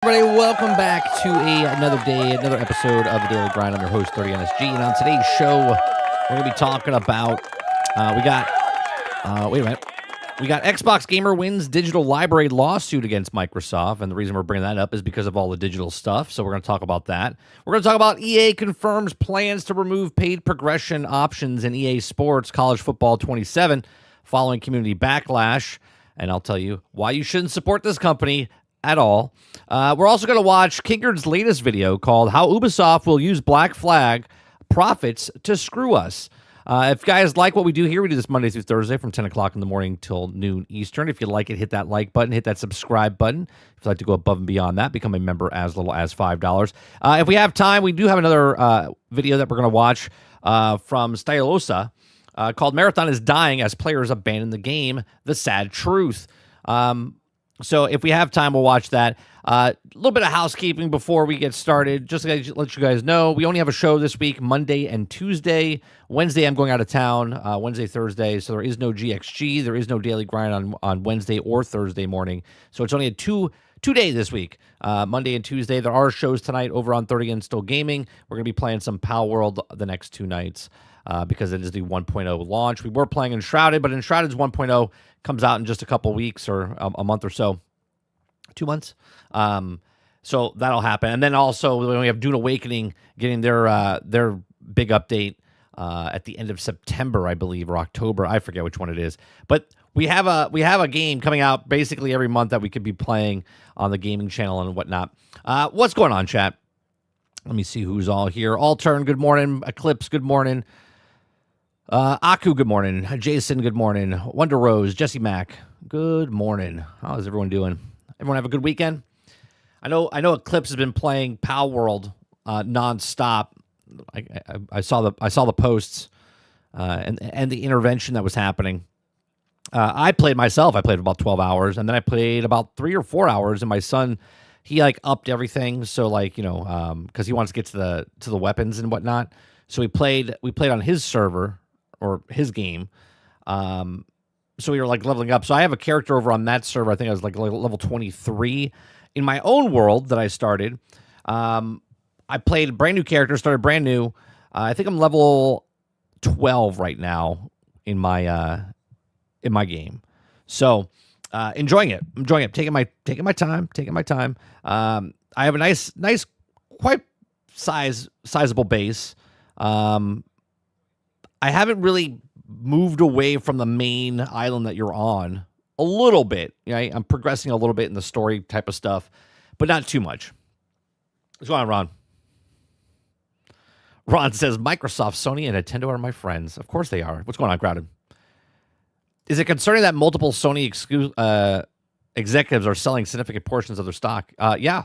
Everybody, welcome back to another day, another episode of the Daily Grind. I'm your host, 30NSG, and on today's show, we're going to be talking about, we got Xbox Gamer wins digital library lawsuit against Microsoft, and the reason we're bringing that up is because of all the digital stuff, so we're going to talk about that. We're going to talk about EA confirms plans to remove paid progression options in EA Sports College Football 27 following community backlash, and I'll tell you why you shouldn't support this company at all. We're also going to watch TheKingerd's latest video called How Ubisoft Will Use Black Flag Profits to Screw Us. If you guys like what we do here, we do this Monday through Thursday from 10 o'clock in the morning till noon Eastern. If you like it, hit that like button, hit that subscribe button. If you'd like to go above and beyond that, become a member as little as $5. If we have time, we do have another video that we're going to watch from Stylosa called Marathon is Dying as Players Abandon the Game, The Sad Truth. So if we have time, we'll watch that. A little bit of housekeeping before we get started. Just to let you guys know, we only have a show this week, Monday and Tuesday. Wednesday, I'm going out of town, Wednesday, Thursday, so there is no GXG. There is no Daily Grind on Wednesday or Thursday morning. So it's only a two-day this week, Monday and Tuesday. There are shows tonight over on 30 and Still Gaming. We're going to be playing some Pal World the next two nights because it is the 1.0 launch. We were playing Enshrouded, but Enshrouded's 1.0 comes out in just a couple weeks or a month or so. 2 months. So that'll happen. And then also we have Dune Awakening getting their big update at the end of September, I believe, or October. I forget which one it is. But we have a game coming out basically every month that we could be playing on the gaming channel and whatnot. What's going on, chat? Let me see who's all here. Altern, good morning. Eclipse, good morning. Aku, good morning. Jason, good morning. Wonder Rose, Jesse Mack, good morning. How's everyone doing? Everyone have a good weekend? I know Eclipse has been playing Pal World nonstop. I saw the posts and the intervention that was happening. I played myself. I played about 12 hours, and then I played about 3 or 4 hours. And my son, he upped everything. So because he wants to get to the weapons and whatnot. So we played on his server or his game. So we were leveling up. So I have a character over on that server. I think I was level 23. In my own world that I started, I played a brand new character, started brand new. I think I'm level 12 right now in my game. So enjoying it. Taking my time. I have a nice, quite sizable base. I haven't really moved away from the main island that you're on a little bit. Right? I'm progressing a little bit in the story type of stuff, but not too much. What's going on, Ron? Ron says, Microsoft, Sony, and Nintendo are my friends. Of course they are. What's going on, Crowded? Is it concerning that multiple Sony executives are selling significant portions of their stock? Yeah.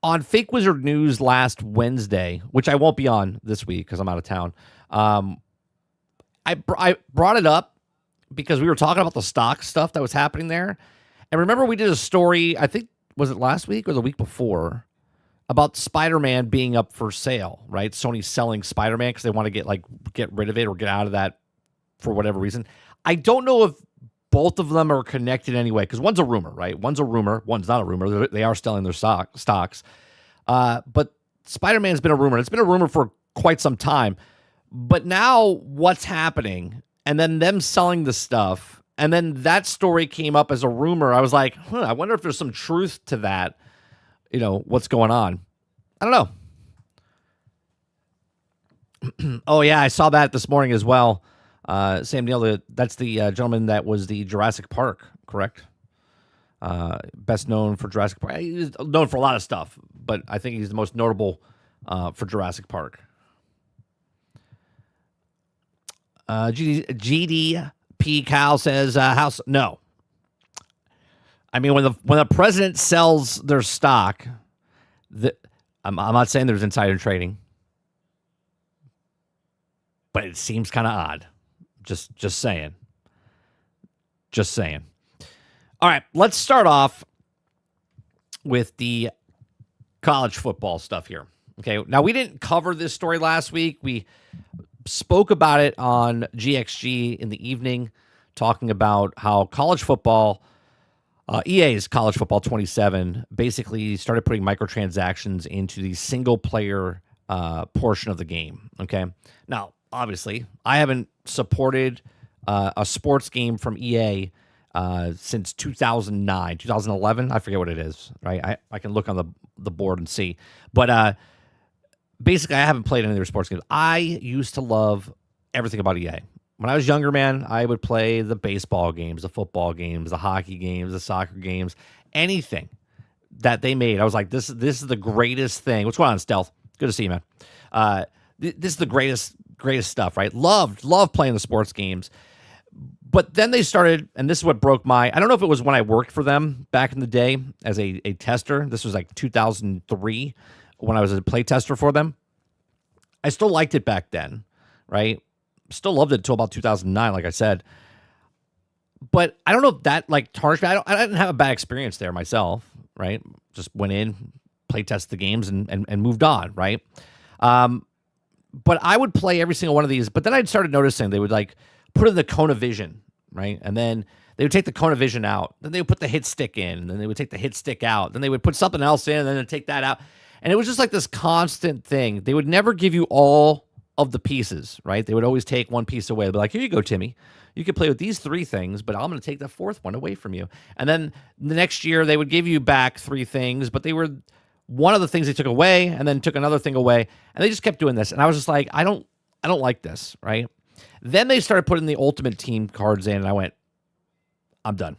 On Fake Wizard News last Wednesday, which I won't be on this week because I'm out of town, I brought it up because we were talking about the stock stuff that was happening there. And remember we did a story, I think, was it last week or the week before, about Spider-Man being up for sale, right? Sony selling Spider-Man because they want to get rid of it or get out of that for whatever reason. I don't know if both of them are connected anyway, because one's a rumor, right? One's a rumor. One's not a rumor. They are selling their stocks. But Spider-Man's been a rumor. It's been a rumor for quite some time. But now what's happening, and then them selling the stuff, and then that story came up as a rumor. I was like, I wonder if there's some truth to that, what's going on. I don't know. Oh, yeah, I saw that this morning as well. Sam Neill, that's the gentleman that was the Jurassic Park, correct? Best known for Jurassic Park. He's known for a lot of stuff, but I think he's the most notable for Jurassic Park. GDP Cal says, "House no." I mean, when the president sells their stock, I'm not saying there's insider trading, but it seems kind of odd. Just saying. All right, let's start off with the college football stuff here. Okay, now we didn't cover this story last week. We spoke about it on GXG in the evening, talking about how college football, EA's College Football 27 basically started putting microtransactions into the single-player portion of the game, okay? Now, obviously, I haven't supported a sports game from EA since 2009, 2011. I forget what it is, right? I can look on the board and see. But basically, I haven't played any of their sports games. I used to love everything about EA. When I was younger, man, I would play the baseball games, the football games, the hockey games, the soccer games, anything that they made. I was like, this is the greatest thing. What's going on, Stealth? Good to see you, man. This is the greatest stuff, right? Loved playing the sports games. But then they started, and this is what broke my, I don't know if it was when I worked for them back in the day as a tester. This was like 2003 when I was a play tester for them. I still liked it back then, right? Still loved it until about 2009, like I said. But I don't know if that like tarnished me. I didn't have a bad experience there myself, right? Just went in, play test the games, and moved on, right? But I would play every single one of these. But then I started noticing they would like put in the Kona Vision, right? And then they would take the Kona Vision out. Then they would put the hit stick in. And then they would take the hit stick out. Then they would put something else in, and then they'd take that out. And it was just like this constant thing. They would never give you all of the pieces, right? They would always take one piece away. They'd be like, here you go, Timmy. You can play with these 3 things, but I'm going to take the 4th one away from you. And then the next year, they would give you back 3 things, but they were one of the things they took away and then took another thing away. And they just kept doing this. And I was just like, I don't like this, right? Then they started putting the Ultimate Team cards in, and I went, I'm done.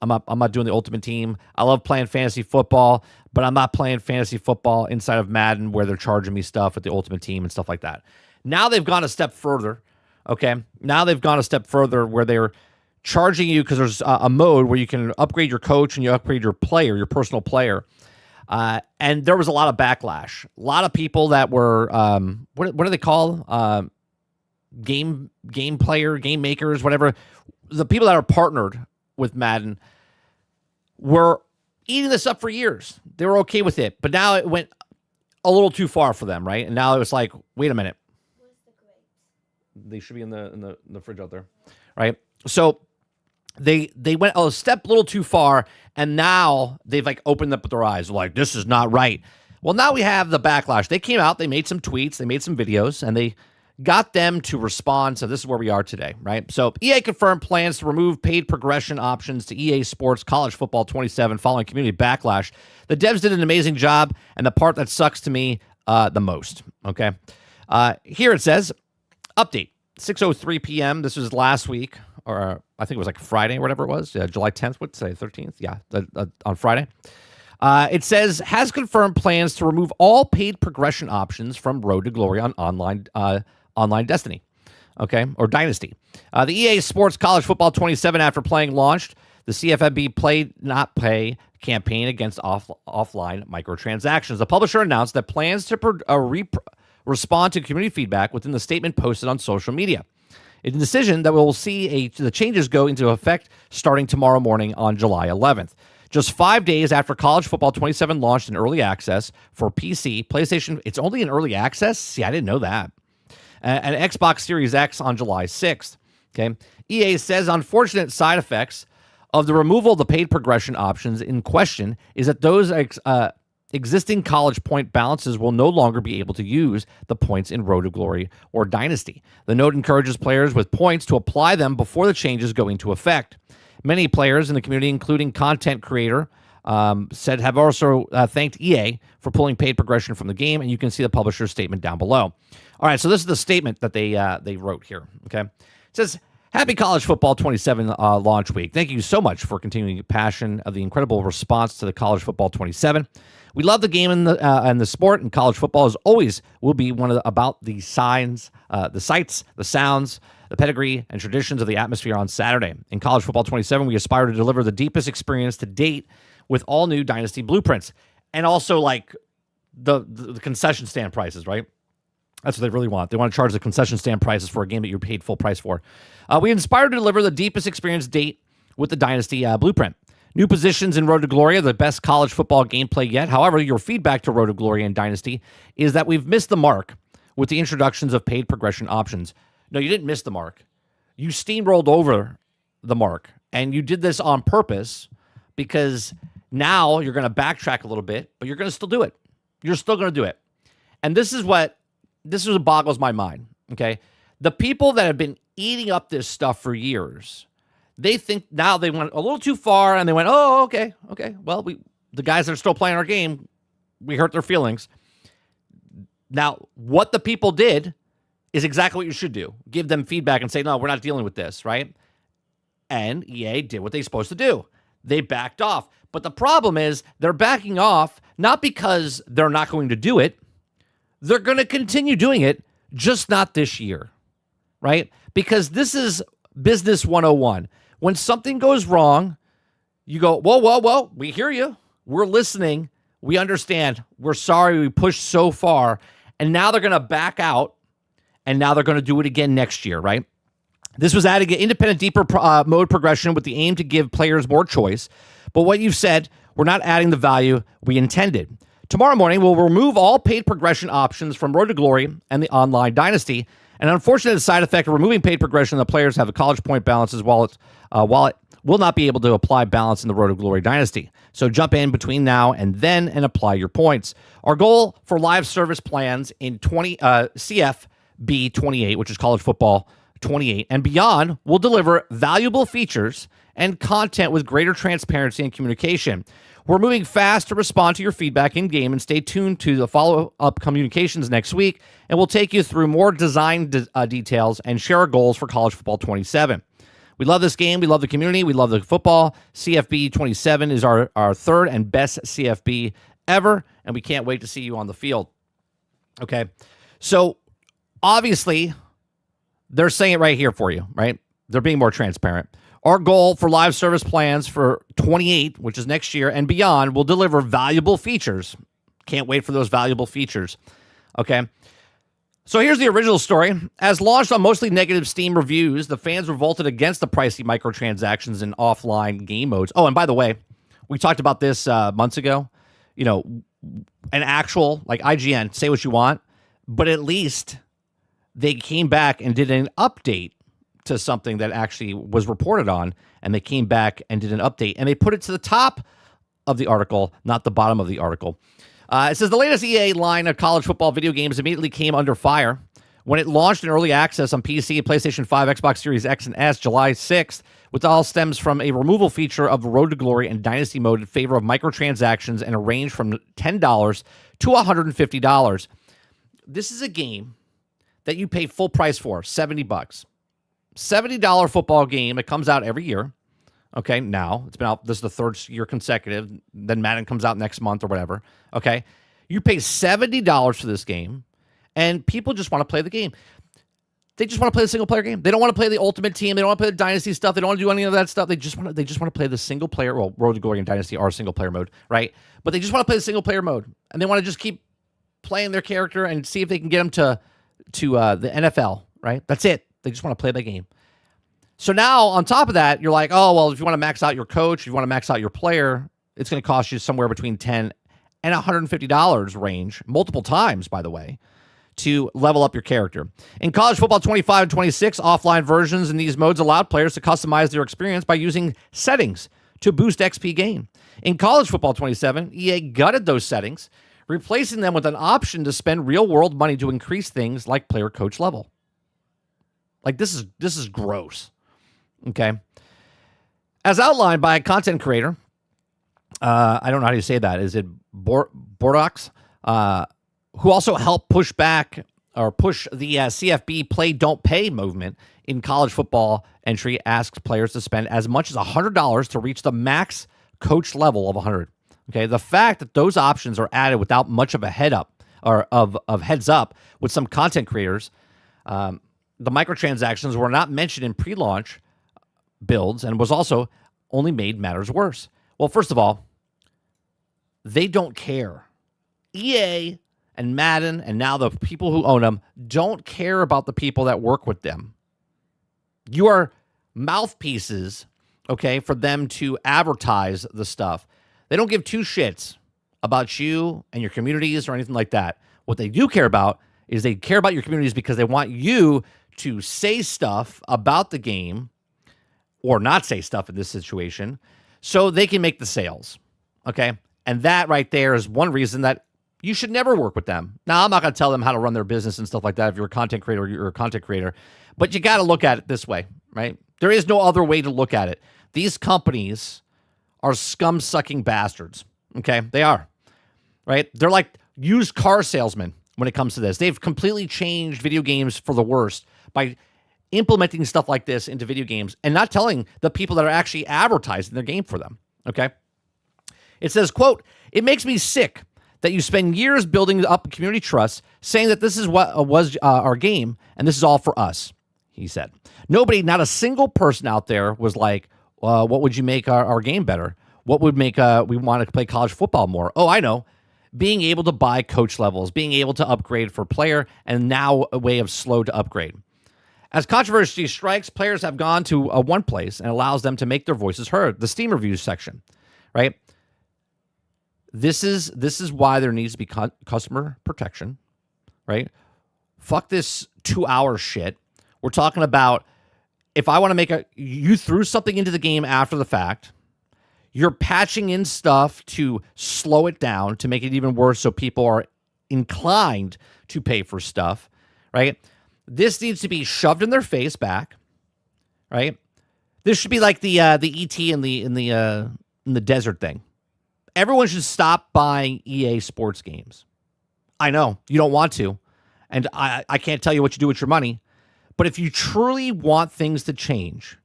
I'm not doing the Ultimate Team. I love playing fantasy football, but I'm not playing fantasy football inside of Madden where they're charging me stuff with the Ultimate Team and stuff like that. Now they've gone a step further, okay? Now they've gone a step further where they're charging you because there's a mode where you can upgrade your coach and you upgrade your player, your personal player. And there was a lot of backlash. A lot of people that were, what do they call? Game player, game makers, whatever. The people that are partnered with Madden were eating this up for years. They were okay with it, but now it went a little too far for them, right? And now it was like, wait a minute. They should be in the fridge out there, right? So they went a step a little too far, and now they've like opened up their eyes. They're like, this is not right. Well, now we have the backlash. They came out, they made some tweets, they made some videos, and they got them to respond. So this is where we are today, right? So EA confirmed plans to remove paid progression options to EA Sports College Football 27 following community backlash. The devs did an amazing job, and the part that sucks to me the most, okay? Here it says, update, 6:03 p.m. This was last week, or I think it was like Friday or whatever it was, July 10th, what'd say, 13th? Yeah, on Friday. It says, has confirmed plans to remove all paid progression options from Road to Glory on online Destiny, okay, or Dynasty. The EA Sports College Football 27 after playing launched the CFFB Play Not Pay campaign against offline microtransactions. The publisher announced that plans to respond to community feedback within the statement posted on social media. It's a decision that we'll see the changes go into effect starting tomorrow morning on July 11th. Just 5 days after College Football 27 launched in early access for PC, PlayStation, it's only in early access? See, I didn't know that. And Xbox Series X on July 6th. Okay, EA says unfortunate side effects of the removal of the paid progression options in question is that those existing college point balances will no longer be able to use the points in Road to Glory or Dynasty. The note encourages players with points to apply them before the changes go into effect. Many players in the community, including content creator, said have also thanked EA for pulling paid progression from the game, and you can see the publisher's statement down below. All right, so this is the statement that they wrote here, okay? It says, happy College Football 27 launch week. Thank you so much for continuing the passion of the incredible response to the College Football 27. We love the game and the sport, and college football as always will be about the signs, the sights, the sounds, the pedigree, and traditions of the atmosphere on Saturday. In College Football 27, we aspire to deliver the deepest experience to date with all new Dynasty blueprints. And also, like, the concession stand prices, right? That's what they really want. They want to charge the concession stand prices for a game that you paid full price for. We aspire to deliver the deepest experience to date with the Dynasty blueprint. New positions in Road to Glory are the best college football gameplay yet. However, your feedback to Road to Glory and Dynasty is that we've missed the mark with the introductions of paid progression options. No, you didn't miss the mark. You steamrolled over the mark, and you did this on purpose because now you're going to backtrack a little bit, but you're going to still do it. You're still going to do it. And this is what boggles my mind, okay? The people that have been eating up this stuff for years, they think now they went a little too far and they went, oh, okay. Well, the guys that are still playing our game, we hurt their feelings. Now, what the people did is exactly what you should do. Give them feedback and say, no, we're not dealing with this, right? And EA did what they're supposed to do. They backed off. But the problem is they're backing off not because they're not going to do it. They're going to continue doing it, just not this year, right? Because this is business 101. When something goes wrong, you go, whoa, we hear you. We're listening. We understand. We're sorry we pushed so far. And now they're going to back out, and now they're going to do it again next year, right? This was adding an independent, deeper mode progression with the aim to give players more choice. But what you've said, we're not adding the value we intended. Tomorrow morning, we'll remove all paid progression options from Road to Glory and the Online Dynasty. An unfortunate side effect of removing paid progression, the players have a college point balances while it will not be able to apply balance in the Road to Glory Dynasty. So jump in between now and then and apply your points. Our goal for live service plans in CFB 28, which is college football 28 and beyond, will deliver valuable features and content with greater transparency and communication. We're moving fast to respond to your feedback in-game, and stay tuned to the follow-up communications next week, and we'll take you through more design details and share our goals for College Football 27. We love this game. We love the community. We love the football. CFB 27 is our third and best CFB ever, and we can't wait to see you on the field. Okay, so obviously they're saying it right here for you, right? They're being more transparent. Our goal for live service plans for 28, which is next year, and beyond, will deliver valuable features. Can't wait for those valuable features. Okay. So here's the original story. As launched on mostly negative Steam reviews, the fans revolted against the pricey microtransactions in offline game modes. Oh, and by the way, we talked about this months ago. You know, an actual, like IGN, say what you want, but at least they came back and did an update to something that actually was reported on, and they came back and did an update, and they put it to the top of the article, not the bottom of the article. It says the latest EA line of college football video games immediately came under fire when it launched in early access on PC, PlayStation 5, Xbox Series X and S July 6th, with all stems from a removal feature of the Road to Glory and Dynasty mode in favor of microtransactions and a range from $10 to $150. This is a game that you pay full price for, $70. $70 football game. It comes out every year. Okay, now it's been out. This is the third year consecutive. Then Madden comes out next month or whatever. Okay, you pay $70 for this game, and people just want to play the game. They just want to play the single player game. They don't want to play the Ultimate Team. They don't want to play the Dynasty stuff. They don't want to do any of that stuff. They just want to play the single player. Well, Road to Glory and Dynasty are single player mode, right? But they just want to play the single player mode, and they want to just keep playing their character and see if they can get them to the NFL, right? That's it. They just want to play the game. So now, on top of that, you're like, oh, well, if you want to max out your coach, if you want to max out your player, it's going to cost you somewhere between $10 and $150 range, multiple times, by the way, to level up your character. In College Football 25 and 26, offline versions in these modes allowed players to customize their experience by using settings to boost XP gain. In College Football 27, EA gutted those settings, replacing them with an option to spend real-world money to increase things like player coach level. Like, this is gross. Okay. As outlined by a content creator, I don't know how you say that. Is it Bordox? Who also helped push back or push the CFB play don't pay movement in college football entry, asks players to spend as much as $100 to reach the max coach level of 100. Okay. The fact that those options are added without much of a head up or of heads up with some content creators, the microtransactions were not mentioned in pre-launch builds and was also only made matters worse. Well, first of all, they don't care. EA and Madden and now the people who own them don't care about the people that work with them. You are mouthpieces, okay, for them to advertise the stuff. They don't give two shits about you and your communities or anything like that. What they do care about is they care about your communities because they want you to say stuff about the game or not say stuff in this situation so they can make the sales. Okay. And that right there is one reason that you should never work with them. Now, I'm not going to tell them how to run their business and stuff like that. If you're a content creator, you're a content creator. But you got to look at it this way, right? There is no other way to look at it. These companies are scum-sucking bastards. Okay? They are, right? They're like used car salesmen when it comes to this. They've completely changed video games for the worst by implementing stuff like this into video games and not telling the people that are actually advertising their game for them. Okay? It says, quote, "It makes me sick that you spend years building up community trust, saying that this is what was our game, and this is all for us," he said. Nobody, not a single person out there was like, what would you make our game better? What would make we want to play college football more? Oh, I know. Being able to buy coach levels, being able to upgrade for player, and now a way of slow to upgrade. As controversy strikes, players have gone to one place and allows them to make their voices heard, the Steam reviews section, right? This is why there needs to be customer protection, right? Fuck this 2-hour shit. We're talking about if I want to make you threw something into the game after the fact, you're patching in stuff to slow it down, to make it even worse so people are inclined to pay for stuff, right? This needs to be shoved in their face back, right? This should be like the ET in the desert thing. Everyone should stop buying EA sports games. I know you don't want to, and I can't tell you what you do with your money, but if you truly want things to change,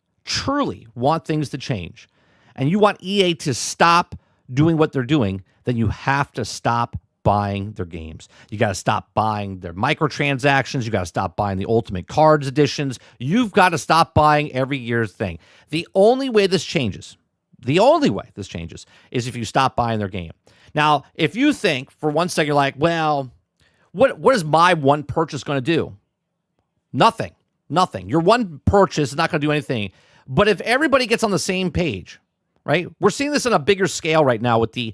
and you want EA to stop doing what they're doing, then you have to stop buying their games. You got to stop buying their microtransactions. You got to stop buying the Ultimate Cards editions. You've got to stop buying every year's thing. The only way this changes is if you stop buying their game. Now, if you think for one second, you're like, well, what is my one purchase going to do? Nothing. Your one purchase is not going to do anything. But if everybody gets on the same page, right? We're seeing this on a bigger scale right now with the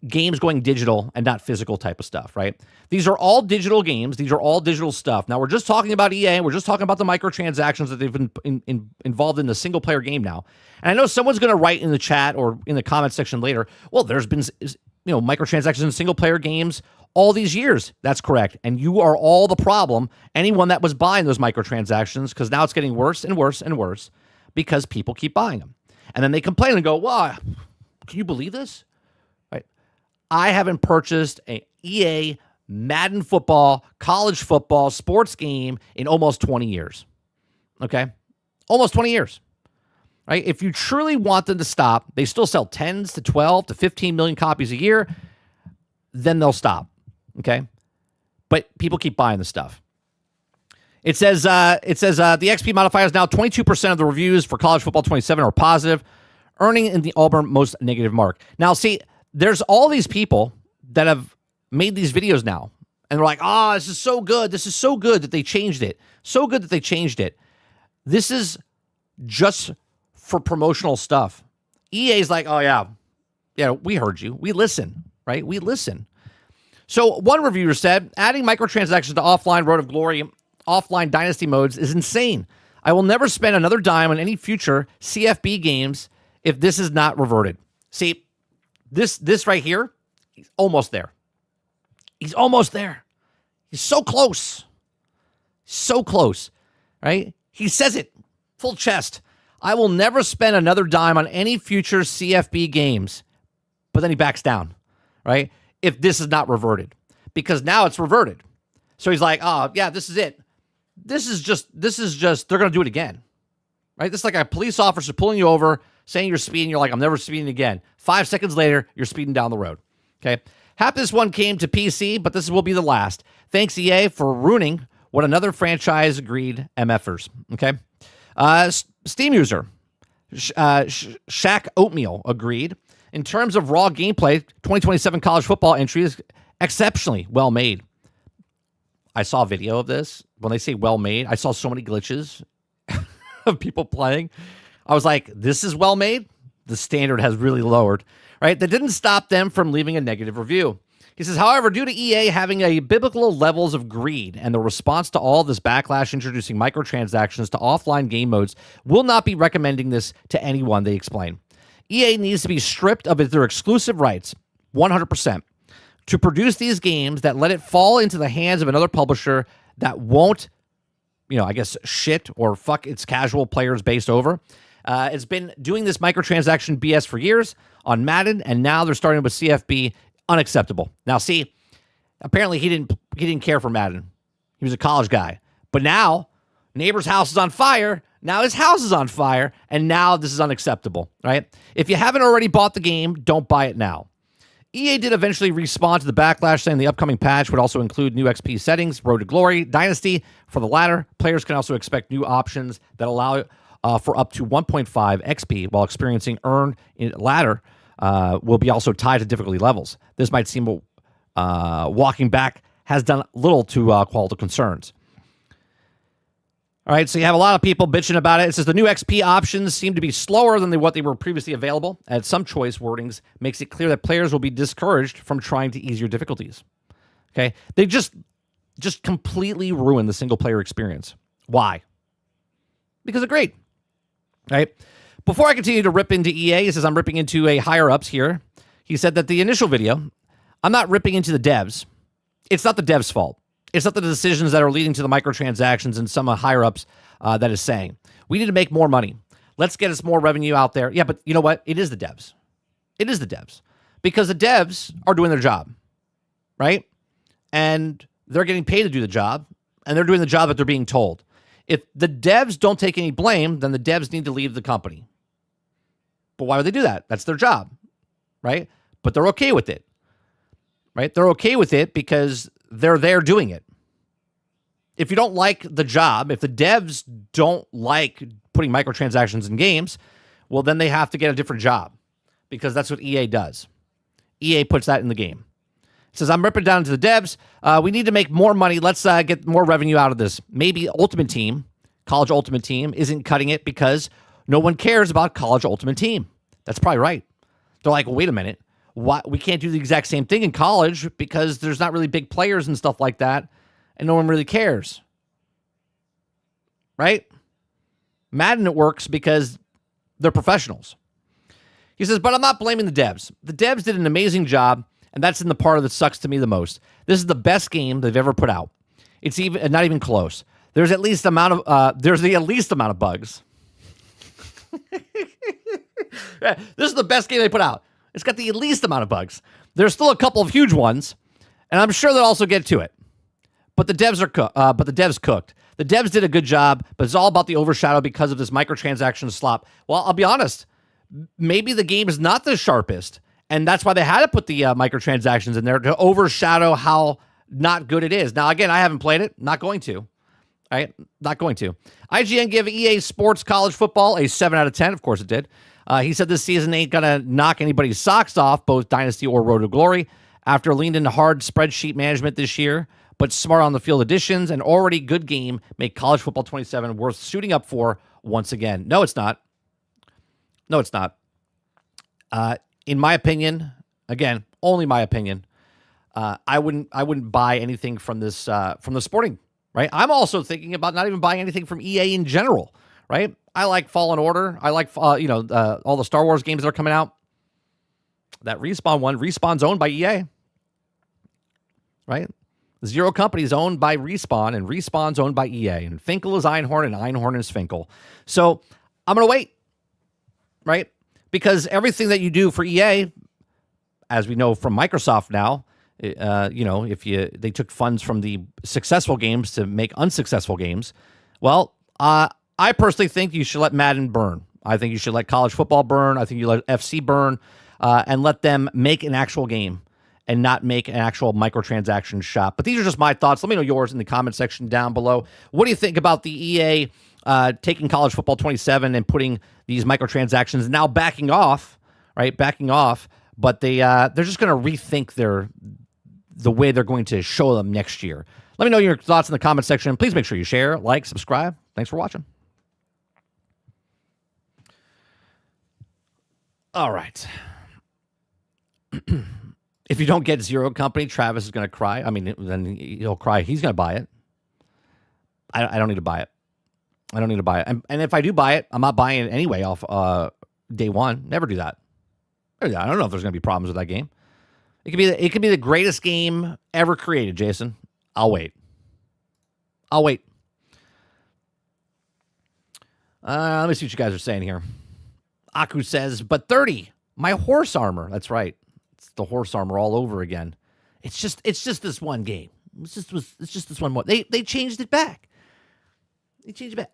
games going digital and not physical type of stuff, right? These are all digital games. These are all digital stuff. Now, we're just talking about EA. We're just talking about the microtransactions that they've been involved in the single-player game now. And I know someone's going to write in the chat or in the comment section later, well, there's been microtransactions in single-player games all these years. That's correct. And you are all the problem, anyone that was buying those microtransactions, because now it's getting worse and worse and worse because people keep buying them. And then they complain and go, wow, can you believe this? Right? I haven't purchased a EA Madden football, college football, sports game in almost 20 years. Okay? Almost 20 years. Right? If you truly want them to stop, they still sell 10s to 12 to 15 million copies a year, then they'll stop. Okay? But people keep buying the stuff. It says the XP modifier is now 22% of the reviews for college football 27 are positive, earning in the Auburn most negative mark. Now, see, there's all these people that have made these videos now, and they're like, oh, this is so good. This is so good that they changed it. So good that they changed it. This is just for promotional stuff. EA's like, oh, yeah, we heard you. We listen, right? We listen. So one reviewer said, adding microtransactions to offline Road of Glory, offline Dynasty modes is insane. I will never spend another dime on any future CFB games if this is not reverted. See, this right here, he's almost there. He's almost there. He's so close. So close, right? He says it full chest. I will never spend another dime on any future CFB games. But then he backs down, right? If this is not reverted. Because now it's reverted. So he's like, oh, yeah, this is it. This is just, they're going to do it again, right? This is like a police officer pulling you over, saying you're speeding. You're like, I'm never speeding again. 5 seconds later, you're speeding down the road, okay? Happy this one came to PC, but this will be the last. Thanks, EA, for ruining what another franchise agreed MFers, okay? Steam user, Shaq Oatmeal, agreed. In terms of raw gameplay, 2027 college football entry is exceptionally well made. I saw a video of this. When they say well made, I saw so many glitches of people playing. I was like, this is well made? The standard has really lowered, right? That didn't stop them from leaving a negative review. He says, however, due to EA having a biblical levels of greed and the response to all this backlash introducing microtransactions to offline game modes, will not be recommending this to anyone, they explain. EA needs to be stripped of their exclusive rights, 100%, to produce these games that let it fall into the hands of another publisher that won't, I guess, shit or fuck its casual players based over. It's been doing this microtransaction BS for years on Madden, and now they're starting with CFB. Unacceptable. Now, see, apparently he didn't care for Madden. He was a college guy. But now, neighbor's house is on fire. Now his house is on fire, and now this is unacceptable, right? If you haven't already bought the game, don't buy it now. EA did eventually respond to the backlash, saying the upcoming patch would also include new XP settings, Road to Glory, Dynasty. For the latter, players can also expect new options that allow for up to 1.5 XP while experiencing earn in ladder will be also tied to difficulty levels. This might seem walking back has done little to quell the concerns. All right, so you have a lot of people bitching about it. It says the new XP options seem to be slower than what they were previously available. And some choice wordings makes it clear that players will be discouraged from trying to ease your difficulties. Okay, they just completely ruin the single player experience. Why? Because they're great. Right? Before I continue to rip into EA, he says I'm ripping into a higher ups here. He said that the initial video, I'm not ripping into the devs. It's not the devs' fault. It's not the decisions that are leading to the microtransactions and some higher ups that is saying we need to make more money. Let's get us more revenue out there. Yeah, but you know what? It is the devs. It is the devs because the devs are doing their job, right? And they're getting paid to do the job, and they're doing the job that they're being told. If the devs don't take any blame, then the devs need to leave the company. But why would they do that? That's their job, right? But they're okay with it, right? They're okay with it because they're there doing it. If you don't like the job, if the devs don't like putting microtransactions in games, well, then they have to get a different job because that's what EA does. EA puts that in the game. It says, I'm ripping down to the devs. We need to make more money. Let's get more revenue out of this. Maybe Ultimate Team, College Ultimate Team, isn't cutting it because no one cares about College Ultimate Team. That's probably right. They're like, well, wait a minute. Why, we can't do the exact same thing in college because there's not really big players and stuff like that, and no one really cares. Right? Madden, it works because they're professionals. He says, but I'm not blaming the devs. The devs did an amazing job, and that's in the part that sucks to me the most. This is the best game they've ever put out. It's even not even close. There's the least amount of bugs. This is the best game they put out. It's got the least amount of bugs. There's still a couple of huge ones, and I'm sure they'll also get to it. But the devs cooked. The devs did a good job, but it's all about the overshadow because of this microtransaction slop. Well, I'll be honest. Maybe the game is not the sharpest, and that's why they had to put the microtransactions in there to overshadow how not good it is. Now, again, I haven't played it. Not going to. All right? Not going to. IGN gave EA Sports College Football a 7 out of 10. Of course it did. He said this season ain't going to knock anybody's socks off, both Dynasty or Road to Glory, after leaned into hard spreadsheet management this year, but smart on the field additions, an already good game make College Football 27 worth suiting up for once again. No, it's not. No, it's not. In my opinion, again, only my opinion, I wouldn't buy anything from this from the sporting, right? I'm also thinking about not even buying anything from EA in general, right? I like Fallen Order. I like all the Star Wars games that are coming out. That Respawn one, Respawn's owned by EA, right? Zero Company is owned by Respawn, and Respawn's owned by EA, and Finkel is Einhorn, and Einhorn is Finkel. So I'm gonna wait, right? Because everything that you do for EA, as we know from Microsoft now, if they took funds from the successful games to make unsuccessful games, well, I personally think you should let Madden burn. I think you should let college football burn. I think you let FC burn, and let them make an actual game and not make an actual microtransaction shop. But these are just my thoughts. Let me know yours in the comment section down below. What do you think about the EA taking College Football 27 and putting these microtransactions now backing off, right? Backing off, but they're just going to rethink the way they're going to show them next year. Let me know your thoughts in the comment section. Please make sure you share, like, subscribe. Thanks for watching. All right. If you don't get Zero Company, Travis is going to cry. I mean, then he'll cry. He's going to buy it. I don't need to buy it. I don't need to buy it. And if I do buy it, I'm not buying it anyway off day one. Never do that. I don't know if there's going to be problems with that game. It could be the greatest game ever created, Jason. I'll wait. Let me see what you guys are saying here. Aku says, but 30, my horse armor. That's right. It's the horse armor all over again. It's just this one game. It's just this one more. They changed it back.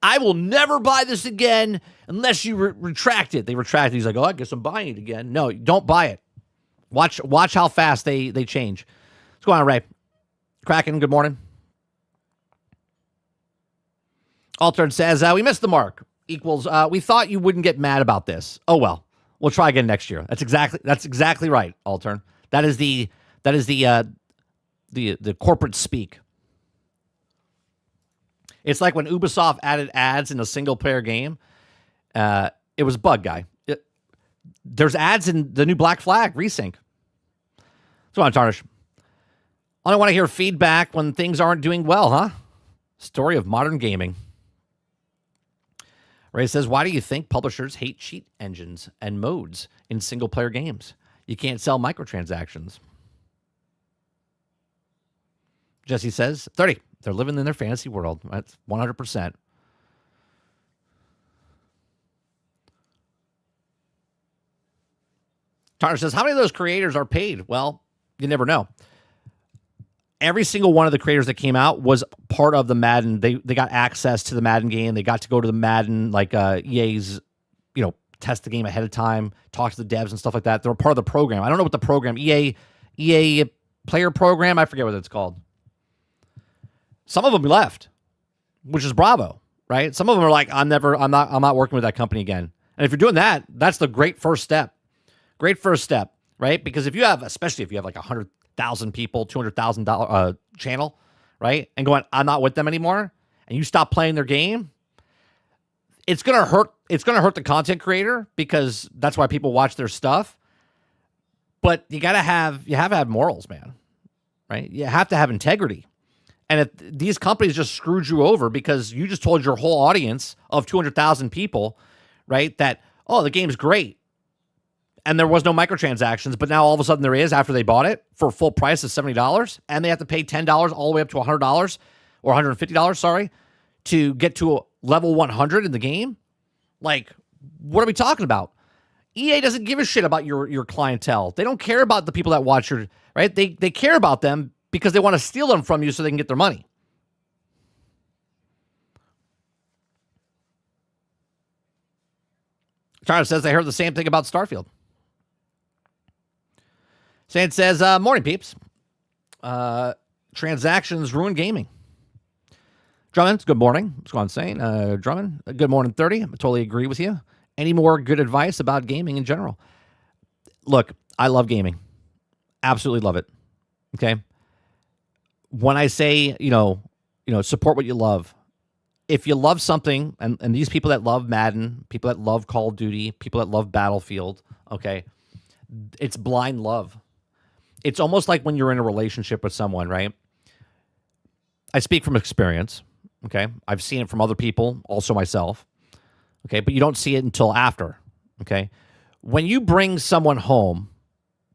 I will never buy this again unless you retract it. They retract it. He's like, oh, I guess I'm buying it again. No, don't buy it. Watch how fast they change. What's going on, Ray? Kraken, good morning. Altered says, we missed the mark. Equals, we thought you wouldn't get mad about this. Oh, well. We'll try again next year. That's exactly right, Altern. That is the corporate speak. It's like when Ubisoft added ads in a single-player game. It was Bug Guy. There's ads in the new Black Flag Resync. So on, Tarnish. I don't want to hear feedback when things aren't doing well, huh? Story of modern gaming. Ray says, why do you think publishers hate cheat engines and modes in single-player games? You can't sell microtransactions. Jesse says, 30. They're living in their fantasy world. That's 100%. Tarnish says, how many of those creators are paid? Well, you never know. Every single one of the creators that came out was part of the Madden. They got access to the Madden game. They got to go to the Madden, like EA's, test the game ahead of time, talk to the devs and stuff like that. They're part of the program. I don't know what the program, EA player program, I forget what it's called. Some of them left, which is bravo, right? Some of them are like, I'm not working with that company again. And if you're doing that, that's the great first step. Great first step, right? Because especially if you have like 100,000 people, $200,000 channel, right? And going, I'm not with them anymore, and you stop playing their game, it's gonna hurt. It's gonna hurt the content creator because that's why people watch their stuff. But you have to have morals, man, right? You have to have integrity. And if these companies just screwed you over because you just told your whole audience of 200,000 people, right, that, oh, the game's great, and there was no microtransactions, but now all of a sudden there is after they bought it for full price of $70, and they have to pay $10 all the way up to $100 or $150, sorry, to get to a level 100 in the game. Like, what are we talking about? EA doesn't give a shit about your clientele. They don't care about the people that watch your, right? They care about them because they want to steal them from you so they can get their money. Charles says, I heard the same thing about Starfield. Sand says, morning, peeps. Transactions ruin gaming. Drummond, good morning. What's going on, saying? Drummond, good morning, 30. I totally agree with you. Any more good advice about gaming in general? Look, I love gaming. Absolutely love it. Okay? When I say, support what you love, if you love something, and these people that love Madden, people that love Call of Duty, people that love Battlefield, okay, it's blind love. It's almost like when you're in a relationship with someone, right? I speak from experience, okay? I've seen it from other people, also myself, okay? But you don't see it until after, okay? When you bring someone home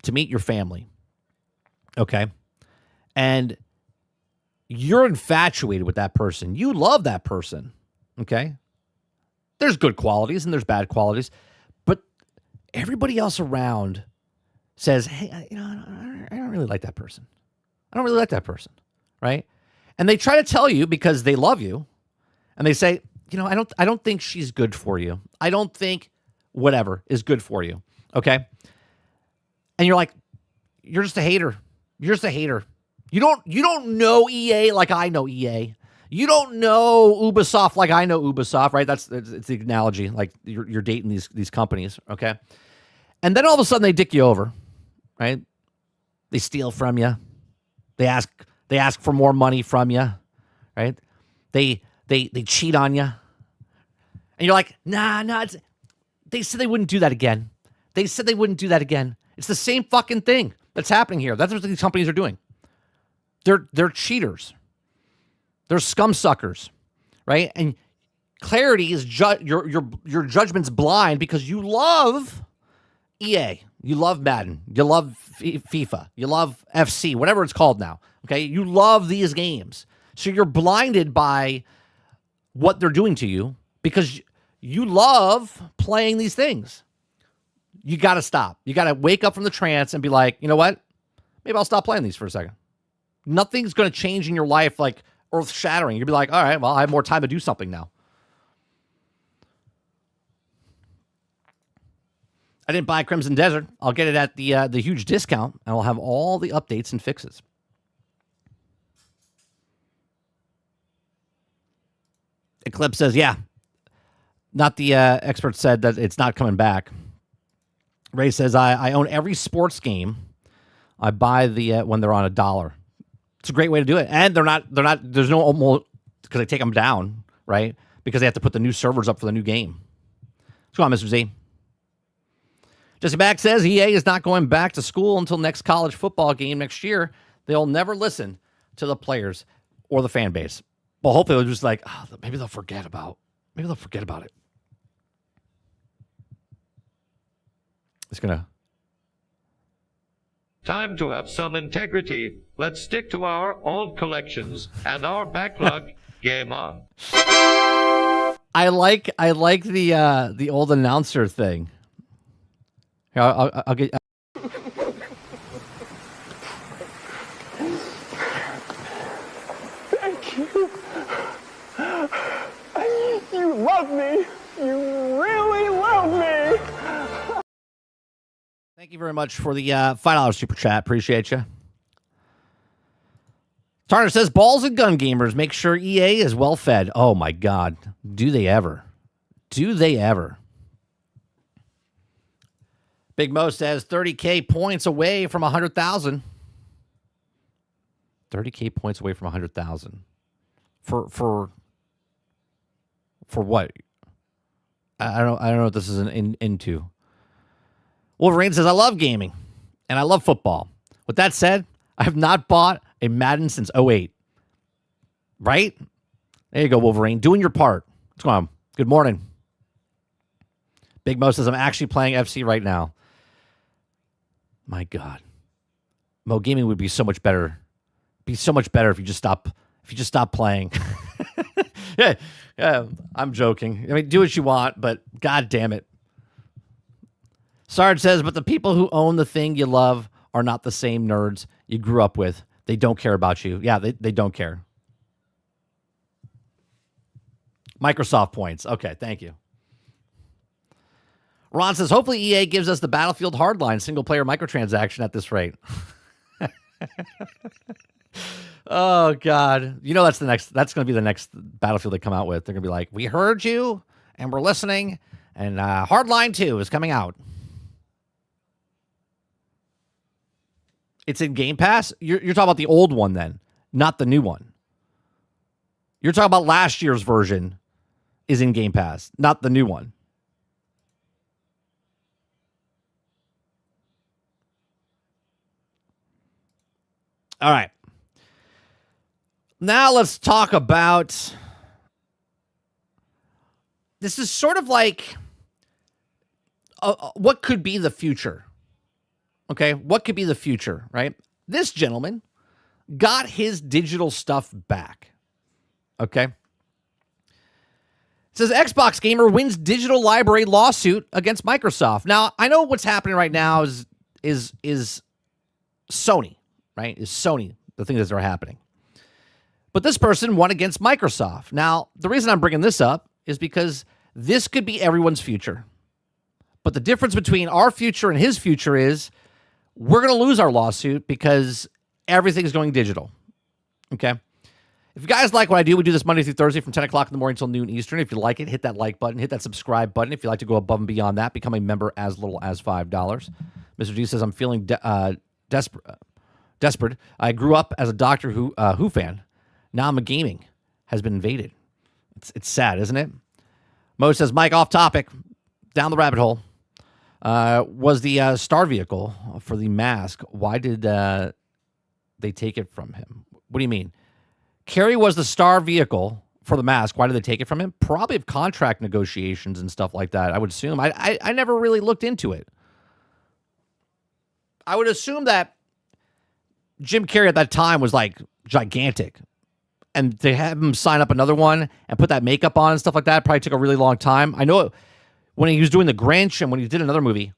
to meet your family, okay, and you're infatuated with that person, you love that person, okay? There's good qualities and there's bad qualities, but everybody else around says, hey, I don't really like that person. I don't really like that person, right? And they try to tell you because they love you, and they say, I don't think she's good for you. I don't think whatever is good for you, okay? And you're like, you're just a hater. You're just a hater. You don't know EA like I know EA. You don't know Ubisoft like I know Ubisoft, right? It's the analogy. Like you're dating these companies, okay? And then all of a sudden they dick you over, right? They steal from you. They ask for more money from you, right? They cheat on you, and you're like, nah. They said they wouldn't do that again. They said they wouldn't do that again. It's the same fucking thing that's happening here. That's what these companies are doing. They're cheaters. They're scum suckers, right? And Clarity is your judgment's blind because you love EA, you love Madden, you love FIFA, you love FC, whatever it's called now. Okay, you love these games, so you're blinded by what they're doing to you because you love playing these things. You got to stop. You got to wake up from the trance and be like, you know what? Maybe I'll stop playing these for a second. Nothing's going to change in your life like earth-shattering. You'll be like, all right, well, I have more time to do something now. I didn't buy Crimson Desert. I'll get it at the huge discount, and I'll have all the updates and fixes. Eclipse says, yeah. Not the expert said that it's not coming back. Ray says, I own every sports game. I buy the when they're on $1. It's a great way to do it. And they're not, there's no almost, because they take them down, right? Because they have to put the new servers up for the new game. What's going on, Mr. Z? Jesse Back says, EA is not going back to school until next college football game next year. They'll never listen to the players or the fan base. Well, hopefully they'll just like, oh, maybe they'll forget about it. It's going to. Time to have some integrity. Let's stick to our old collections and our backlog. Game on. I like the old announcer thing. Here, I'll get. Thank you. You love me. You really love me. Thank you very much for the $5 super chat. Appreciate you. Turner says, balls and gun gamers, make sure EA is well fed. Oh my God. Do they ever? Do they ever? Big Mo says 30K points away from 100,000. 30K points away from 100,000. For what? I don't know what this is into. Wolverine says, I love gaming and I love football. With that said, I have not bought a Madden since 08. Right? There you go, Wolverine. Doing your part. What's going on? Good morning. Big Mo says, I'm actually playing FC right now. My God. Mo, gaming would be so much better. Be so much better if you just stop playing. yeah, I'm joking. I mean, do what you want, but God damn it. Sarge says, but the people who own the thing you love are not the same nerds you grew up with. They don't care about you. Yeah, they don't care. Microsoft points. Okay, thank you. Ron says, hopefully EA gives us the Battlefield Hardline single-player microtransaction at this rate. Oh, God. You know that's going to be the next Battlefield they come out with. They're going to be like, we heard you, and we're listening, and Hardline 2 is coming out. It's in Game Pass? You're talking about the old one then, not the new one. You're talking about last year's version is in Game Pass, not the new one. All right. Now let's talk about... This is sort of like what could be the future. Okay, what could be the future, right? This gentleman got his digital stuff back. Okay. It says Xbox gamer wins digital library lawsuit against Microsoft. Now, I know what's happening right now is Sony, right? Is Sony, the things that are happening. But this person won against Microsoft. Now, the reason I'm bringing this up is because this could be everyone's future. But the difference between our future and his future is we're going to lose our lawsuit because everything's going digital. Okay? If you guys like what I do, we do this Monday through Thursday from 10 o'clock in the morning until noon Eastern. If you like it, hit that like button, hit that subscribe button. If you'd like to go above and beyond that, become a member as little as $5. Mr. G says, I'm feeling desperate. I grew up as a Doctor Who fan. Now I'm a gaming. Has been invaded. It's sad, isn't it? Mo says, Mike, off topic. Down the rabbit hole. Was the star vehicle for the mask. Why did they take it from him? What do you mean? Carrie was the star vehicle for the mask. Why did they take it from him? Probably of contract negotiations and stuff like that, I would assume. I never really looked into it. I would assume that Jim Carrey at that time was like gigantic. And to have him sign up another one and put that makeup on and stuff like that probably took a really long time. I know when he was doing The Grinch and when he did another movie,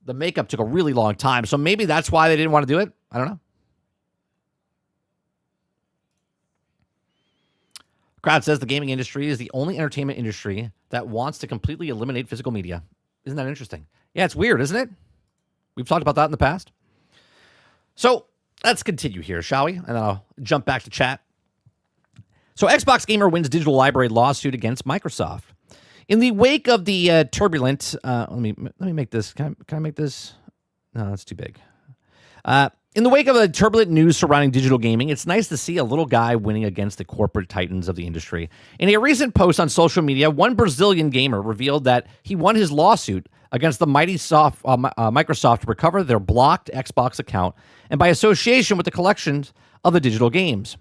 the makeup took a really long time. So maybe that's why they didn't want to do it. I don't know. Crowd says the gaming industry is the only entertainment industry that wants to completely eliminate physical media. Isn't that interesting? Yeah, it's weird, isn't it? We've talked about that in the past. So let's continue here, shall we? And then I'll jump back to chat. So Xbox Gamer wins digital library lawsuit against Microsoft. In the wake of the turbulent, let me make this. Can I make this? No, that's too big. In the wake of the turbulent news surrounding digital gaming, it's nice to see a little guy winning against the corporate titans of the industry. In a recent post on social media, one Brazilian gamer revealed that he won his lawsuit against the Microsoft to recover their blocked Xbox account and by association with the collections of the digital games.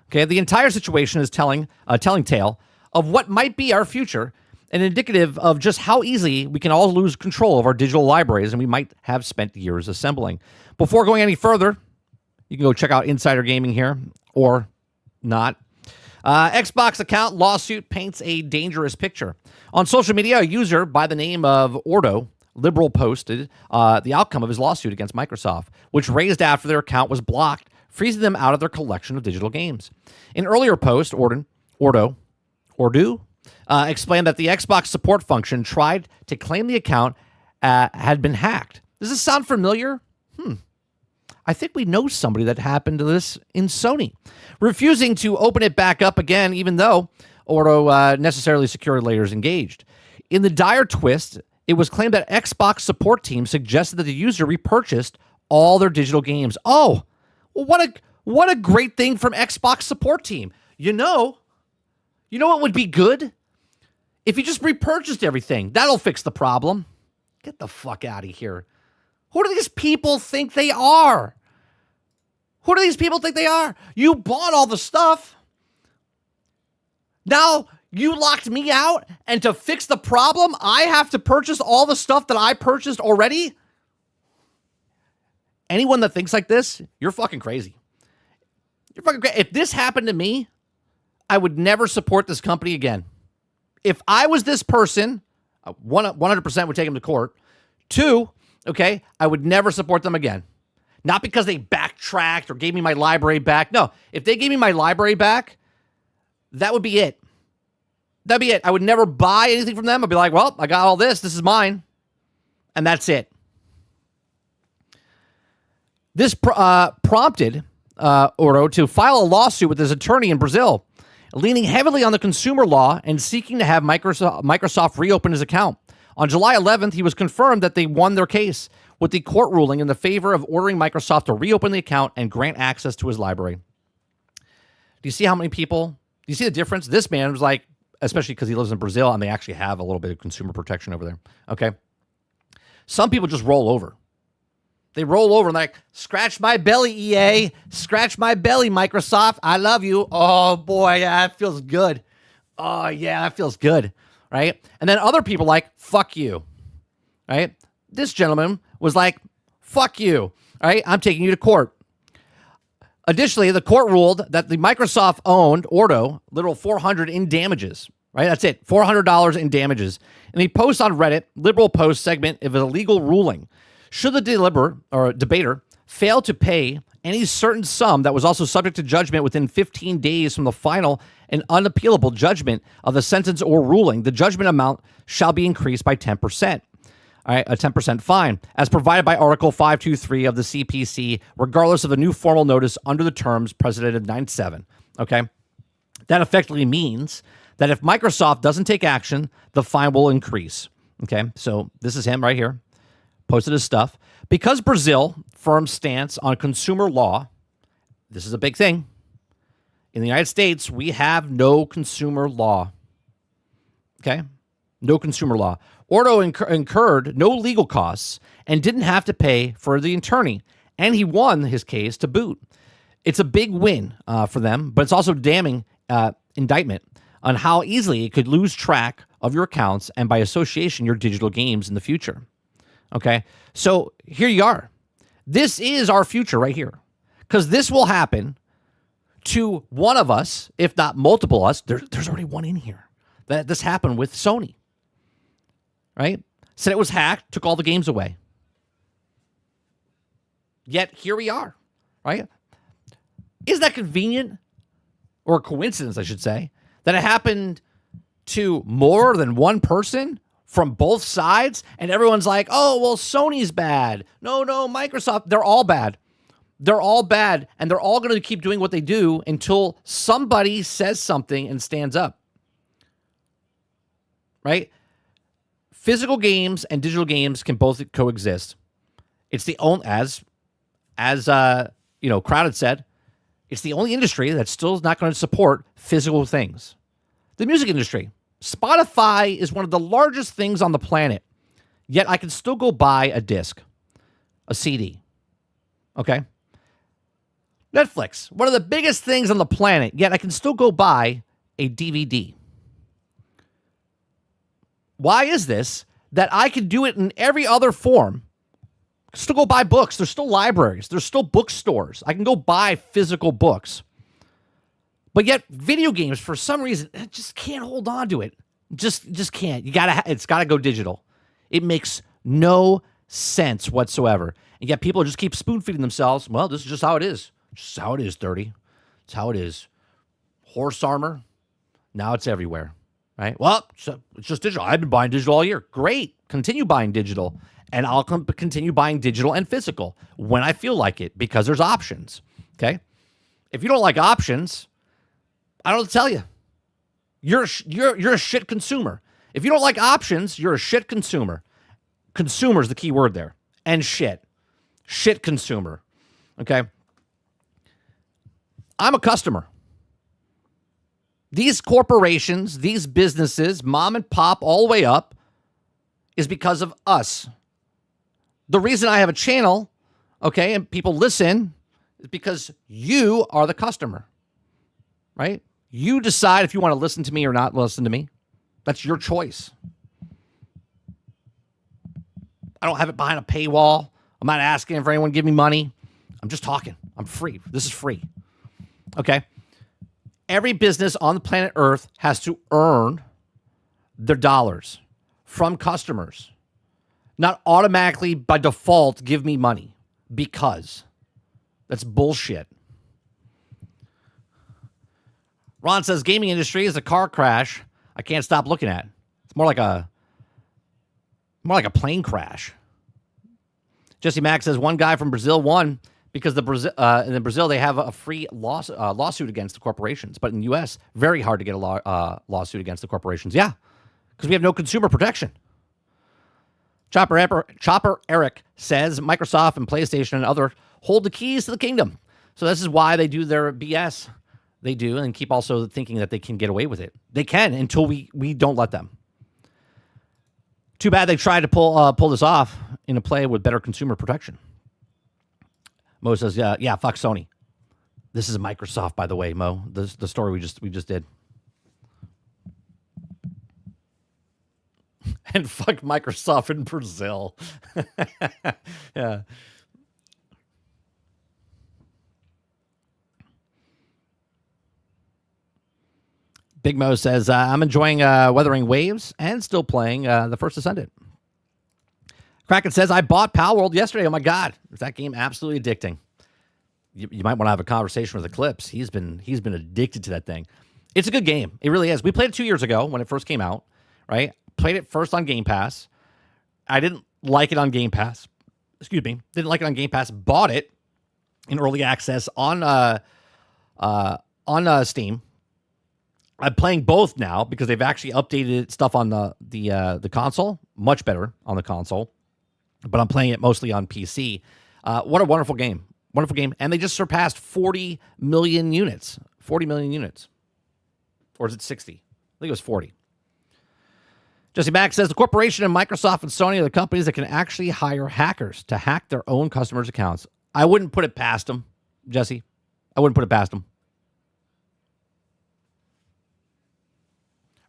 Okay, the entire situation is telling tale of what might be our future and indicative of just how easily we can all lose control of our digital libraries and we might have spent years assembling. Before going any further, you can go check out Insider Gaming here, or not. Xbox account lawsuit paints a dangerous picture. On social media, a user by the name of Ordo Liberal posted the outcome of his lawsuit against Microsoft, which raised after their account was blocked, freezing them out of their collection of digital games. In earlier post, Ordo explained that the Xbox support function tried to claim the account had been hacked. Does this sound familiar? I think we know somebody that happened to this in Sony. Refusing to open it back up again, even though Ordo necessarily security layers engaged. In the dire twist, it was claimed that Xbox support team suggested that the user repurchased all their digital games. Oh, well, what a great thing from Xbox support team. You know what would be good? If you just repurchased everything. That'll fix the problem. Get the fuck out of here. Who do these people think they are? You bought all the stuff. Now you locked me out, and to fix the problem, I have to purchase all the stuff that I purchased already? Anyone that thinks like this, you're fucking crazy. You're fucking crazy. If this happened to me, I would never support this company again. If I was this person, 100% would take them to court. 2, okay, I would never support them again. Not because they backtracked or gave me my library back. No, if they gave me my library back, that would be it. That'd be it. I would never buy anything from them. I'd be like, well, I got all this. This is mine. And that's it. This prompted Ordo to file a lawsuit with his attorney in Brazil, leaning heavily on the consumer law and seeking to have Microsoft reopen his account. On July 11th, he was confirmed that they won their case with the court ruling in the favor of ordering Microsoft to reopen the account and grant access to his library. Do you see how many people? Do you see the difference? This man was like, especially because he lives in Brazil and they actually have a little bit of consumer protection over there. Okay. Some people just roll over. They roll over and they're like, scratch my belly, EA. Scratch my belly, Microsoft. I love you. Oh, boy, yeah, that feels good. Oh, yeah, that feels good, right? And then other people like, fuck you, right? This gentleman was like, fuck you, right? I'm taking you to court. Additionally, the court ruled that the Microsoft owned Ordo, literal $400 in damages, right? That's it, $400 in damages. And he posts on Reddit, liberal post segment of a legal ruling. Should the debater fail to pay any certain sum that was also subject to judgment within 15 days from the final and unappealable judgment of the sentence or ruling, the judgment amount shall be increased by 10%. All right, a 10% fine, as provided by Article 523 of the CPC, regardless of the new formal notice under the terms President of 9-7. Okay, that effectively means that if Microsoft doesn't take action, the fine will increase. Okay, so this is him right here. Posted his stuff. Because Brazil, firm stance on consumer law, this is a big thing. In the United States, we have no consumer law. Okay? No consumer law. Ordo incurred no legal costs and didn't have to pay for the attorney. And he won his case to boot. It's a big win for them, but it's also damning indictment on how easily it could lose track of your accounts and by association your digital games in the future. Okay, so here you are. This is our future right here, because this will happen to one of us, if not multiple us. There's already one in here that this happened with Sony, right? Said it was hacked, took all the games away. Yet here we are, right? Isn't that convenient, or a coincidence, I should say, that it happened to more than one person from both sides, and everyone's like, oh, well, Sony's bad. No, Microsoft, they're all bad. They're all bad, and they're all going to keep doing what they do until somebody says something and stands up. Right? Physical games and digital games can both coexist. It's the only, as Crowded said, it's the only industry that's still not going to support physical things. The music industry. Spotify is one of the largest things on the planet, yet I can still go buy a disc, a CD. Okay? Netflix, one of the biggest things on the planet, yet I can still go buy a DVD. Why is this? That I can do it in every other form. Still go buy books. There's still libraries. There's still bookstores. I can go buy physical books. But yet video games, for some reason, I just can't hold on to it. Just can't. It's gotta go digital. It makes no sense whatsoever. And yet people just keep spoon feeding themselves. Well, this is just how it is. Just how it is, 30. It's how it is. Horse armor. Now it's everywhere. Right? Well, so it's just digital. I've been buying digital all year. Great. Continue buying digital. And I'll continue buying digital and physical when I feel like it, because there's options. Okay? If you don't like options, I don't know what to tell you. You're a shit consumer. If you don't like options, you're a shit consumer. Consumer is the key word there. And shit. Shit consumer. Okay? I'm a customer. These corporations, these businesses, mom and pop, all the way up, is because of us. The reason I have a channel, okay, and people listen, is because you are the customer, right? You decide if you want to listen to me or not listen to me. That's your choice. I don't have it behind a paywall. I'm not asking for anyone to give me money. I'm just talking. I'm free. This is free. Okay? Every business on the planet Earth has to earn their dollars from customers. Not automatically by default give me money, because that's bullshit. Ron says gaming industry is a car crash I can't stop looking at. It's more like a plane crash. Jesse Mack says one guy from Brazil won because in Brazil they have a free lawsuit against the corporations, but in the U.S. very hard to get a lawsuit against the corporations. Yeah, because we have no consumer protection. Chopper Eric says Microsoft and PlayStation and other hold the keys to the kingdom. So this is why they do their BS. They do, and keep also thinking that they can get away with it. They can until we don't let them. Too bad they tried to pull this off in a play with better consumer protection. Mo says, yeah, fuck Sony. This is Microsoft, by the way, Mo. The story we just did. And fuck Microsoft in Brazil. Yeah. Big Mo says, I'm enjoying Weathering Waves and still playing The First Ascendant. Kraken says, I bought Palworld yesterday. Oh my God. Is that game absolutely addicting? You might want to have a conversation with Eclipse. He's been addicted to that thing. It's a good game. It really is. We played it 2 years ago when it first came out, right? Played it first on Game Pass. I didn't like it on Game Pass. Excuse me. Didn't like it on Game Pass. Bought it in early access on Steam. I'm playing both now because they've actually updated stuff on the console. Much better on the console. But I'm playing it mostly on PC. What a wonderful game. Wonderful game. And they just surpassed 40 million units. 40 million units. Or is it 60? I think it was 40. Jesse Mack says, the corporation and Microsoft and Sony are the companies that can actually hire hackers to hack their own customers' accounts. I wouldn't put it past them, Jesse. I wouldn't put it past them.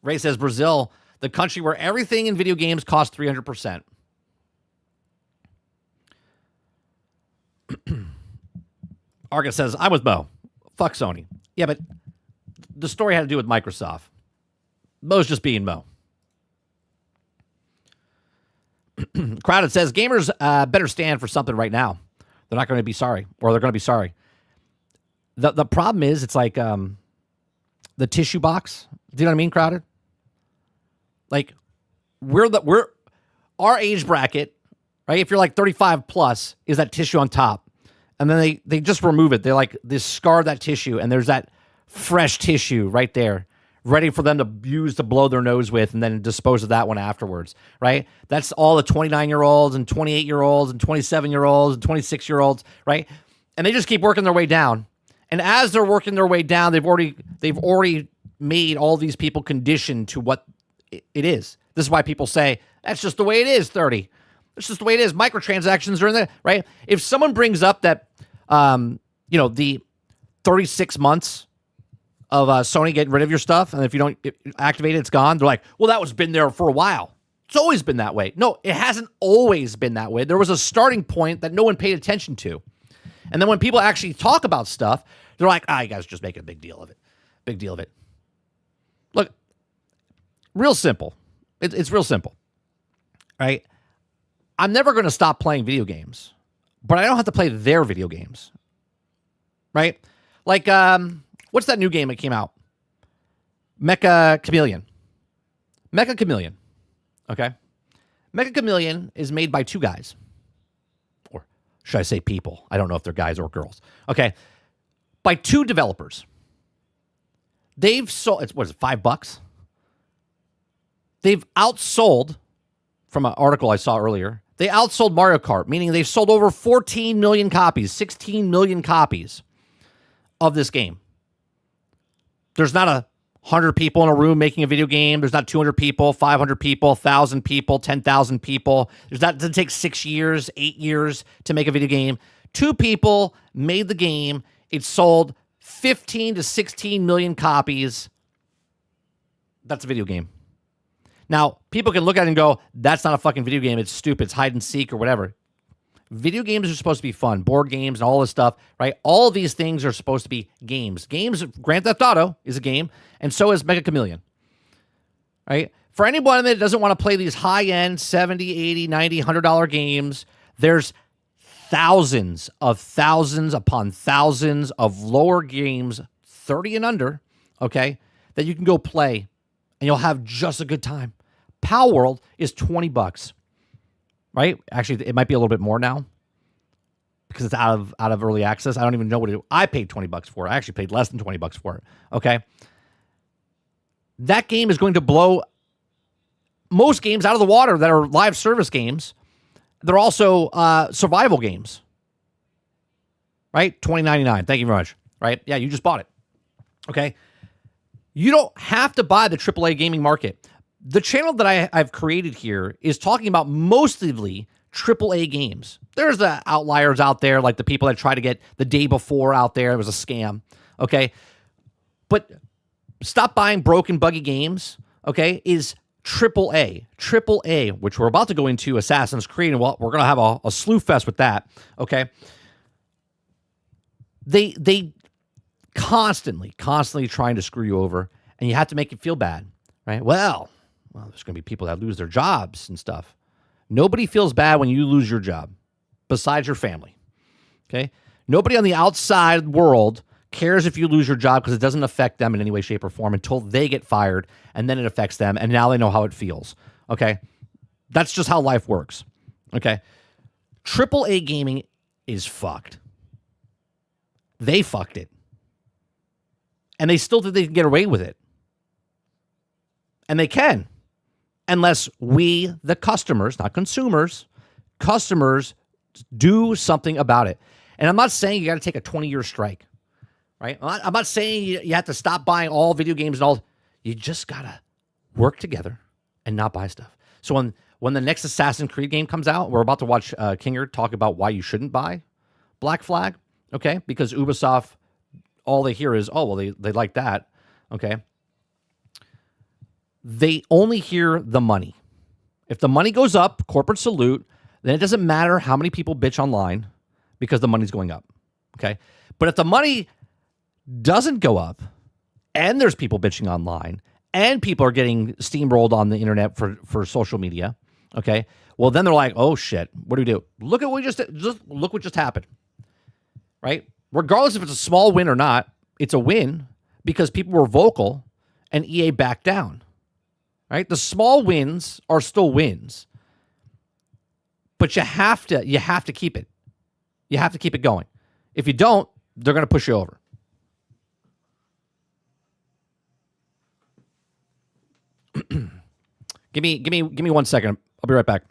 Ray says Brazil, the country where everything in video games costs 300%. Argus says, I'm with Mo. Fuck Sony. Yeah, but the story had to do with Microsoft. Mo's just being Mo. Crowded says, gamers better stand for something right now. They're not going to be sorry, or they're going to be sorry. The problem is, it's like the tissue box. Do you know what I mean, Crowded? Like, we're our age bracket, right? If you're like 35 plus, is that tissue on top. And then they just remove it. They like discard that tissue, and there's that fresh tissue right there, ready for them to use to blow their nose with, and then dispose of that one afterwards, right? That's all the 29-year-olds and 28-year-olds and 27-year-olds and 26-year-olds, right? And they just keep working their way down. And as they're working their way down, they've already made all these people conditioned to what it is. This is why people say, that's just the way it is, 30. That's just the way it is. Microtransactions are in there, right? If someone brings up that, the 36 months of Sony getting rid of your stuff, and if you don't activate it, it's gone, they're like, well, that was been there for a while. It's always been that way. No, it hasn't always been that way. There was a starting point that no one paid attention to. And then when people actually talk about stuff, they're like, you guys just make a big deal of it. Big deal of it. Look, real simple. It's real simple, right? I'm never going to stop playing video games, but I don't have to play their video games, right? Like, what's that new game that came out? Mecha Chameleon. Okay? Mecha Chameleon is made by two guys. Or should I say people? I don't know if they're guys or girls. Okay. By two developers. They've sold, what is it, $5? They've outsold, from an article I saw earlier, they outsold Mario Kart, meaning they've sold over 14 million copies, 16 million copies of this game. There's not 100 people in a room making a video game. There's not 200 people, 500 people, 1,000 people, 10,000 people. It doesn't take 6 years, 8 years to make a video game. Two people made the game. It sold 15 to 16 million copies. That's a video game. Now, people can look at it and go, that's not a fucking video game. It's stupid. It's hide and seek or whatever. Video games are supposed to be fun. Board games and all this stuff, right? All of these things are supposed to be games. Grand Theft Auto is a game, and so is Mecha Chameleon, right? For anyone that doesn't want to play these high-end $70, $80, $90, $100 games, there's thousands upon thousands of lower games, 30 and under, okay, that you can go play, and you'll have just a good time. Pal World is $20, right? Actually, it might be a little bit more now because it's out of early access. I don't even know what I paid $20 for it. I actually paid less than $20 for it. Okay, that game is going to blow most games out of the water that are live service games. They're also survival games, right? $20.99. Thank you very much. Right? Yeah, you just bought it. Okay. You don't have to buy the AAA gaming market. The channel that I've created here is talking about mostly AAA games. There's the outliers out there, like the people that try to get the day before out there. It was a scam. Okay. But stop buying broken, buggy games. Okay. Is AAA. AAA, which we're about to go into Assassin's Creed, and we're going to have a slew fest with that. Okay. They constantly trying to screw you over, and you have to make it feel bad, right? Well, there's going to be people that lose their jobs and stuff. Nobody feels bad when you lose your job, besides your family, okay? Nobody on the outside world cares if you lose your job because it doesn't affect them in any way, shape, or form until they get fired, and then it affects them, and now they know how it feels, okay? That's just how life works, okay? AAA gaming is fucked. They fucked it. And they still think they can get away with it. And they can. Unless we, the customers, not consumers, customers do something about it. And I'm not saying you got to take a 20-year strike, right? I'm not saying you have to stop buying all video games and all. You just got to work together and not buy stuff. So when the next Assassin's Creed game comes out, we're about to watch TheKingerd talk about why you shouldn't buy Black Flag, okay? Because Ubisoft, all they hear is, oh, well, they like that, okay? they only hear the money. If the money goes up, corporate salute, then it doesn't matter how many people bitch online because the money's going up. Okay. But if the money doesn't go up and there's people bitching online and people are getting steamrolled on the internet for social media, okay, well, then they're like, oh shit, what do we do? Look at what look what just happened, right? Regardless if it's a small win or not, it's a win because people were vocal and EA backed down, right? The small wins are still wins, but you have to keep it. You have to keep it going. If you don't, they're going to push you over. Give me 1 second. I'll be right back.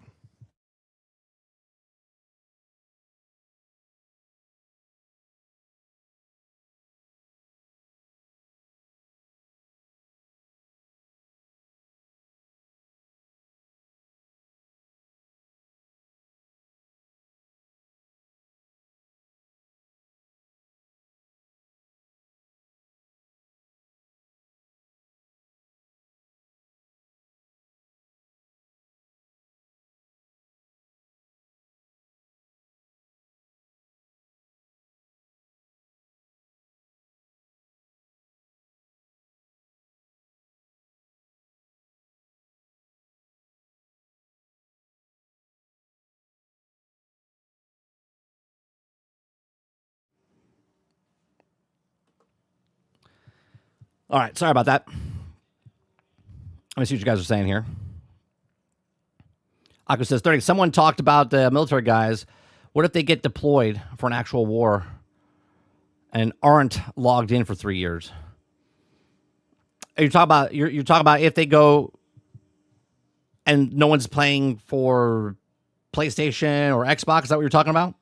All right, sorry about that. Let me see what you guys are saying here. Aku says, 30, someone talked about the military guys. What if they get deployed for an actual war and aren't logged in for 3 years? You're talking about if they go and no one's playing for PlayStation or Xbox? Is that what you're talking about?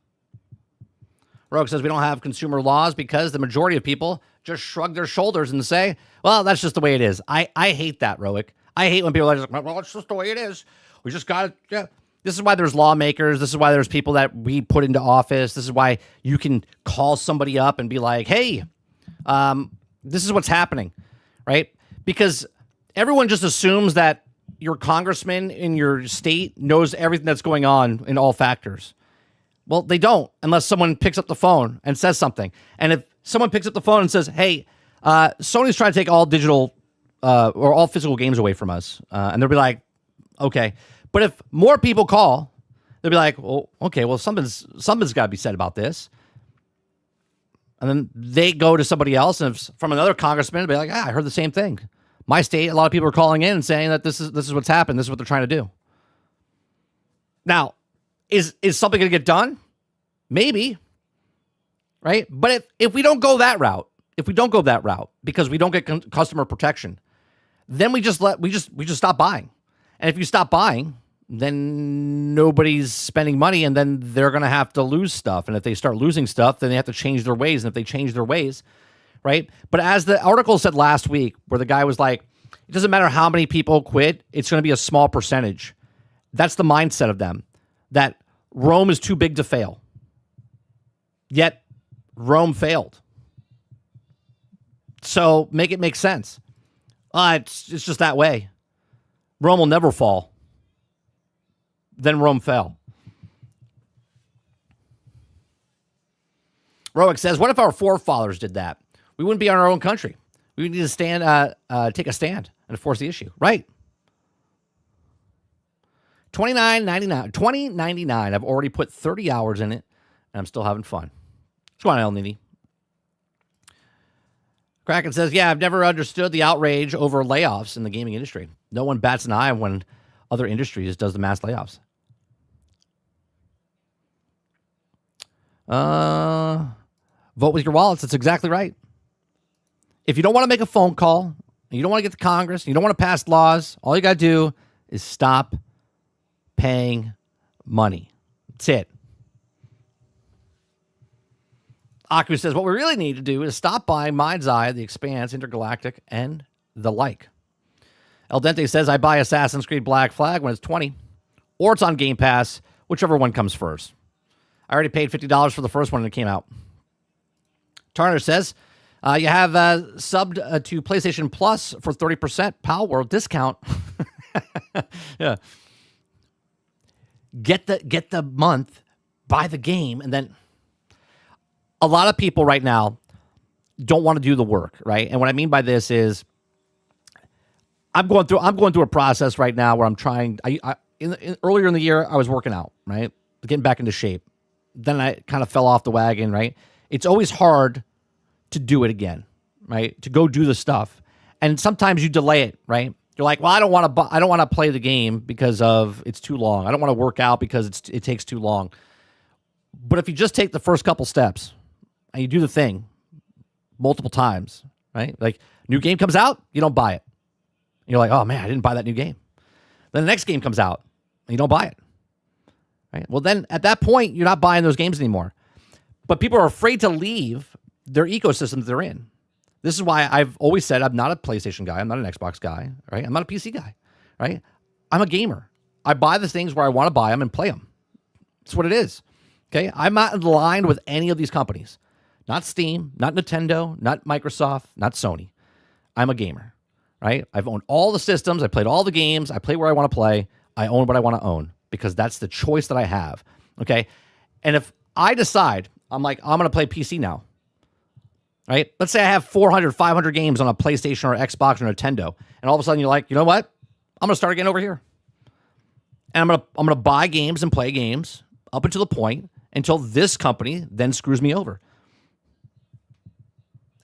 Rogue says we don't have consumer laws because the majority of people just shrug their shoulders and say, well, that's just the way it is. I hate that, Roic. I hate when people are just like, well, it's just the way it is. We just got to, yeah. This is why there's lawmakers. This is why there's people that we put into office. This is why you can call somebody up and be like, hey, this is what's happening, right? Because everyone just assumes that your congressman in your state knows everything that's going on in all factors. Well, they don't unless someone picks up the phone and says something. And if someone picks up the phone and says, hey, Sony's trying to take all digital or all physical games away from us, and they'll be like, okay. But if more people call, they'll be like, well, okay, well, something's got to be said about this. And then they go to somebody else, and from another congressman, they'll be like, I heard the same thing. My state, a lot of people are calling in and saying that this is what's happened. This is what they're trying to do. Now, is something going to get done? Maybe, right? But if we don't go that route, because we don't get customer protection, then we just stop buying. And if you stop buying, then nobody's spending money, and then they're going to have to lose stuff. And if they start losing stuff, then they have to change their ways. And if they change their ways, right? But as the article said last week, where the guy was like, it doesn't matter how many people quit, it's going to be a small percentage. That's the mindset of them, that Rome is too big to fail. Yet Rome failed. So make it make sense. It's just that way. Rome will never fall. Then Rome fell. Roic says, what if our forefathers did that? We wouldn't be on our own country. We would need to take a stand and enforce the issue. Right. $29.99. I've already put 30 hours in it, and I'm still having fun. What's going on, El Nini? Kraken says, yeah, I've never understood the outrage over layoffs in the gaming industry. No one bats an eye when other industries does the mass layoffs. Vote with your wallets. That's exactly right. If you don't want to make a phone call, and you don't want to get to Congress, and you don't want to pass laws, all you got to do is stop paying money. That's it. Aku says, what we really need to do is stop buying Mind's Eye, The Expanse, Intergalactic, and the like. El Dente says, I buy Assassin's Creed Black Flag when it's $20, or it's on Game Pass, whichever one comes first. I already paid $50 for the first one when it came out. Turner says, You have subbed to PlayStation Plus for 30% Pal World discount. Yeah. Get the month, buy the game, and then a lot of people right now don't want to do the work, right? And what I mean by this is I'm going through a process right now where I'm trying. Earlier in the year, I was working out, right? Getting back into shape. Then I kind of fell off the wagon, right? It's always hard to do it again, right? To go do the stuff. And sometimes you delay it, right? You're like, well, I don't want to play the game because of it's too long. I don't want to work out because it takes too long. But if you just take the first couple steps and you do the thing multiple times, right? Like new game comes out, you don't buy it. You're like, oh man, I didn't buy that new game. Then the next game comes out and you don't buy it. Right? Well, then at that point, you're not buying those games anymore. But people are afraid to leave their ecosystems they're in. This is why I've always said I'm not a PlayStation guy. I'm not an Xbox guy, right? I'm not a PC guy, right? I'm a gamer. I buy the things where I want to buy them and play them. That's what it is, okay? I'm not aligned with any of these companies. Not Steam, not Nintendo, not Microsoft, not Sony. I'm a gamer, right? I've owned all the systems. I played all the games. I play where I want to play. I own what I want to own because that's the choice that I have, okay? And if I decide, I'm like, I'm going to play PC now, right? Let's say I have 400, 500 games on a PlayStation or Xbox or Nintendo, and all of a sudden you're like, you know what? I'm going to start again over here. And I'm going to buy games and play games up until the point until this company then screws me over.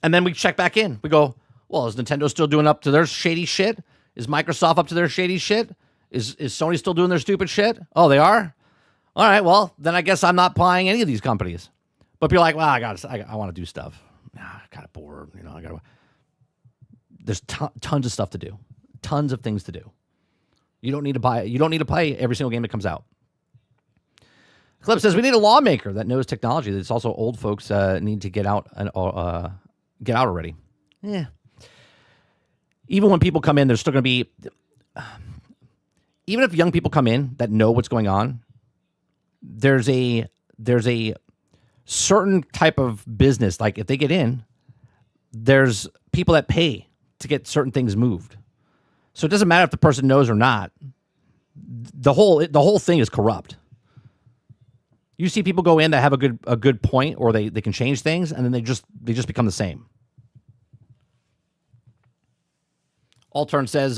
And then we check back in. We go, well, is Nintendo still doing up to their shady shit? Is Microsoft up to their shady shit? Is Sony still doing their stupid shit? Oh, they are? All right, well, then I guess I'm not buying any of these companies. But you're like, well, I want to do stuff. I'm kind of bored, There's tons of stuff to do, tons of things to do. You don't need to buy. You don't need to play every single game that comes out. Clip says we need a lawmaker that knows technology. That's also old folks need to get out and get out already. Yeah. Even when people come in, there's still going to be. Even if young people come in that know what's going on, there's a certain type of business. Like if they get in, there's people that pay to get certain things moved. So it doesn't matter if the person knows or not. The whole thing is corrupt. You see people go in that have a good point, or they can change things, and then they just become the same. Altern says,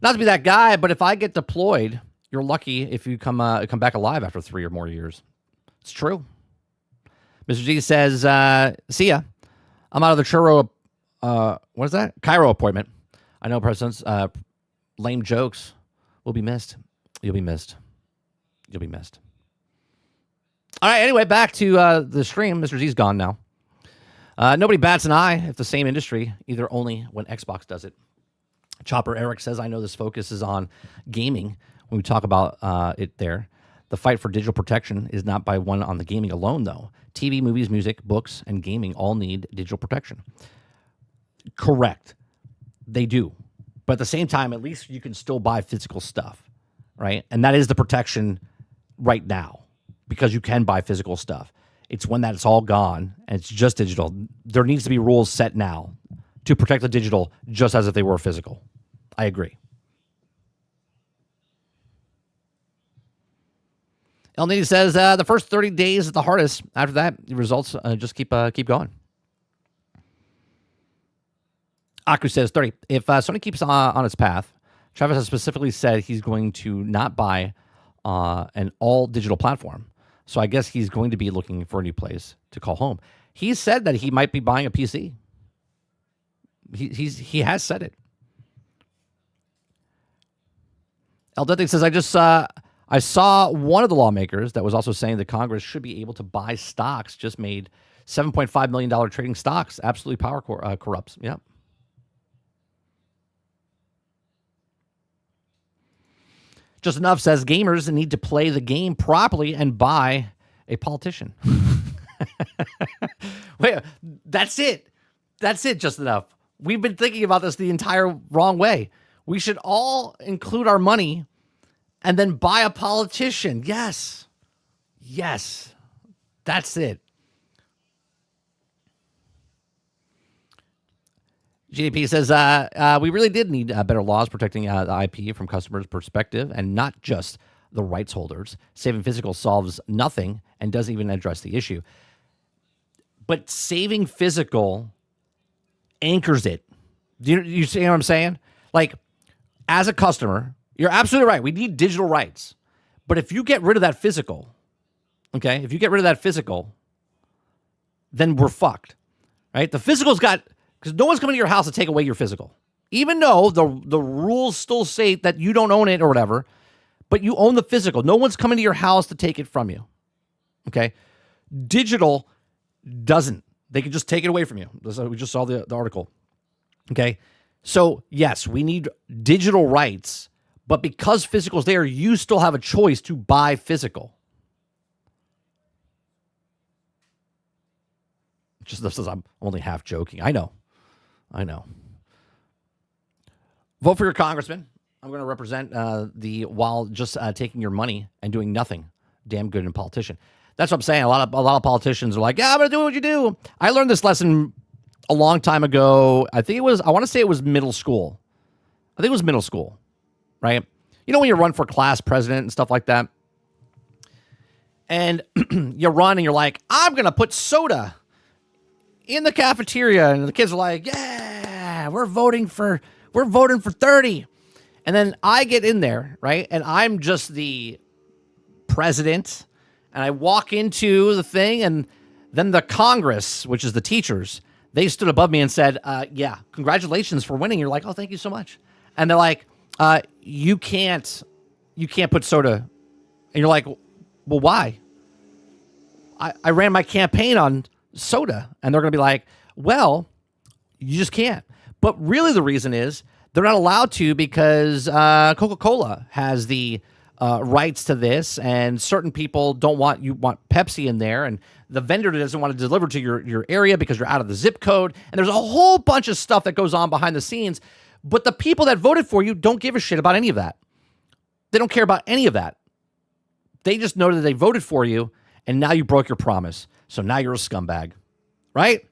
not to be that guy, but if I get deployed, you're lucky if you come back alive after 3 or more years. It's true. Mr. G says, see ya. I'm out of the churro, what is that? Cairo appointment. I know, President's lame jokes will be missed. You'll be missed. You'll be missed. All right, anyway, back to the stream. Mr. Z's gone now. Nobody bats an eye if the same industry, either only when Xbox does it. Chopper Eric says, I know this focus is on gaming when we talk about it there. The fight for digital protection is not by one on the gaming alone, though. TV, movies, music, books, and gaming all need digital protection. Correct. They do. But at the same time, at least you can still buy physical stuff, right? And that is the protection right now because you can buy physical stuff. It's when that's all gone and it's just digital. There needs to be rules set now to protect the digital just as if they were physical. I agree. El Nitty says the first 30 days is the hardest. After that, the results just keep going. Aku says 30. If Sony keeps on its path, Travis has specifically said he's going to not buy an all-digital platform. So I guess he's going to be looking for a new place to call home. He said that he might be buying a PC. He has said it. El Dente says, I saw one of the lawmakers that was also saying that Congress should be able to buy stocks, just made $7.5 million trading stocks. Absolutely power corrupts. Yeah. Just Enough says gamers need to play the game properly and buy a politician. Wait, that's it. That's it, Just Enough. We've been thinking about this the entire wrong way. We should all include our money and then buy a politician. Yes. Yes. That's it. GDP says, we really did need better laws protecting the IP from customers' perspective and not just the rights holders. Saving physical solves nothing and doesn't even address the issue. But saving physical anchors it. Do you see what I'm saying? Like, as a customer, you're absolutely right. We need digital rights. But if you get rid of that physical, okay, if you get rid of that physical, then we're fucked, right? The physical's got, because no one's coming to your house to take away your physical. Even though the rules still say that you don't own it or whatever, but you own the physical. No one's coming to your house to take it from you, okay? Digital doesn't. They can just take it away from you. We just saw the article, okay? So, yes, we need digital rights, but because physical's there, you still have a choice to buy physical. Just this is, I'm only half joking. I know. Vote for your congressman. I'm going to represent while just taking your money and doing nothing. Damn good in politician. That's what I'm saying. A lot of politicians are like, yeah, I'm going to do what you do. I learned this lesson a long time ago. I want to say it was middle school. I think it was middle school, right? You know when you run for class president and stuff like that? And you run and you're like, I'm going to put soda in the cafeteria. And the kids are like, yeah, we're voting for 30. And then I get in there, right? And I'm just the president. And I walk into the thing, and then the Congress, which is the teachers, they stood above me and said, yeah, congratulations for winning. You're like, oh, thank you so much. And they're like, you can't put soda. And you're like, well, why? I ran my campaign on soda. And they're going to be like, well, you just can't. But really the reason is they're not allowed to because Coca-Cola has the rights to this, and certain people want Pepsi in there, and the vendor doesn't want to deliver to your area because you're out of the zip code. And there's a whole bunch of stuff that goes on behind the scenes. But the people that voted for you don't give a shit about any of that. They don't care about any of that. They just know that they voted for you, and now you broke your promise. So now you're a scumbag, right?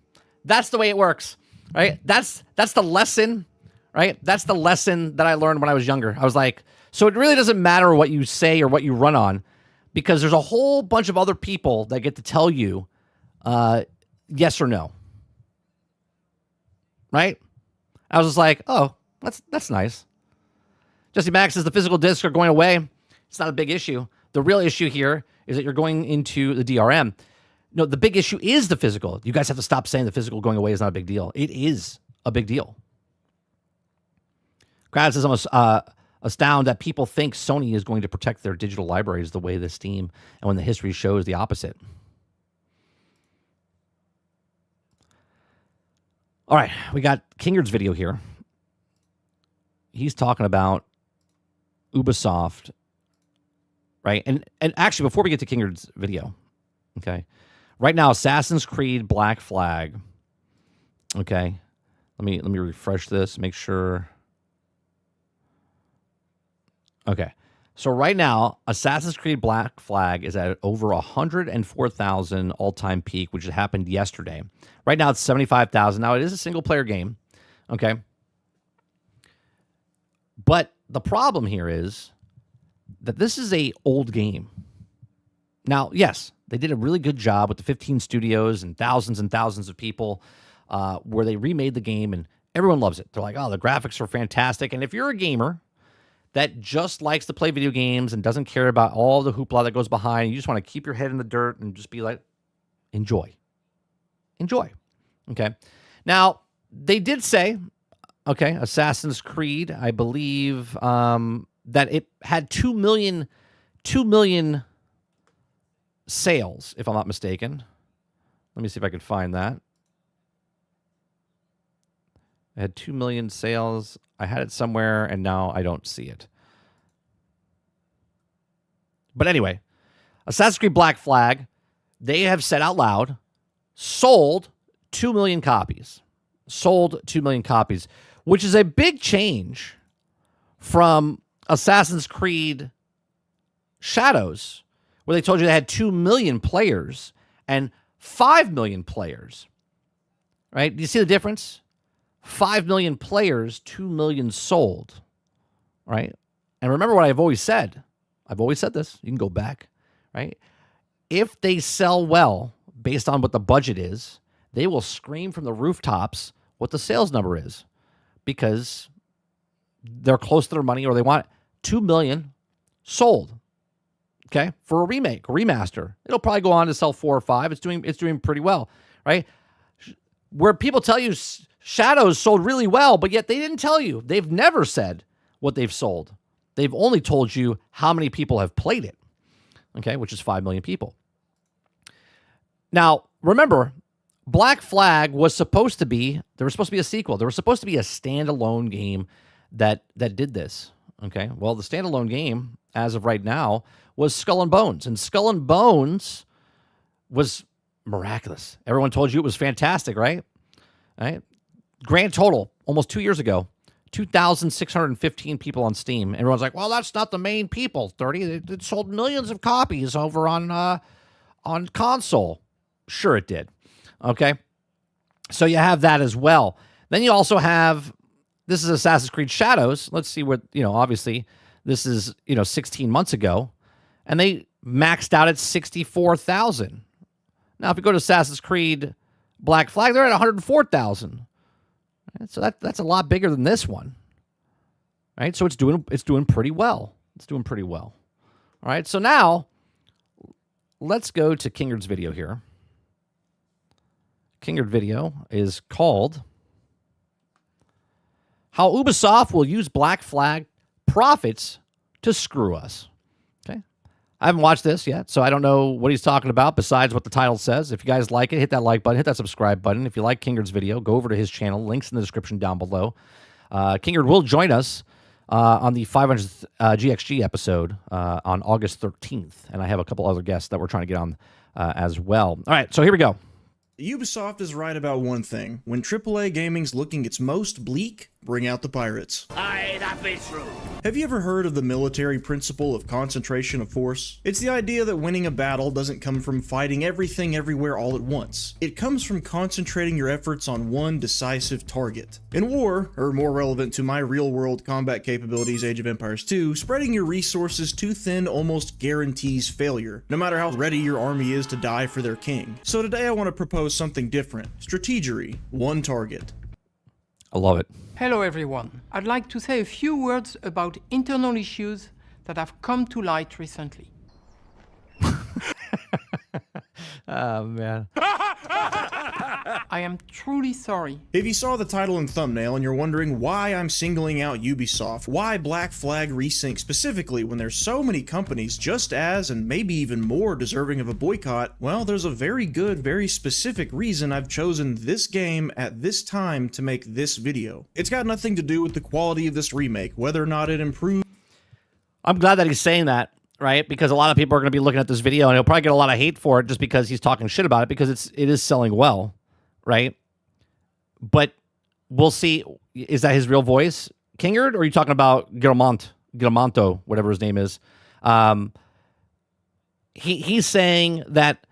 That's the way it works, right? That's the lesson, right? That's the lesson that I learned when I was younger. I was like, so it really doesn't matter what you say or what you run on, because there's a whole bunch of other people that get to tell you yes or no, right? I was just like, oh, that's nice. Jesse Max says the physical discs are going away. It's not a big issue. The real issue here is that you're going into the DRM. No, the big issue is the physical. You guys have to stop saying the physical going away is not a big deal. It is a big deal. Crowd says almost astounded that people think Sony is going to protect their digital libraries the way this Steam, and when the history shows the opposite. All right, we got TheKingerd's video here. He's talking about Ubisoft, right? And actually, before we get to TheKingerd's video, okay, right now, Assassin's Creed Black Flag. Okay, let me refresh this, make sure. Okay, so right now, Assassin's Creed Black Flag is at over 104,000 all-time peak, which happened yesterday. Right now, it's 75,000. Now, it is a single-player game, okay? But the problem here is that this is a old game. Now, yes, they did a really good job with the 15 studios and thousands of people where they remade the game, and everyone loves it. They're like, oh, the graphics are fantastic. And if you're a gamer that just likes to play video games and doesn't care about all the hoopla that goes behind, you just want to keep your head in the dirt and just be like, enjoy. Okay. Now, they did say, okay, Assassin's Creed, I believe that it had 2 million sales, if I'm not mistaken. Let me see if I can find that. It had 2 million sales. I had it somewhere, and now I don't see it. But anyway, Assassin's Creed Black Flag, they have said out loud, sold 2 million copies. Sold 2 million copies, which is a big change from Assassin's Creed Shadows, where they told you they had 2 million players and 5 million players. Right? Do you see the difference? 5 million players, 2 million sold, right? And remember what I've always said. I've always said this. You can go back, right? If they sell well, based on what the budget is, they will scream from the rooftops what the sales number is because they're close to their money or they want 2 million sold, okay, for a remake, a remaster. It'll probably go on to sell 4 or 5. It's doing pretty well, right? Where people tell you Shadows sold really well, but yet they didn't tell you. They've never said what they've sold. They've only told you how many people have played it, okay, which is 5 million people. Now, remember, Black Flag was supposed to be, there was supposed to be a sequel. There was supposed to be a standalone game that did this, okay? Well, the standalone game, as of right now, was Skull and Bones. And Skull and Bones was miraculous. Everyone told you it was fantastic, right? Right? Grand total, almost 2 years ago, 2,615 people on Steam. Everyone's like, well, that's not the main people, 30. It sold millions of copies over on console. Sure it did. Okay? So you have that as well. Then you also have, this is Assassin's Creed Shadows. Let's see what, obviously, this is, 16 months ago. And they maxed out at 64,000. Now, if you go to Assassin's Creed Black Flag, they're at 104,000. So that's a lot bigger than this one, right? So it's doing pretty well. It's doing pretty well. All right. So now let's go to Kingerd's video here. Kingerd video is called "How Ubisoft Will Use Black Flag Profits to Screw Us." Okay. I haven't watched this yet, so I don't know what he's talking about besides what the title says. If you guys like it, hit that like button, hit that subscribe button. If you like Kingerd's video, go over to his channel. Links in the description down below. Kingerd will join us on the 500th GXG episode on August 13th, and I have a couple other guests that we're trying to get on as well. All right, so here we go. Ubisoft is right about one thing. When AAA gaming's looking its most bleak, bring out the pirates. Aye, that be true. Have you ever heard of the military principle of concentration of force? It's the idea that winning a battle doesn't come from fighting everything everywhere all at once. It comes from concentrating your efforts on one decisive target. In war, or more relevant to my real-world combat capabilities, Age of Empires 2, spreading your resources too thin almost guarantees failure, no matter how ready your army is to die for their king. So today I want to propose something different. Strategery. One target. I love it. Hello everyone. I'd like to say a few words about internal issues that have come to light recently. Oh, man. I am truly sorry. If you saw the title and thumbnail and you're wondering why I'm singling out Ubisoft, why Black Flag Resync specifically when there's so many companies just as and maybe even more deserving of a boycott, well, there's a very good, very specific reason I've chosen this game at this time to make this video. It's got nothing to do with the quality of this remake, whether or not it improves. I'm glad that he's saying that, right? Because a lot of people are going to be looking at this video and he'll probably get a lot of hate for it just because he's talking shit about it because it is selling well, right? But we'll see. Is that his real voice, Kingerd, or are you talking about Giramonto, whatever his name is? He's saying that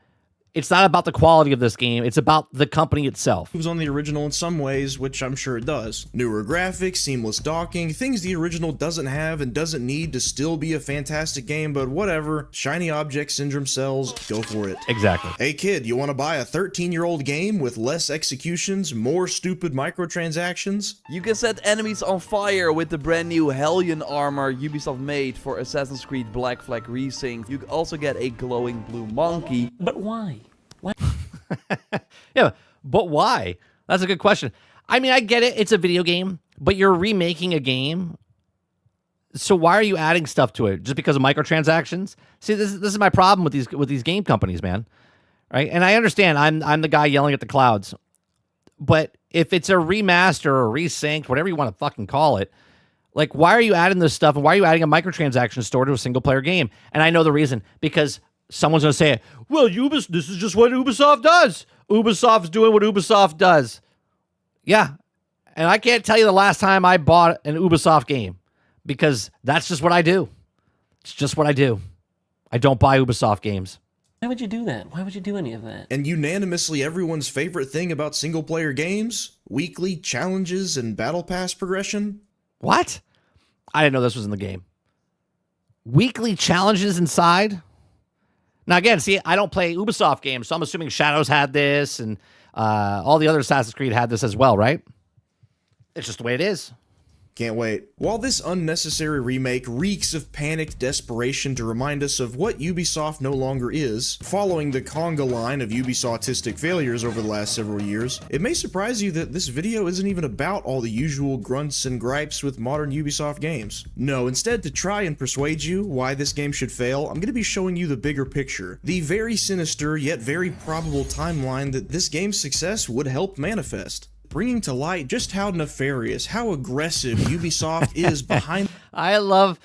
it's not about the quality of this game. It's about the company itself. Moves on the original in some ways, which I'm sure it does. Newer graphics, seamless docking, things the original doesn't have and doesn't need to still be a fantastic game, but whatever. Shiny object syndrome sells, go for it. Exactly. Hey kid, you want to buy a 13-year-old game with less executions, more stupid microtransactions? You can set enemies on fire with the brand new Hellion armor Ubisoft made for Assassin's Creed Black Flag Resync. You also get a glowing blue monkey. But why? Yeah, but why? That's a good question. I mean, I get it. It's a video game, but you're remaking a game. So why are you adding stuff to it? Just because of microtransactions? See, this is my problem with these game companies, man. Right? And I understand I'm the guy yelling at the clouds. But if it's a remaster or resynced, whatever you want to fucking call it, like, why are you adding this stuff? And why are you adding a microtransaction store to a single player game? And I know the reason, because someone's going to say, well, this is just what Ubisoft does. Ubisoft's doing what Ubisoft does. Yeah. And I can't tell you the last time I bought an Ubisoft game because that's just what I do. It's just what I do. I don't buy Ubisoft games. Why would you do that? Why would you do any of that? And unanimously everyone's favorite thing about single-player games, weekly challenges and battle pass progression. What? I didn't know this was in the game. Weekly challenges inside? Now, again, see, I don't play Ubisoft games, so I'm assuming Shadows had this, and all the other Assassin's Creed had this as well, right? It's just the way it is. Can't wait. While this unnecessary remake reeks of panicked desperation to remind us of what Ubisoft no longer is, following the conga line of Ubisoftistic failures over the last several years, it may surprise you that this video isn't even about all the usual grunts and gripes with modern Ubisoft games. No, instead, to try and persuade you why this game should fail, I'm going to be showing you the bigger picture, the very sinister yet very probable timeline that this game's success would help manifest, bringing to light just how nefarious, how aggressive Ubisoft is behind I love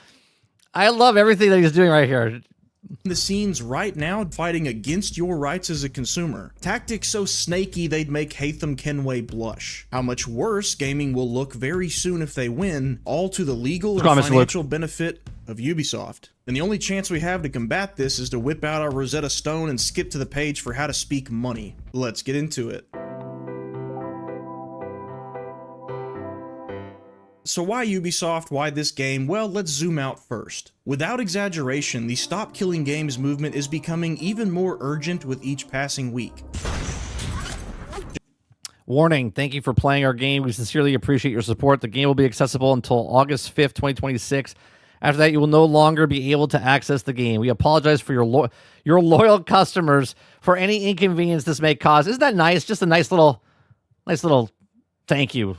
everything that he's doing right here. the scenes right now, fighting against your rights as a consumer. Tactics so snaky they'd make Haytham Kenway blush. How much worse gaming will look very soon if they win, all to the legal and financial benefit of Ubisoft. And the only chance we have to combat this is to whip out our Rosetta Stone and skip to the page for how to speak money. Let's get into it. So why Ubisoft? Why this game? Well, let's zoom out first. Without exaggeration, the Stop Killing Games movement is becoming even more urgent with each passing week. Warning, thank you for playing our game. We sincerely appreciate your support. The game will be accessible until August 5th, 2026. After that, you will no longer be able to access the game. We apologize for your loyal customers for any inconvenience this may cause. Isn't that nice? Just a nice little thank you.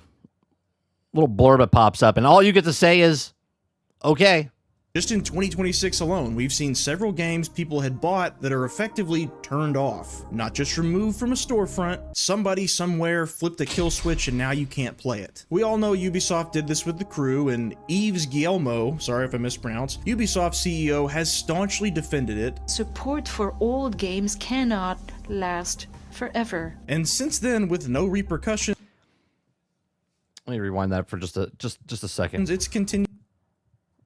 Little blurb that pops up, and all you get to say is, okay. Just in 2026 alone, we've seen several games people had bought that are effectively turned off. Not just removed from a storefront, somebody somewhere flipped a kill switch and now you can't play it. We all know Ubisoft did this with The Crew, and Yves Guillemot, sorry if I mispronounced, Ubisoft CEO has staunchly defended it. Support for old games cannot last forever. And since then, with no repercussions, Let me rewind that for just a second. it's continued.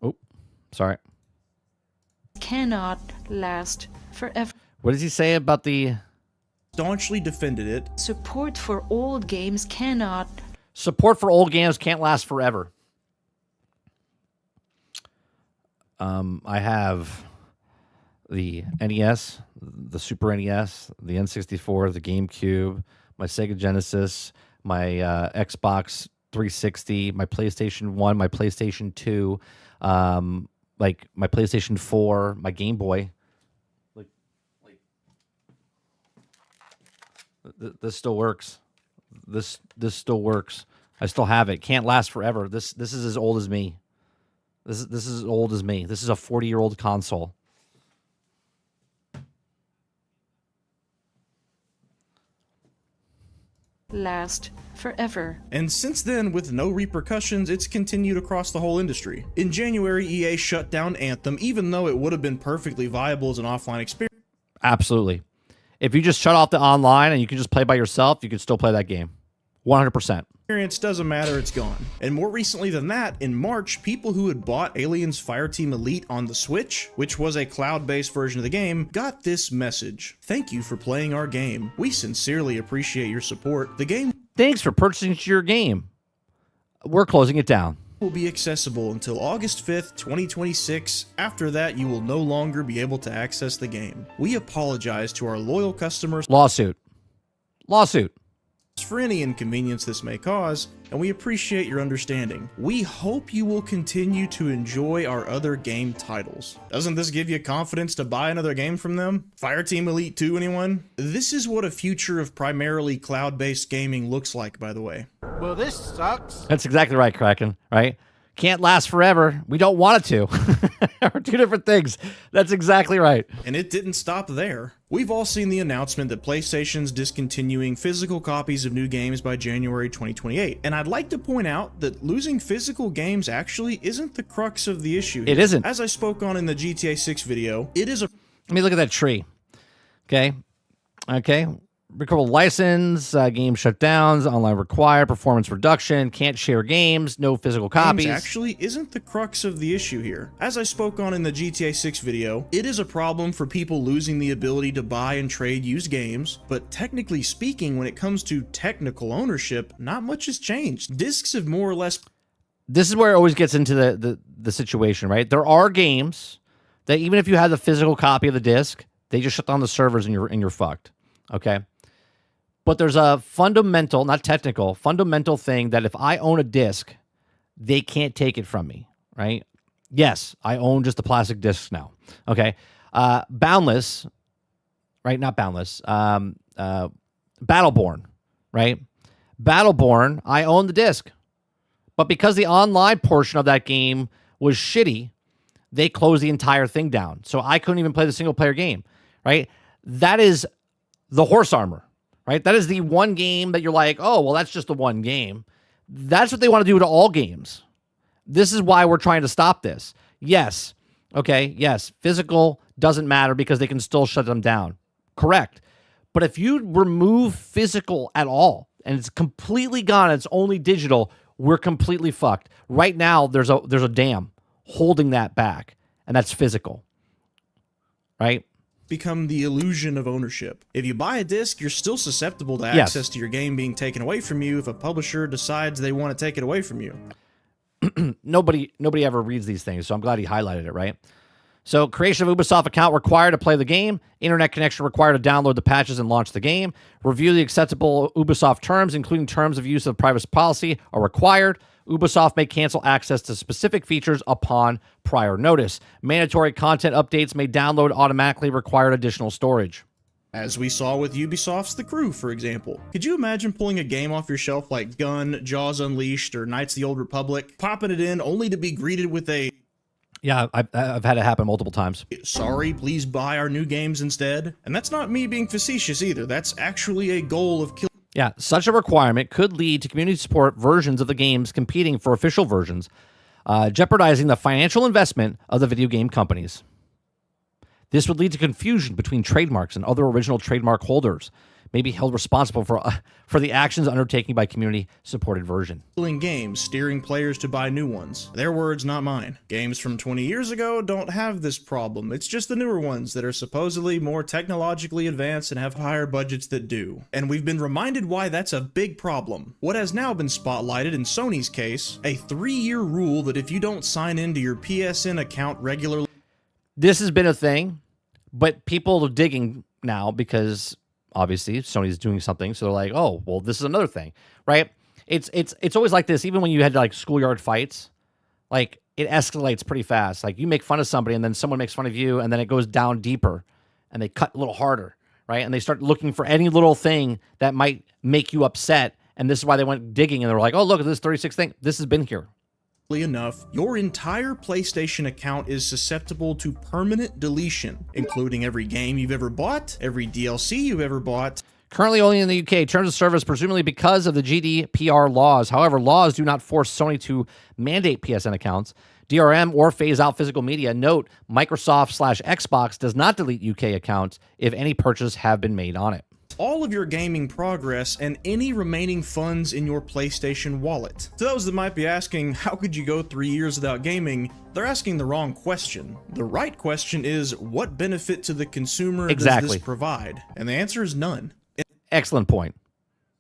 Oh, sorry. Cannot last forever. What does he say about the Staunchly defended it. Support for old games cannot. support for old games can't last forever? I have the NES, the Super NES, the N64, the GameCube, my Sega Genesis, my Xbox 360, my PlayStation 1, my PlayStation 2, like my PlayStation 4, my Game Boy. Like this still works. This still works. I still have it. Can't last forever. This is as old as me. This is as old as me. This is a 40-year-old console. Last forever. And since then, with no repercussions, it's continued across the whole industry. In January, EA shut down Anthem, even though it would have been perfectly viable as an offline experience. Absolutely. If you just shut off the online and you can just play by yourself, you can still play that game. 100%. Doesn't matter, it's gone. And more recently than that, in March, people who had bought Aliens Fireteam Elite on the Switch, which was a cloud-based version of the game, got this message. Thank you for playing our game. We sincerely appreciate your support. The game Thanks for purchasing your game. We're closing it down. will be accessible until August 5th, 2026. After that, you will no longer be able to access the game. We apologize to our loyal customers Lawsuit. for any inconvenience this may cause, and we appreciate your understanding. We hope you will continue to enjoy our other game titles. Doesn't this give you confidence to buy another game from them? Fireteam Elite 2, anyone? This is what a future of primarily cloud-based gaming looks like, by the way. Well, this sucks. That's exactly right, Kraken, right? Can't last forever. We don't want it to. Are two different things. That's exactly right. And it didn't stop there. We've all seen the announcement that PlayStation's discontinuing physical copies of new games by January 2028. And I'd like to point out that losing physical games actually isn't the crux of the issue. It isn't. As I spoke on in the GTA 6 video, it is a... Let me look at that tree. Okay. recoverable license, game shutdowns, online required, performance reduction, can't share games, no physical copies. Games actually isn't the crux of the issue here. As I spoke on in the GTA 6 video, it is a problem for people losing the ability to buy and trade used games, but technically speaking, when it comes to technical ownership, not much has changed. Discs have more or less... This is where it always gets into the situation, right? There are games that even if you have the physical copy of the disc, they just shut down the servers and you're fucked. Okay? But there's a fundamental, not technical, fundamental thing that if I own a disc, they can't take it from me, right? Yes, I own just the plastic discs now. Okay? Boundless, right? Not Boundless. Battleborn, right? Battleborn, I own the disc. But because the online portion of that game was shitty, they closed the entire thing down. So I couldn't even play the single player game, right? That is the horse armor, right? That is the one game that you're like, oh, well, that's just the one game. That's what they want to do to all games. This is why we're trying to stop this. Yes, okay, yes, physical doesn't matter because they can still shut them down. Correct. But if you remove physical at all and it's completely gone, it's only digital, we're completely fucked. Right now, there's a dam holding that back, and that's physical, right? Become the illusion of ownership. If you buy a disc, you're still susceptible to access to your game being taken away from you if a publisher decides they want to take it away from you. Nobody ever reads these things, so I'm glad he highlighted it, right? So, creation of Ubisoft account required to play the game. Internet connection required to download the patches and launch the game. Review the acceptable Ubisoft terms, including terms of use of privacy policy, are required. Ubisoft may cancel access to specific features upon prior notice. Mandatory content updates may download automatically, required additional storage. As we saw with Ubisoft's The Crew, for example. Could you imagine pulling a game off your shelf like Gun, Jaws Unleashed, or Knights of the Old Republic, popping it in only to be greeted with a... Yeah, I've had it happen multiple times. Sorry, please buy our new games instead? And that's not me being facetious either. That's actually a goal of killing... Yeah, such a requirement could lead to community support versions of the games competing for official versions, jeopardizing the financial investment of the video game companies. This would lead to confusion between trademarks and other original trademark holders, may be held responsible for the actions undertaken by community-supported version. Games, steering players to buy new ones. Their words, not mine. Games from 20 years ago don't have this problem. It's just the newer ones that are supposedly more technologically advanced and have higher budgets that do. And we've been reminded why that's a big problem. What has now been spotlighted in Sony's case, a 3-year rule that if you don't sign into your PSN account regularly... This has been a thing, but people are digging now because... Obviously, Sony's doing something, so they're like, "Oh, well, this is another thing, right?" It's always like this. Even when you had like schoolyard fights, like it escalates pretty fast. Like you make fun of somebody, and then someone makes fun of you, and then it goes down deeper, and they cut a little harder, right? And they start looking for any little thing that might make you upset. And this is why they went digging, and they were like, "Oh, look at this 36 thing. This has been here." Enough, your entire PlayStation account is susceptible to permanent deletion, including every game you've ever bought, every DLC you've ever bought. Currently only in the UK, terms of service presumably because of the GDPR laws. However, laws do not force Sony to mandate PSN accounts, DRM, or phase out physical media. Note, Microsoft/Xbox does not delete UK accounts if any purchases have been made on it. All of your gaming progress and any remaining funds in your PlayStation wallet. To those that might be asking, how could you go 3 years without gaming? They're asking the wrong question. The right question is, what benefit to the consumer does this provide? And the answer is none. Excellent point.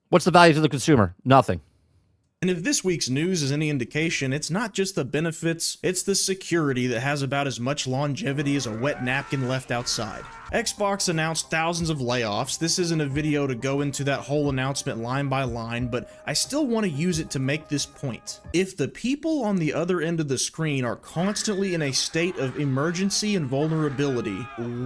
What's the value to the consumer? Nothing. And if this week's news is any indication, it's not just the benefits, it's the security that has about as much longevity as a wet napkin left outside. Xbox announced thousands of layoffs. This isn't a video to go into that whole announcement line by line, but I still want to use it to make this point. If the people on the other end of the screen are constantly in a state of emergency and vulnerability,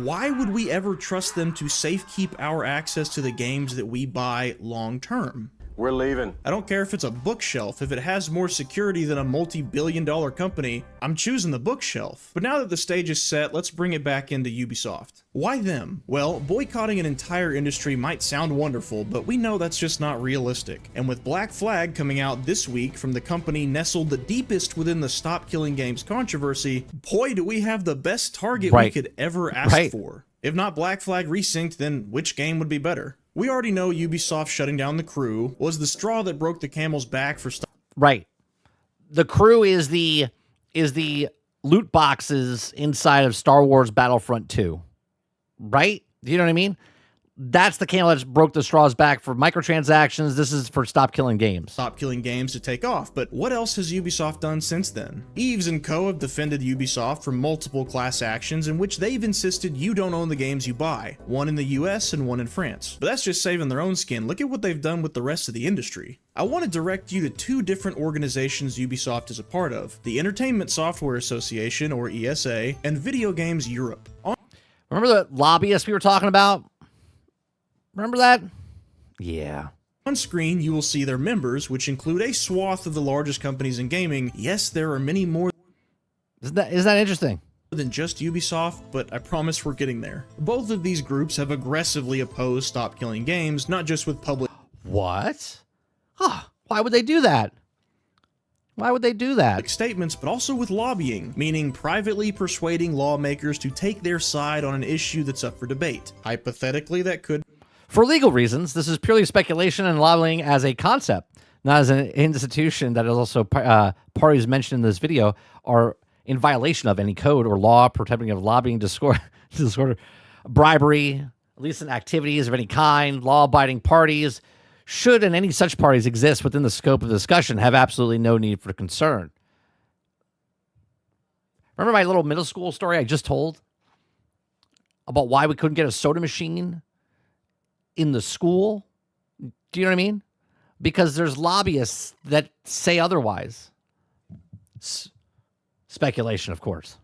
why would we ever trust them to safekeep our access to the games that we buy long term? We're leaving. I don't care if it's a bookshelf. If it has more security than a multi-billion-dollar company, I'm choosing the bookshelf. But now that the stage is set, let's bring it back into Ubisoft. Why them? Well, boycotting an entire industry might sound wonderful, but we know that's just not realistic. And with Black Flag coming out this week from the company nestled the deepest within the Stop Killing Games controversy, boy, do we have the best target we could ever ask for. If not Black Flag Resynced, then which game would be better? We already know Ubisoft shutting down The Crew was the straw that broke the camel's back for Right. The Crew is the loot boxes inside of Star Wars Battlefront 2. Right? Do you know what I mean? That's the camel that broke the straw's back for microtransactions. This is for Stop Killing Games. Stop Killing Games to take off, but what else has Ubisoft done since then? Eves and Co. have defended Ubisoft from multiple class actions in which they've insisted you don't own the games you buy, one in the US and one in France. But that's just saving their own skin. Look at what they've done with the rest of the industry. I want to direct you to two different organizations Ubisoft is a part of, the Entertainment Software Association, or ESA, and Video Games Europe. Remember the lobbyists we were talking about? Remember that? Yeah. On screen, you will see their members, which include a swath of the largest companies in gaming. Yes, there are many more Isn't that interesting? than just Ubisoft, but I promise we're getting there. Both of these groups have aggressively opposed Stop Killing Games, not just with public What? Huh. Why would they do that? Why would they do that? statements, but also with lobbying, meaning privately persuading lawmakers to take their side on an issue that's up for debate. Hypothetically, that could For legal reasons, this is purely speculation and lobbying as a concept, not as an institution that is also parties mentioned in this video are in violation of any code or law protecting of lobbying, disorder, bribery, illicit activities of any kind, law-abiding parties, should and any such parties exist within the scope of the discussion, have absolutely no need for concern. Remember my little middle school story I just told about why we couldn't get a soda machine in the school? Do you know what I mean? Because there's lobbyists that say otherwise. Speculation, of course.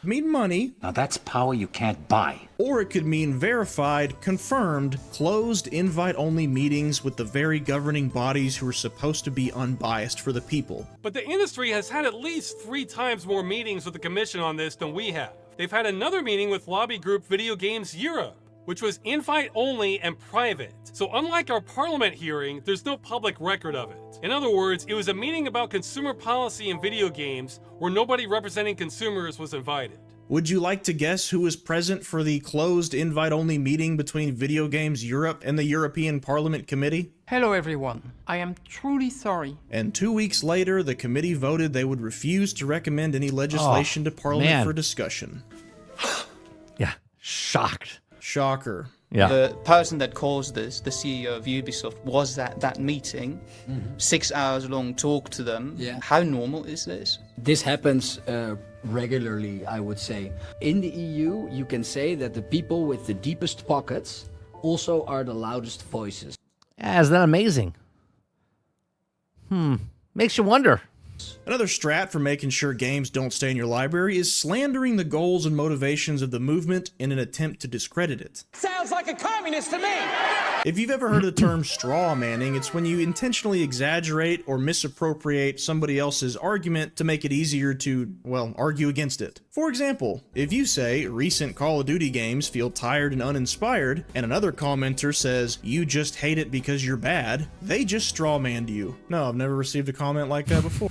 mean money. Now that's power you can't buy. Or it could mean verified, confirmed, closed, invite-only meetings with the very governing bodies who are supposed to be unbiased for the people. But the industry has had at least 3 times more meetings with the commission on this than we have. They've had another meeting with lobby group Video Games Europe, which was invite-only and private. So unlike our parliament hearing, there's no public record of it. In other words, it was a meeting about consumer policy in video games where nobody representing consumers was invited. Would you like to guess who was present for the closed invite-only meeting between Video Games Europe and the European Parliament Committee? Hello everyone. I am truly sorry. And 2 weeks later, the committee voted they would refuse to recommend any legislation to Parliament for discussion. Yeah, shocked. Shocker. Yeah. The person that caused this, the CEO of Ubisoft, was at that meeting. 6 hours long talk to them. Yeah. How normal is this? This happens regularly, I would say. In the EU, you can say that the people with the deepest pockets also are the loudest voices. Yeah, isn't that amazing? Makes you wonder. Another strat for making sure games don't stay in your library is slandering the goals and motivations of the movement in an attempt to discredit it. Sounds like a communist to me! If you've ever heard of the term straw manning, it's when you intentionally exaggerate or misappropriate somebody else's argument to make it easier to, well, argue against it. For example, if you say recent Call of Duty games feel tired and uninspired, and another commenter says you just hate it because you're bad, they just straw manned you. No, I've never received a comment like that before.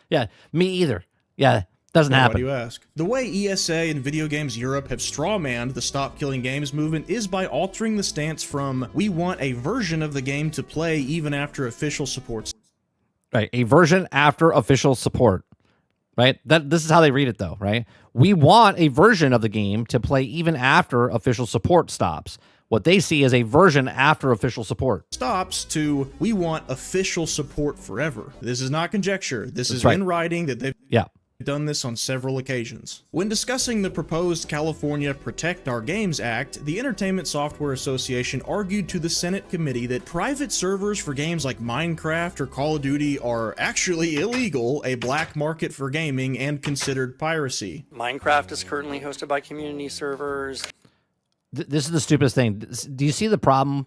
Yeah, me either. Yeah, doesn't Why happen. do you ask? The way ESA and Video Games Europe have strawmanned the Stop Killing Games movement is by altering the stance from, we want a version of the game to play even after official support. Right, a version after official support. Right? This is how they read it though, right? We want a version of the game to play even after official support stops. What they see is a version after official support. Stops to, we want official support forever. This is not conjecture. This is right. in writing that they've done this on several occasions. When discussing the proposed California Protect Our Games Act, the Entertainment Software Association argued to the Senate committee that private servers for games like Minecraft or Call of Duty are actually illegal, a black market for gaming, and considered piracy. Minecraft is currently hosted by community servers. This is the stupidest thing. Do you see the problem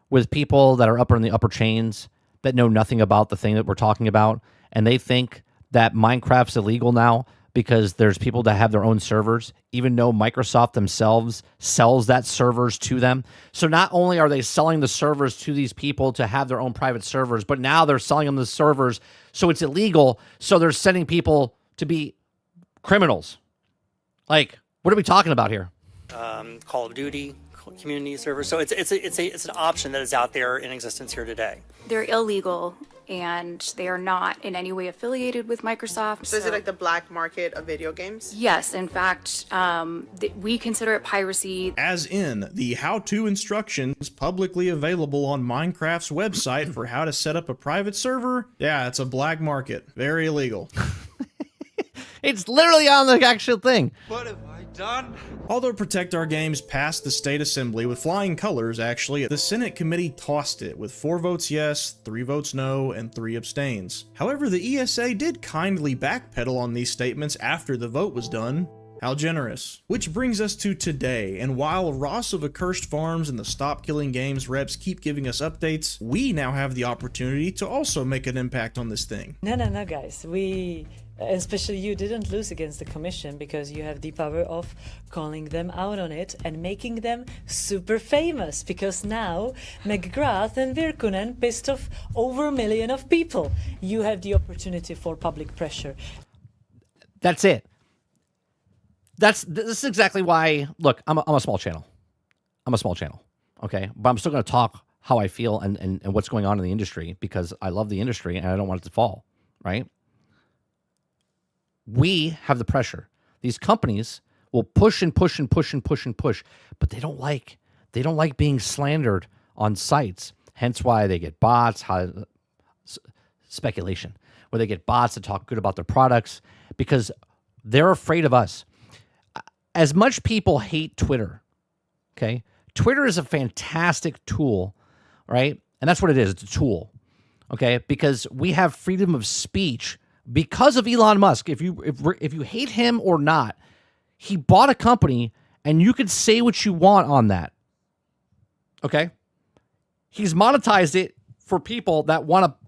with people that are up in the upper chains that know nothing about the thing that we're talking about, and they think that Minecraft's illegal now because there's people that have their own servers, even though Microsoft themselves sells that servers to them. So not only are they selling the servers to these people to have their own private servers, but now they're selling them the servers so it's illegal, so they're sending people to be criminals. Like, what are we talking about here? Call of Duty community servers. So it's an option that is out there in existence here today. They're illegal and they are not in any way affiliated with Microsoft. So is it like the black market of video games? Yes, in fact, we consider it piracy. As in, the how-to instructions publicly available on Minecraft's website for how to set up a private server. Yeah, it's a black market. Very illegal. It's literally on the actual thing. What have I done? Although Protect Our Games passed the state assembly with flying colors, actually, the Senate committee tossed it with 4 votes yes, 3 votes no, and 3 abstains. However, the ESA did kindly backpedal on these statements after the vote was done. How generous. Which brings us to today, and while Ross of Accursed Farms and the Stop Killing Games reps keep giving us updates, we now have the opportunity to also make an impact on this thing. No, guys. Especially you didn't lose against the commission because you have the power of calling them out on it and making them super famous, because now McGrath and Virkunen pissed off over 1 million of people. You have the opportunity for public pressure. That's it. This is exactly why, look, I'm a small channel. I'm a small channel, okay? But I'm still going to talk how I feel and what's going on in the industry, because I love the industry and I don't want it to fall, right? We have the pressure. These companies will push and push and push and push and push, but they don't like being slandered on sites. Hence why they get bots, speculation, where they get bots to talk good about their products, because they're afraid of us. As much people hate Twitter, okay? Twitter is a fantastic tool, right? And that's what it is. It's a tool, okay? Because we have freedom of speech because of Elon Musk. If you hate him or not, he bought a company and you could say what you want on that, okay? He's monetized it for people that want to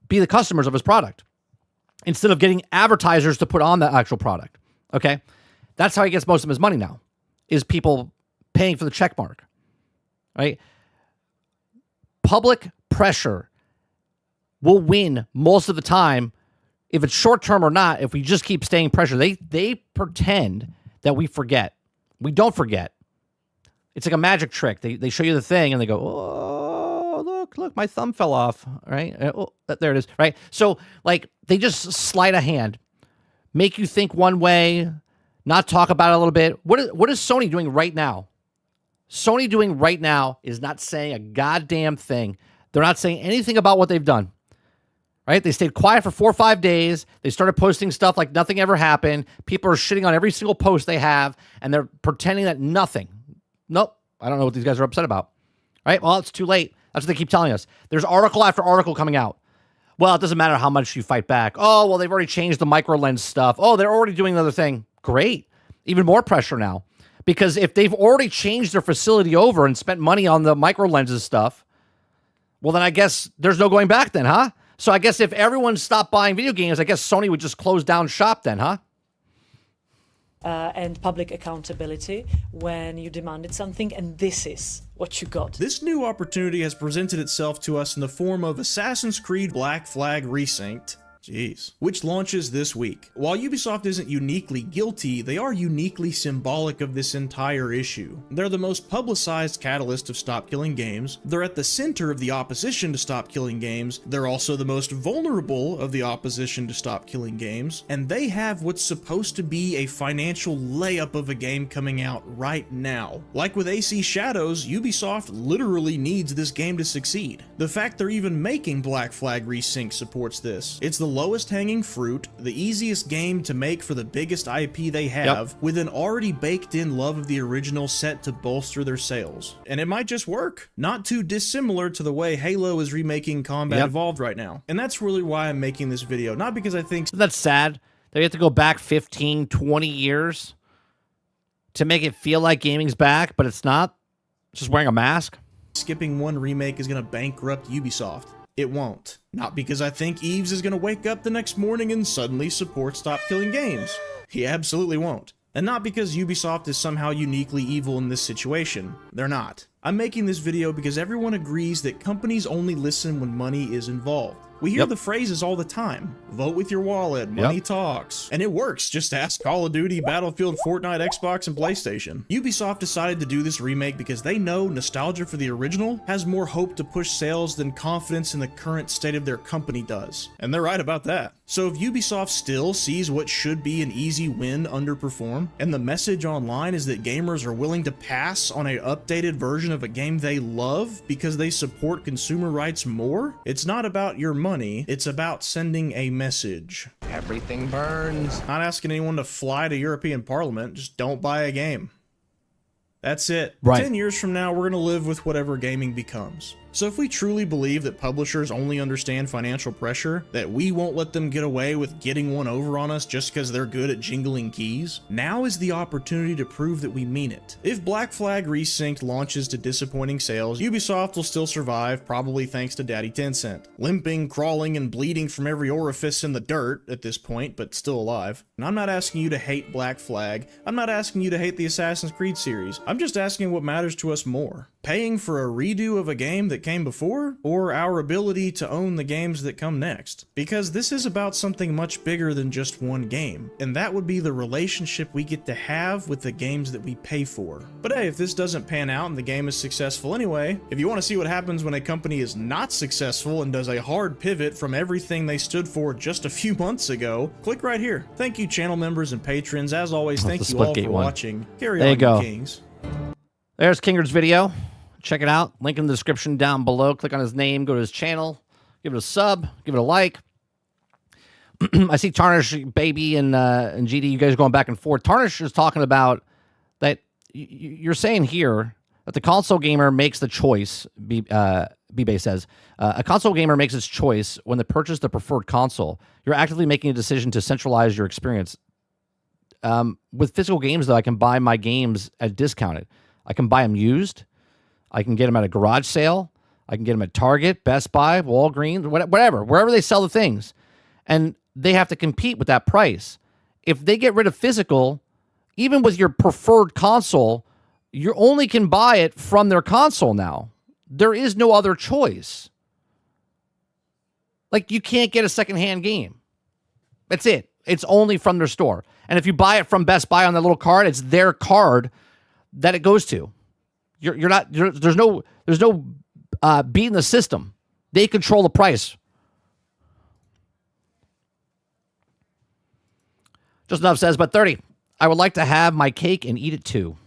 be the customers of his product instead of getting advertisers to put on the actual product, okay? That's how he gets most of his money now, is people paying for the check mark, right? Public pressure will win most of the time, if it's short term or not. If we just keep staying pressure, they pretend that we forget. We don't forget. It's like a magic trick. They show you the thing and they go, oh, look, my thumb fell off, right? Oh, there it is, right? So like they just sleight of hand, make you think one way, not talk about it a little bit. What is Sony doing right now? Sony doing right now is not saying a goddamn thing. They're not saying anything about what they've done, right? They stayed quiet for 4 or 5 days. They started posting stuff like nothing ever happened. People are shitting on every single post they have, and they're pretending that nothing. Nope. I don't know what these guys are upset about, right? Well, it's too late. That's what they keep telling us. There's article after article coming out. Well, it doesn't matter how much you fight back. Oh, well, they've already changed the micro lens stuff. Oh, they're already doing another thing. Great. Even more pressure now. Because if they've already changed their facility over and spent money on the micro lenses stuff, well, then I guess there's no going back then, huh? So I guess if everyone stopped buying video games, I guess Sony would just close down shop then, huh? And public accountability when you demanded something, and this is what you got. This new opportunity has presented itself to us in the form of Assassin's Creed Black Flag Resynced. Jeez. Which launches this week. While Ubisoft isn't uniquely guilty, they are uniquely symbolic of this entire issue. They're the most publicized catalyst of Stop Killing Games, they're at the center of the opposition to Stop Killing Games, they're also the most vulnerable of the opposition to Stop Killing Games, and they have what's supposed to be a financial layup of a game coming out right now. Like with AC Shadows, Ubisoft literally needs this game to succeed. The fact they're even making Black Flag Resynced supports this. It's the lowest hanging fruit, the easiest game to make for the biggest IP they have, with an already baked in love of the original set to bolster their sales. And it might just work. Not too dissimilar to the way Halo is remaking Combat Evolved right now. And that's really why I'm making this video. Not because I think... That's sad. They have to go back 15, 20 years to make it feel like gaming's back, but it's not. It's just wearing a mask. Skipping one remake is going to bankrupt Ubisoft. It won't. Not because I think Eves is going to wake up the next morning and suddenly support Stop Killing Games. He absolutely won't. And not because Ubisoft is somehow uniquely evil in this situation. They're not. I'm making this video because everyone agrees that companies only listen when money is involved. We hear the phrases all the time. Vote with your wallet, money talks. And it works. Just ask Call of Duty, Battlefield, Fortnite, Xbox, and PlayStation. Ubisoft decided to do this remake because they know nostalgia for the original has more hope to push sales than confidence in the current state of their company does. And they're right about that. So if Ubisoft still sees what should be an easy win underperform, and the message online is that gamers are willing to pass on an updated version of a game they love because they support consumer rights more, it's not about your money, it's about sending a message. Everything burns. Not asking anyone to fly to European Parliament, just don't buy a game. That's it. Right. 10 years from now, we're going to live with whatever gaming becomes. So if we truly believe that publishers only understand financial pressure, that we won't let them get away with getting one over on us just because they're good at jingling keys, now is the opportunity to prove that we mean it. If Black Flag Resynced launches to disappointing sales, Ubisoft will still survive, probably thanks to Daddy Tencent. Limping, crawling, and bleeding from every orifice in the dirt at this point, but still alive. And I'm not asking you to hate Black Flag, I'm not asking you to hate the Assassin's Creed series, I'm just asking what matters to us more. Paying for a redo of a game that came before, or our ability to own the games that come next? Because this is about something much bigger than just one game, and that would be the relationship we get to have with the games that we pay for. But hey, if this doesn't pan out and the game is successful anyway, if you want to see what happens when a company is not successful and does a hard pivot from everything they stood for just a few months ago, click right here. Thank you, channel members and patrons. As always, thank you all for watching. Carry on, you kings. There's Kingerd's video. Check it out. Link in the description down below. Click on his name, go to his channel, give it a sub, give it a like. I see Tarnish, Baby, and GD, you guys are going back and forth. Tarnish is talking about that you're saying here that the console gamer makes the choice, B-Bay says, a console gamer makes its choice when they purchase the preferred console. You're actively making a decision to centralize your experience. With physical games, though, I can buy my games at discounted. I can buy them used. I can get them at a garage sale. I can get them at Target, Best Buy, Walgreens, whatever, wherever they sell the things. And they have to compete with that price. If they get rid of physical, even with your preferred console, you only can buy it from their console now. There is no other choice. Like, you can't get a secondhand game. That's it. It's only from their store. And if you buy it from Best Buy on that little card, it's their card that it goes to. There's no beating the system. They control the price. Just Enough says, but 30. I would like to have my cake and eat it too.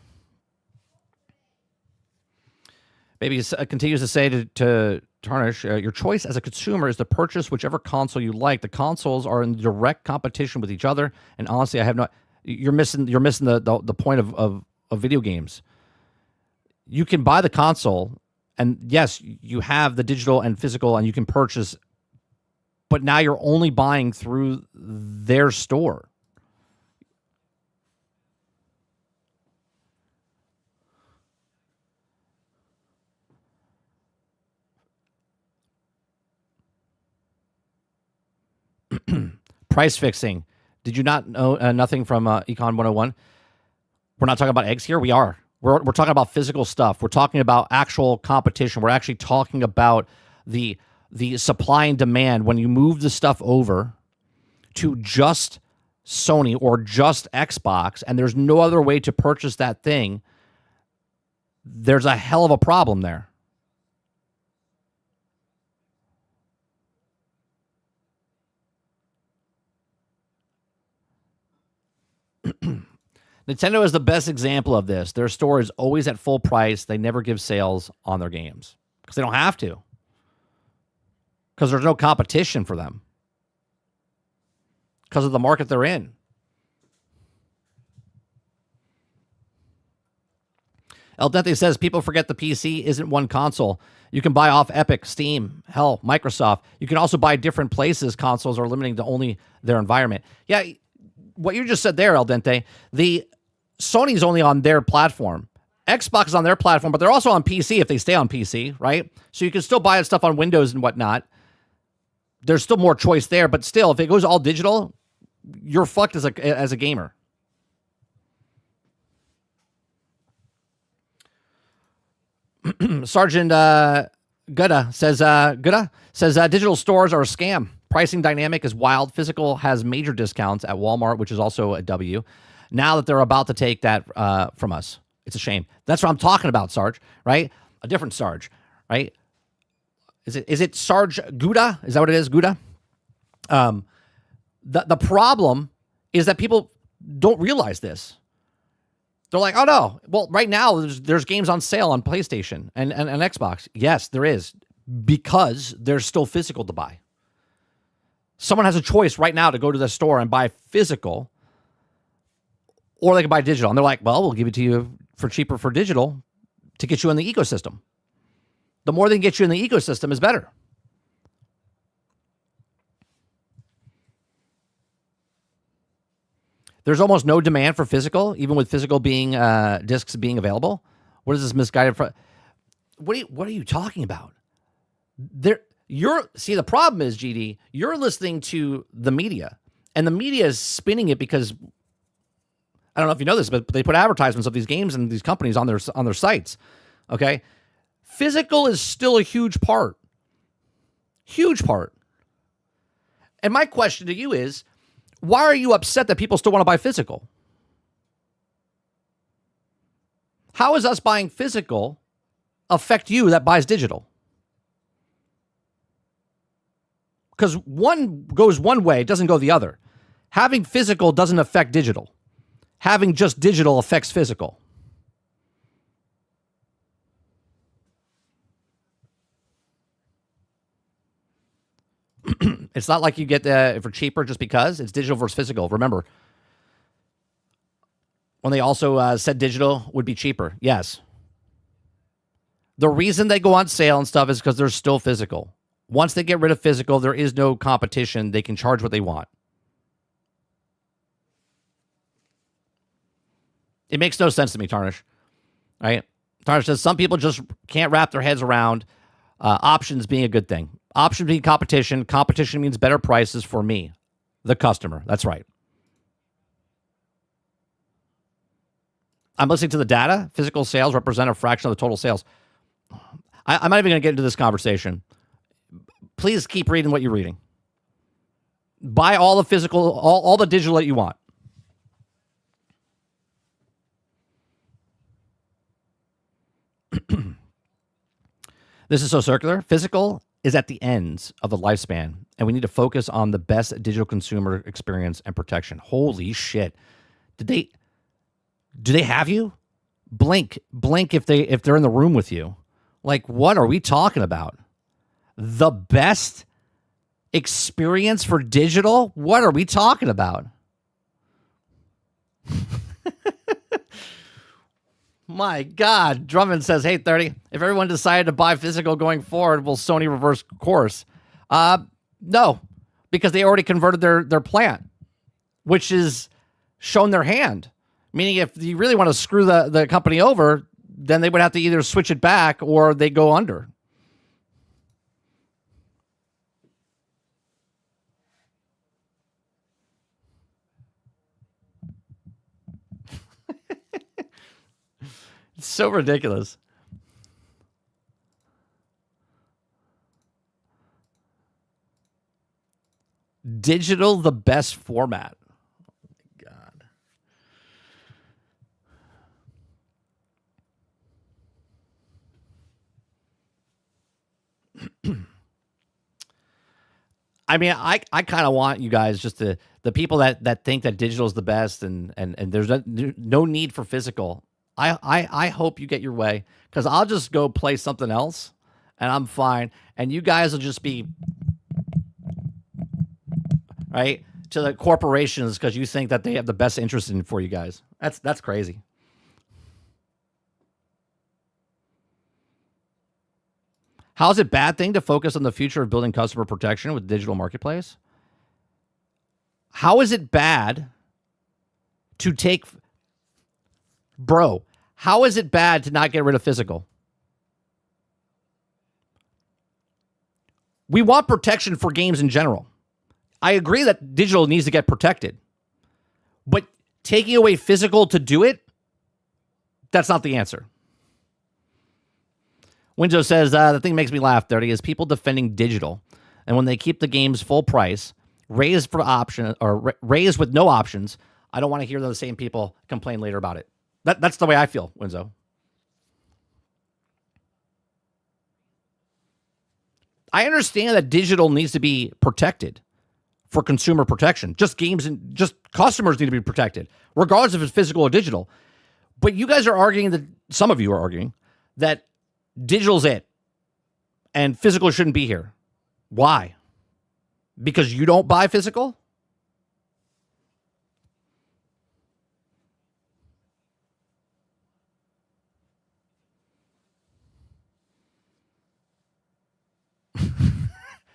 Baby continues to say to Tarnish, your choice as a consumer is to purchase whichever console you like. The consoles are in direct competition with each other, and honestly, I have not. You're missing the point of video games. You can buy the console, and yes, you have the digital and physical, and you can purchase, but now you're only buying through their store. Price fixing. Did you not know nothing from Econ 101? We're not talking about eggs here. We are. We're talking about physical stuff. We're talking about actual competition. We're actually talking about the supply and demand. When you move the stuff over to just Sony or just Xbox, and there's no other way to purchase that thing, there's a hell of a problem there. Nintendo is the best example of this. Their store is always at full price. They never give sales on their games because they don't have to. Because there's no competition for them. Because of the market they're in. El Dente says people forget the PC isn't one console. You can buy off Epic, Steam, hell, Microsoft. You can also buy different places. Consoles are limiting to only their environment. Yeah, what you just said there, El Dente, the Sony's only on their platform. Xbox is on their platform, but they're also on PC if they stay on PC, right? So you can still buy stuff on Windows and whatnot. There's still more choice there, but still, if it goes all digital, you're fucked as a gamer. Sergeant Gouda says digital stores are a scam. Pricing dynamic is wild. Physical has major discounts at Walmart, which is also a W. Now that they're about to take that from us, it's a shame. That's what I'm talking about, Sarge. Right? A different Sarge. Right? Is it Sarge Gouda? Is that what it is? Gouda. The problem is that people don't realize this. They're like, oh no. Well, right now there's games on sale on PlayStation and Xbox. Yes, there is, because there's still physical to buy. Someone has a choice right now to go to the store and buy physical, or they can buy digital. And they're like, well, we'll give it to you for cheaper for digital to get you in the ecosystem. The more they can get you in the ecosystem is better. There's almost no demand for physical, even with physical being discs being available. What is this misguided? What are you talking about? The problem is, GD, you're listening to the media, and the media is spinning it because I don't know if you know this, but they put advertisements of these games and these companies on their sites. Okay, physical is still a huge part, And my question to you is, why are you upset that people still want to buy physical? How is us buying physical affect you that buys digital? Because one goes one way, it doesn't go the other. Having physical doesn't affect digital. Having just digital affects physical. It's not like you get for cheaper just because it's digital versus physical. Remember, when they also said digital would be cheaper. Yes. The reason they go on sale and stuff is because they're still physical. Once they get rid of physical, there is no competition. They can charge what they want. It makes no sense to me, Tarnish. Right? Tarnish says some people just can't wrap their heads around options being a good thing. Options being competition. Competition means better prices for me, the customer. That's right. I'm listening to the data. Physical sales represent a fraction of the total sales. I'm not even going to get into this conversation. Please keep reading what you're reading. Buy all the physical, all the digital that you want. This is so circular. Physical is at the ends of the lifespan, and we need to focus on the best digital consumer experience and protection. Holy shit. Do they have you? Blink if they're in the room with you. Like, what are we talking about? The best experience for digital? What are we talking about? My God. Drummond says, hey, 30, if everyone decided to buy physical going forward, will Sony reverse course? No, because they already converted their plant, which is shown their hand. Meaning if you really want to screw the company over, then they would have to either switch it back or they go under. It's so ridiculous. Digital, the best format. Oh my God. I mean, I kind of want you guys just the people that think that digital is the best and there's no need for physical. I hope you get your way, because I'll just go play something else and I'm fine. And you guys will just be right to the corporations because you think that they have the best interest in for you guys. That's crazy. How is it a bad thing to focus on the future of building customer protection with digital marketplace? How is it bad to take... Bro, how is it bad to not get rid of physical? We want protection for games in general. I agree that digital needs to get protected. But taking away physical to do it, that's not the answer. Winzo says, the thing makes me laugh, Dirty, is people defending digital. And when they keep the games full price, raised for option or raised with no options, I don't want to hear those same people complain later about it. That's the way I feel, Winzo. I understand that digital needs to be protected for consumer protection. Just games and just customers need to be protected, regardless if it's physical or digital. But you guys are arguing that, some of you are arguing, that digital's it and physical shouldn't be here. Why? Because you don't buy physical?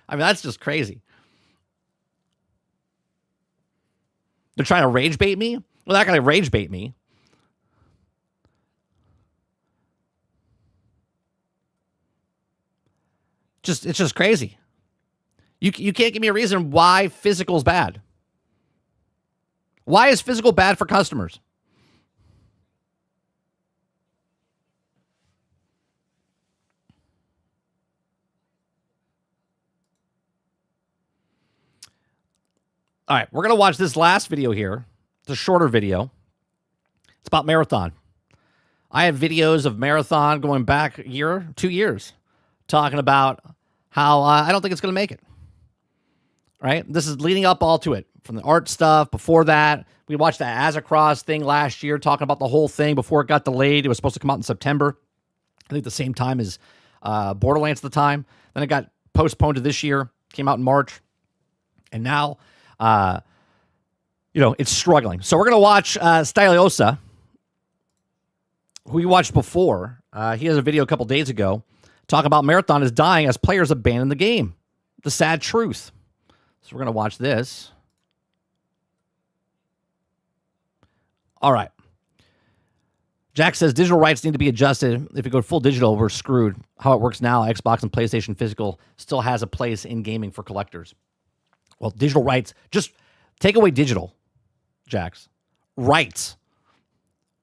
I mean, that's just crazy. They're trying to rage bait me? Well, they're not going to rage bait me. It's just crazy. You can't give me a reason why physical is bad. Why is physical bad for customers? All right, we're going to watch this last video here. It's a shorter video. It's about Marathon. I have videos of Marathon going back a year, 2 years, talking about how I don't think it's going to make it. Right? This is leading up all to it. From the art stuff, before that, we watched that Approx thing last year, talking about the whole thing before it got delayed. It was supposed to come out in September. I think the same time as Borderlands at the time. Then it got postponed to this year. Came out in March. And now... it's struggling. So we're going to watch Styliosa, who we watched before. He has a video a couple days ago talking about Marathon is dying as players abandon the game. The sad truth. So we're going to watch this. All right. Jack says digital rights need to be adjusted. If you go full digital, we're screwed. How it works now, Xbox and PlayStation physical still has a place in gaming for collectors. Well, digital rights, just take away digital, Jax. Rights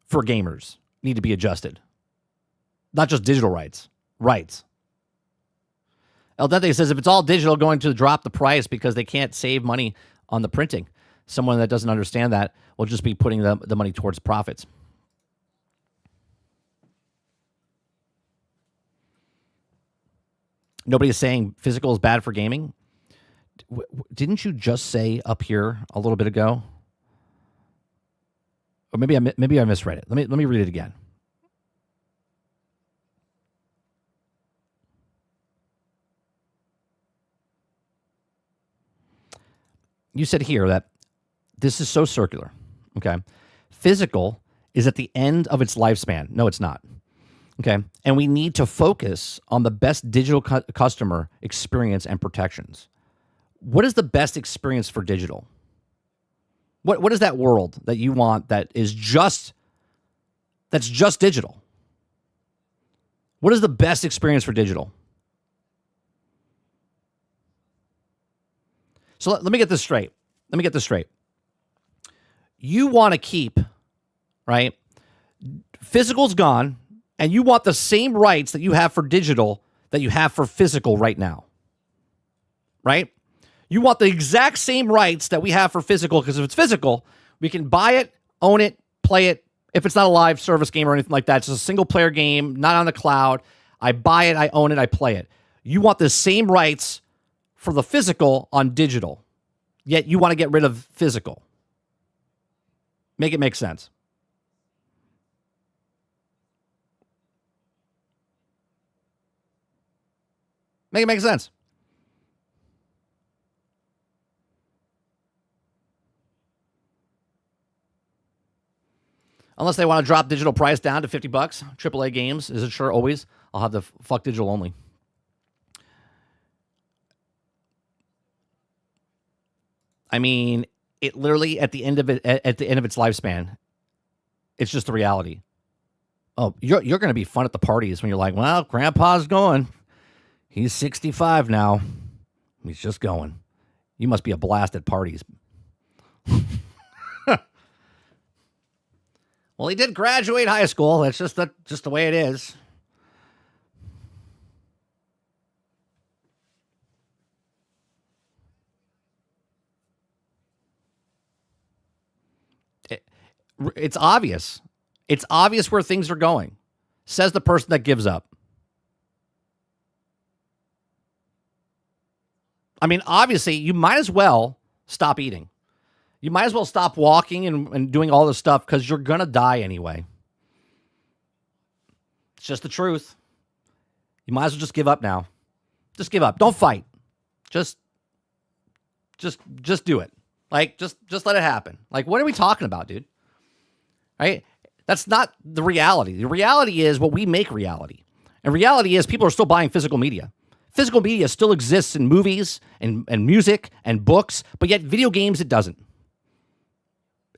for gamers need to be adjusted. Not just digital rights. Rights. El Dente says if it's all digital, going to drop the price because they can't save money on the printing. Someone that doesn't understand that will just be putting the money towards profits. Nobody is saying physical is bad for gaming. Didn't you just say up here a little bit ago? Or maybe I misread it. Let me read it again. You said here that this is so circular. Okay. Physical is at the end of its lifespan. No, it's not. Okay. And we need to focus on the best digital customer experience and protections. What is the best experience for digital? What is that world that you want that's just digital? What is the best experience for digital? So let me get this straight. You want to keep, right? Physical's gone, and you want the same rights that you have for digital that you have for physical right now. Right? You want the exact same rights that we have for physical, because if it's physical, we can buy it, own it, play it. If it's not a live service game or anything like that, it's just a single player game, not on the cloud. I buy it, I own it, I play it. You want the same rights for the physical on digital, yet you want to get rid of physical. Make it make sense. Make it make sense. Unless they want to drop digital price down to $50, AAA games, is it sure always? I'll have the fuck digital only. I mean, it literally at the end of its lifespan, it's just the reality. Oh, you're going to be fun at the parties when you're like, well, Grandpa's going. He's 65 now. He's just going. You must be a blast at parties. Well, he did graduate high school. That's just the way it is. It's obvious. It's obvious where things are going, says the person that gives up. I mean, obviously, you might as well stop eating. You might as well stop walking and doing all this stuff because you're going to die anyway. It's just the truth. You might as well just give up now. Just give up. Don't fight. Just do it. Like, just let it happen. Like, what are we talking about, dude? Right? That's not the reality. The reality is what we make reality. And reality is people are still buying physical media. Physical media still exists in movies and music and books, but yet video games, it doesn't.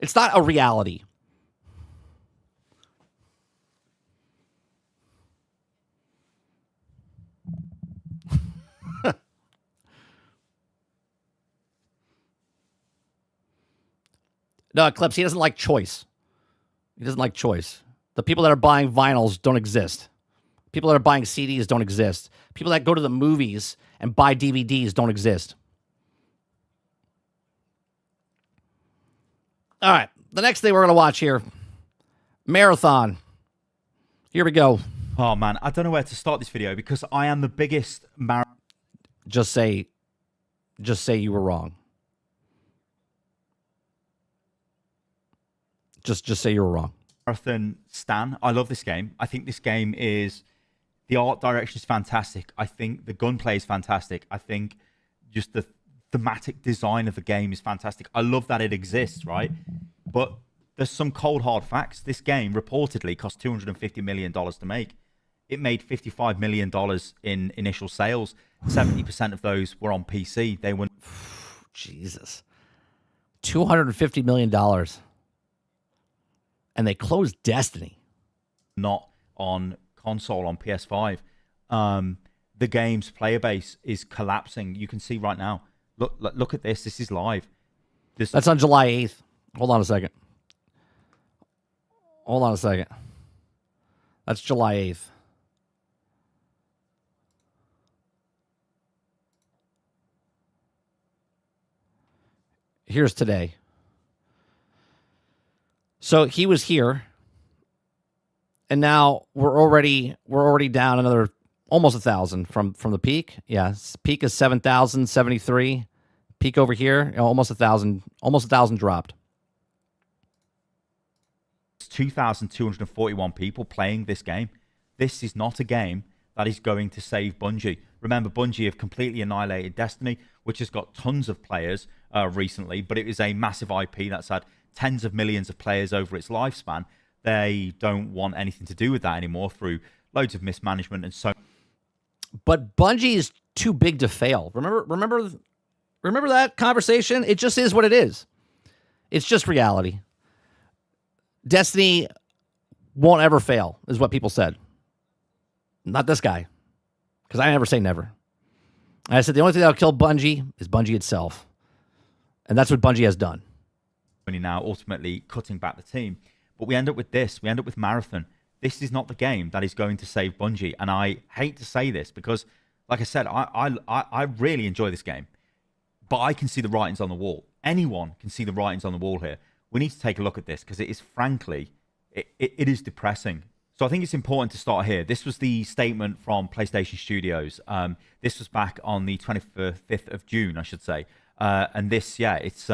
It's not a reality. No, Eclipse, he doesn't like choice. He doesn't like choice. The people that are buying vinyls don't exist. People that are buying CDs don't exist. People that go to the movies and buy DVDs don't exist. All right. The next thing we're going to watch here, Marathon. Here we go. Oh, man. I don't know where to start this video because I am the biggest marathon. Just say you were wrong. Just say you were wrong. Marathon stan. I love this game. I think this game is... The art direction is fantastic. I think the gunplay is fantastic. I think just the thematic design of the game is fantastic. I love that it exists, right? But there's some cold, hard facts. This game reportedly cost $250 million to make. It made $55 million in initial sales. 70% of those were on PC. They were... Jesus. $250 million. And they closed Destiny. Not on console, on PS5. The game's player base is collapsing. You can see right now. Look at this. This is live. That's on July 8th. Hold on a second. That's July 8th. Here's today. So he was here. And now we're already down another almost 1,000 from the peak. Yeah, peak is 7,073. Peak over here, almost 1,000. Almost 1,000 dropped. 2,241 people playing this game. This is not a game that is going to save Bungie. Remember, Bungie have completely annihilated Destiny, which has got tons of players recently, but it is a massive IP that's had tens of millions of players over its lifespan. They don't want anything to do with that anymore through loads of mismanagement and so. But Bungie is too big to fail. Remember that conversation? It just is what it is. It's just reality. Destiny won't ever fail, is what people said. Not this guy, because I never say never. And I said the only thing that'll kill Bungie is Bungie itself, and that's what Bungie has done. Now, ultimately cutting back the team. But we end up with this. We end up with Marathon. This is not the game that is going to save Bungie. And I hate to say this because, like I said, I really enjoy this game. But I can see the writings on the wall. Anyone can see the writings on the wall here. We need to take a look at this because it is, frankly, it is depressing. So I think it's important to start here. This was the statement from PlayStation Studios. This was back on the 25th of June, I should say. And this, yeah, it's...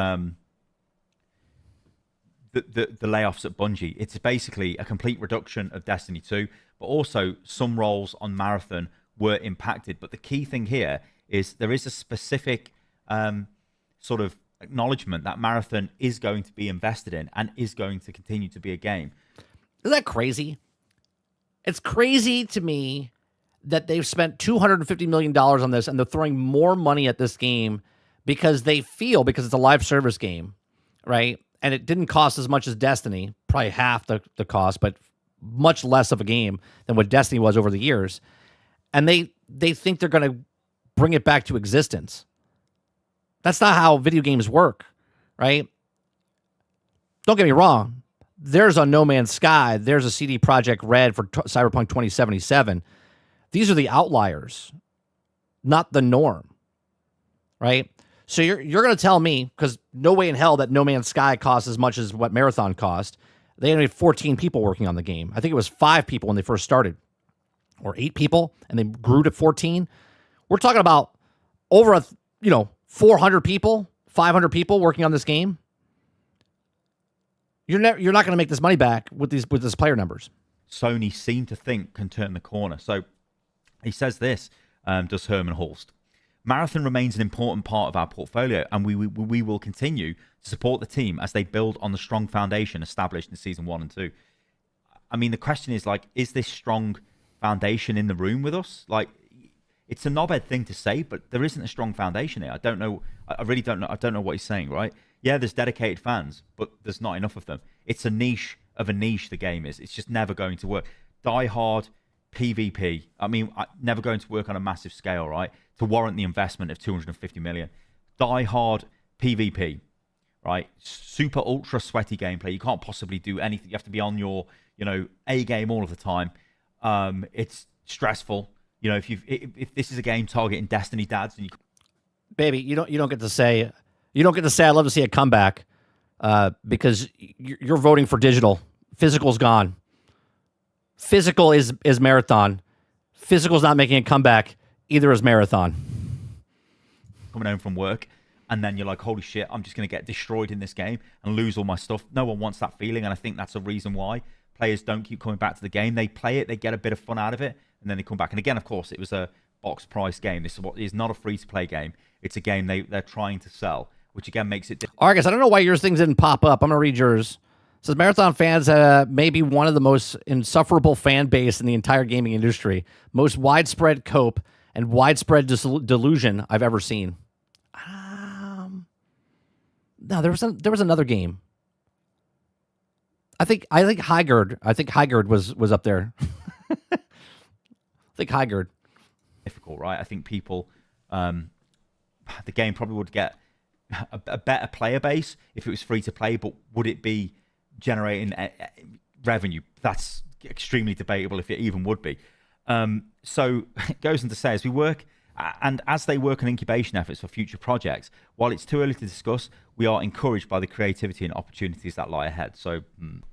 The layoffs at Bungie. It's basically a complete reduction of Destiny 2, but also some roles on Marathon were impacted. But the key thing here is there is a specific sort of acknowledgement that Marathon is going to be invested in and is going to continue to be a game. Isn't that crazy? It's crazy to me that they've spent $250 million on this and they're throwing more money at this game because they feel, because it's a live service game, right? And it didn't cost as much as Destiny, probably half the cost, but much less of a game than what Destiny was over the years. And they think they're going to bring it back to existence. That's not how video games work, right? Don't get me wrong. There's a No Man's Sky. There's a CD Projekt Red for Cyberpunk 2077. These are the outliers, not the norm, right? So you're going to tell me, because no way in hell that No Man's Sky costs as much as what Marathon cost. They only had 14 people working on the game. I think it was 5 people when they first started, or 8 people, and they grew to 14. We're talking about over 400 people, 500 people working on this game. You're not going to make this money back with these player numbers. Sony seem to think can turn the corner. So he says this, does Herman Hulst. Marathon remains an important part of our portfolio, and we will continue to support the team as they build on the strong foundation established in Season 1 and 2. I mean, the question is, like, is this strong foundation in the room with us? Like, it's a knobhead thing to say, but there isn't a strong foundation here. I don't know. I really don't know. I don't know what he's saying, right? Yeah, there's dedicated fans, but there's not enough of them. It's a niche of a niche, the game is. It's just never going to work. Die Hard, PvP. I mean, never going to work on a massive scale, right? To warrant the investment of 250 million. Die Hard, PvP, right? Super ultra sweaty gameplay. You can't possibly do anything. You have to be on your, A game all of the time. It's stressful. If this is a game targeting Destiny dads, and baby, you don't get to say I'd love to see a comeback, because you're voting for digital. Physical's gone. Physical is Marathon. Physical's not making a comeback. Either is Marathon. Coming home from work, and then you're like, holy shit, I'm just going to get destroyed in this game and lose all my stuff. No one wants that feeling, and I think that's a reason why players don't keep coming back to the game. They play it, they get a bit of fun out of it, and then they come back. And again, of course, it was a box price game. This is not a free-to-play game. It's a game they're trying to sell, which again makes it difficult. All right, guys, I don't know why yours things didn't pop up. I'm going to read yours. It says Marathon fans may be one of the most insufferable fan base in the entire gaming industry. Most widespread cope and widespread delusion I've ever seen. No, there was another game. I think TheKingerd. I think TheKingerd was up there. I think TheKingerd. Difficult, right? I think people, the game probably would get a better player base if it was free to play, but would it be generating revenue? That's extremely debatable if it even would be. So it goes on to say, as we work and as they work on incubation efforts for future projects, while it's too early to discuss, we are encouraged by the creativity and opportunities that lie ahead. So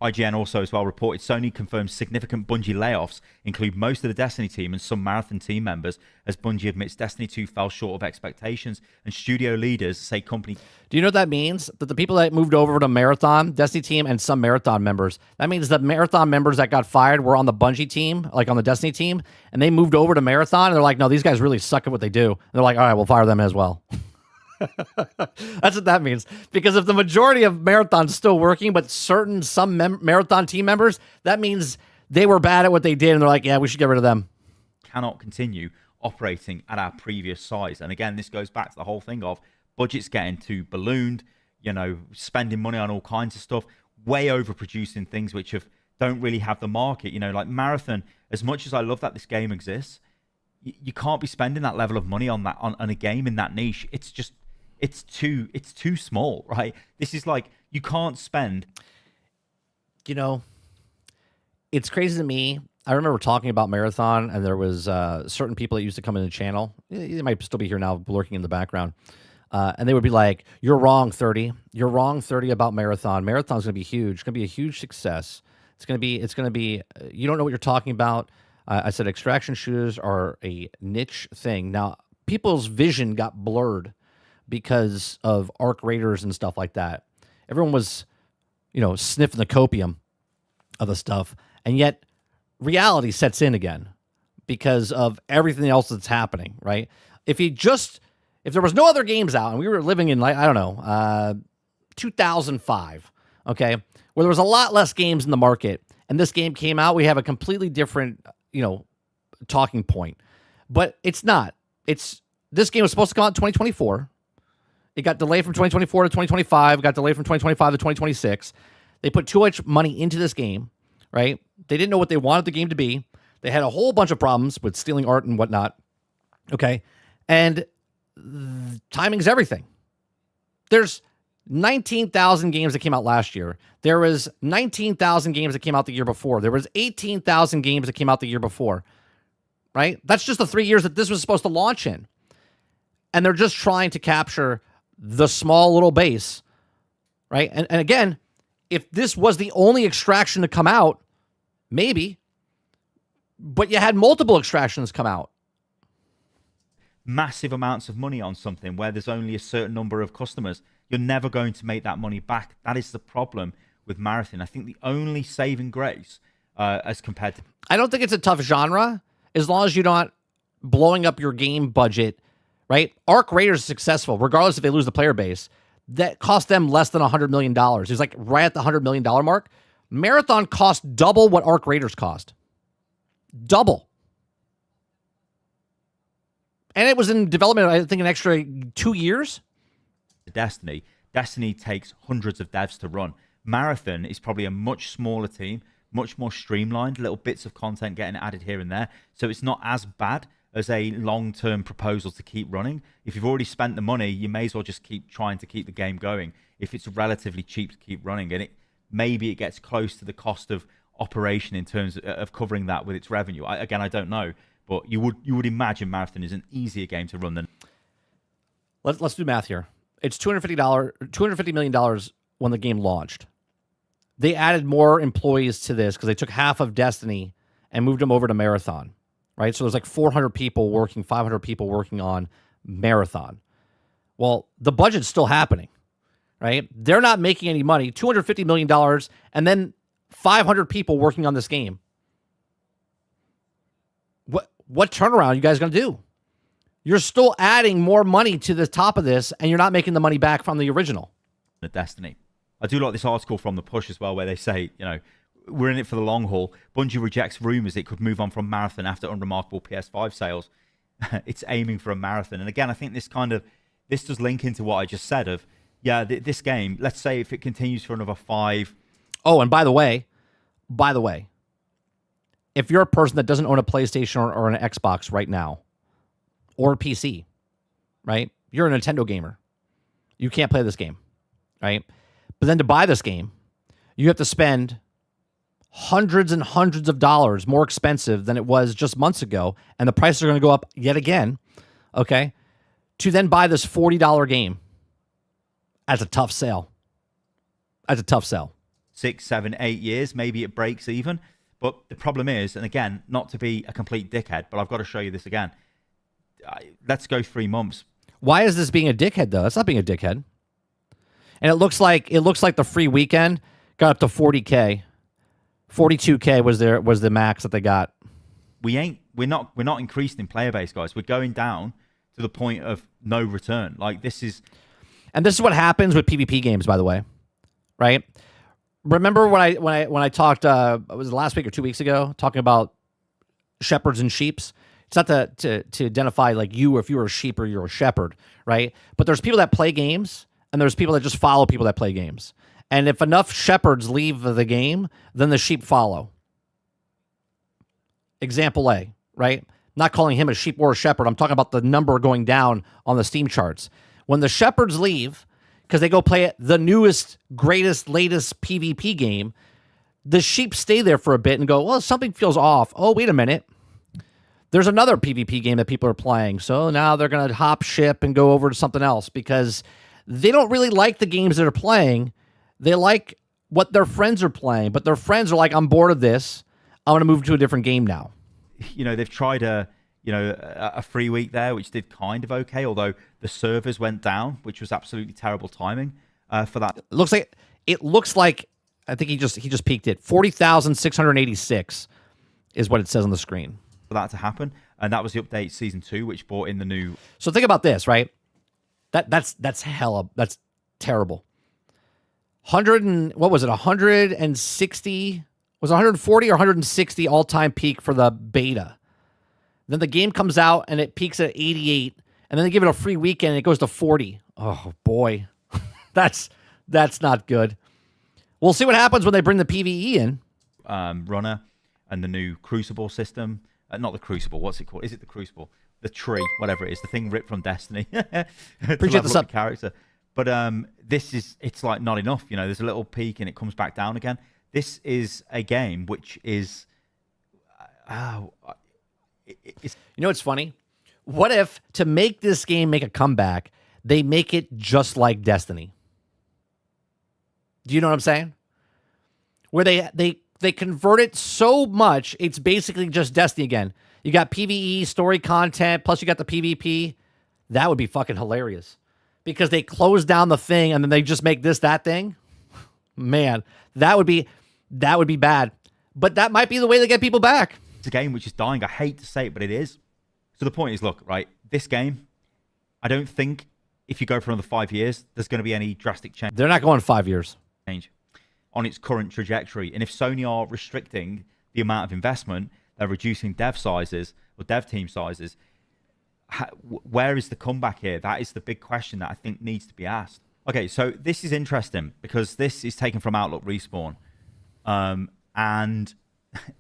IGN also as well reported Sony confirms significant Bungie layoffs include most of the Destiny team and some Marathon team members, as Bungie admits Destiny 2 fell short of expectations, and studio leaders say company... Do you know what that means? That the people that moved over to Marathon, Destiny team, and some Marathon members, that means the Marathon members that got fired were on the Bungie team, like on the Destiny team, and they moved over to Marathon, and they're like, no, these guys really suck at what they do. And they're like, all right, we'll fire them as well. That's what that means. Because if the majority of Marathon's still working, but some Marathon team members, that means they were bad at what they did, and they're like, yeah, we should get rid of them. Cannot continue operating at our previous size. And again, this goes back to the whole thing of budgets getting too ballooned, spending money on all kinds of stuff, way overproducing things which don't really have the market. Like Marathon, as much as I love that this game exists, you can't be spending that level of money on a game in that niche. It's too small, right? This is like, you can't spend. It's crazy to me. I remember talking about Marathon, and there was certain people that used to come in the channel. They might still be here now, lurking in the background. And they would be like, you're wrong, 30. You're wrong, 30, about Marathon. Marathon's going to be huge. It's going to be a huge success. It's going to be, you don't know what you're talking about. I said extraction shooters are a niche thing. Now, people's vision got blurred because of Arc Raiders and stuff like that. Everyone was, sniffing the copium of the stuff. And yet, reality sets in again because of everything else that's happening, right? If there was no other games out and we were living in, 2005, okay, where there was a lot less games in the market, and this game came out, we have a completely different, talking point. But it's not. This game was supposed to come out in 2024. It got delayed from 2024 to 2025. It got delayed from 2025 to 2026. They put too much money into this game, right? They didn't know what they wanted the game to be. They had a whole bunch of problems with stealing art and whatnot, okay? And timing's everything. There's 19,000 games that came out last year. There was 19,000 games that came out the year before. There was 18,000 games that came out the year before, right? That's just the 3 years that this was supposed to launch in. And they're just trying to capture the small little base, right? And again, if this was the only extraction to come out, maybe, but you had multiple extractions come out. Massive amounts of money on something where there's only a certain number of customers, you're never going to make that money back. That is the problem with Marathon. I think the only saving grace as compared to... I don't think it's a tough genre as long as you're not blowing up your game budget, right? Arc Raiders is successful, regardless if they lose the player base. That cost them less than $100 million. It's like right at the $100 million mark. Marathon cost double what Arc Raiders cost. Double. And it was in development, I think, an extra 2 years. Destiny takes hundreds of devs to run. Marathon is probably a much smaller team, much more streamlined, little bits of content getting added here and there. So it's not as bad as a long-term proposal to keep running. If you've already spent the money, you may as well just keep trying to keep the game going. If it's relatively cheap to keep running, and maybe it gets close to the cost of operation in terms of covering that with its revenue. I don't know, but you would imagine Marathon is an easier game to run than. Let's do math here. It's $250 million when the game launched. They added more employees to this because they took half of Destiny and moved them over to Marathon, right? So there's like 400 people working, 500 people working on Marathon. Well, the budget's still happening, right? They're not making any money. $250 million and then 500 people working on this game. What turnaround are you guys going to do? You're still adding more money to the top of this, and you're not making the money back from the original. The Destiny. I do like this article from The Push as well, where they say, we're in it for the long haul. Bungie rejects rumors it could move on from Marathon after unremarkable PS5 sales. It's aiming for a Marathon. And again, I think this does link into what I just said of, this game, let's say if it continues for another 5. Oh, and by the way, if you're a person that doesn't own a PlayStation or an Xbox right now, or a PC, right? You're a Nintendo gamer. You can't play this game, right? But then to buy this game, you have to spend hundreds and hundreds of dollars more expensive than it was just months ago, and the prices are going to go up yet again, okay? To then buy this $40 game. That's a tough sell. 6, 7, 8 years, maybe it breaks even. But the problem is, and again, not to be a complete dickhead, but I've got to show you this again. Let's go 3 months. Why is this being a dickhead, though? That's not being a dickhead. And it looks like the free weekend got up to 40K. 42K was the max that they got. We're not increasing in player base, guys. We're going down to the point of no return. Like this is what happens with PvP games, by the way. Right? Remember when I talked was it last week or 2 weeks ago talking about shepherds and sheeps? It's not to identify like you, if you're a sheep or you're a shepherd, right? But there's people that play games, and there's people that just follow people that play games. And if enough shepherds leave the game, then the sheep follow. Example A, right? Not calling him a sheep or a shepherd. I'm talking about the number going down on the Steam charts. When the shepherds leave, because they go play the newest, greatest, latest PvP game, the sheep stay there for a bit and go, well, something feels off. Oh, wait a minute. There's another PvP game that people are playing. So now they're going to hop ship and go over to something else because they don't really like the games that they're playing. They like what their friends are playing, but their friends are like, I'm bored of this. I want to move to a different game now. They've tried a free week there, which did kind of okay, although the servers went down, which was absolutely terrible timing for that. It looks like I think he just peaked it. 40,686 is what it says on the screen. For that to happen, and that was the update season 2, which brought in the new. So think about this, right? That's terrible. 160 was 140 or 160 all-time peak for the beta. Then the game comes out and it peaks at 88, and then they give it a free weekend and it goes to 40. Oh boy, that's not good. We'll see what happens when they bring the PvE in. Runner and the new Crucible system. Not the Crucible. What's it called? Is it the Crucible? The tree, whatever it is. The thing ripped from Destiny. Appreciate the sub character. But it's like not enough. There's a little peak and it comes back down again. This is a game which is. It's funny? What if to make this game make a comeback, They make it just like Destiny. Do you know what I'm saying? Where they convert it so much, it's basically just Destiny again. You got PvE, story content, plus you got the PvP. That would be fucking hilarious. Because they close down the thing and then they just make this that thing. Man, that would be bad. But that might be the way they get people back. It's a game which is dying. I hate to say it, but it is. So the point is, look, right, this game, I don't think if you go for another 5 years, there's going to be any drastic change. They're not going 5 years. Change on its current trajectory. And if Sony are restricting the amount of investment, they're reducing dev sizes or dev team sizes, where is the comeback here? That is the big question that I think needs to be asked. Okay, so this is interesting because this is taken from Outlook Respawn. And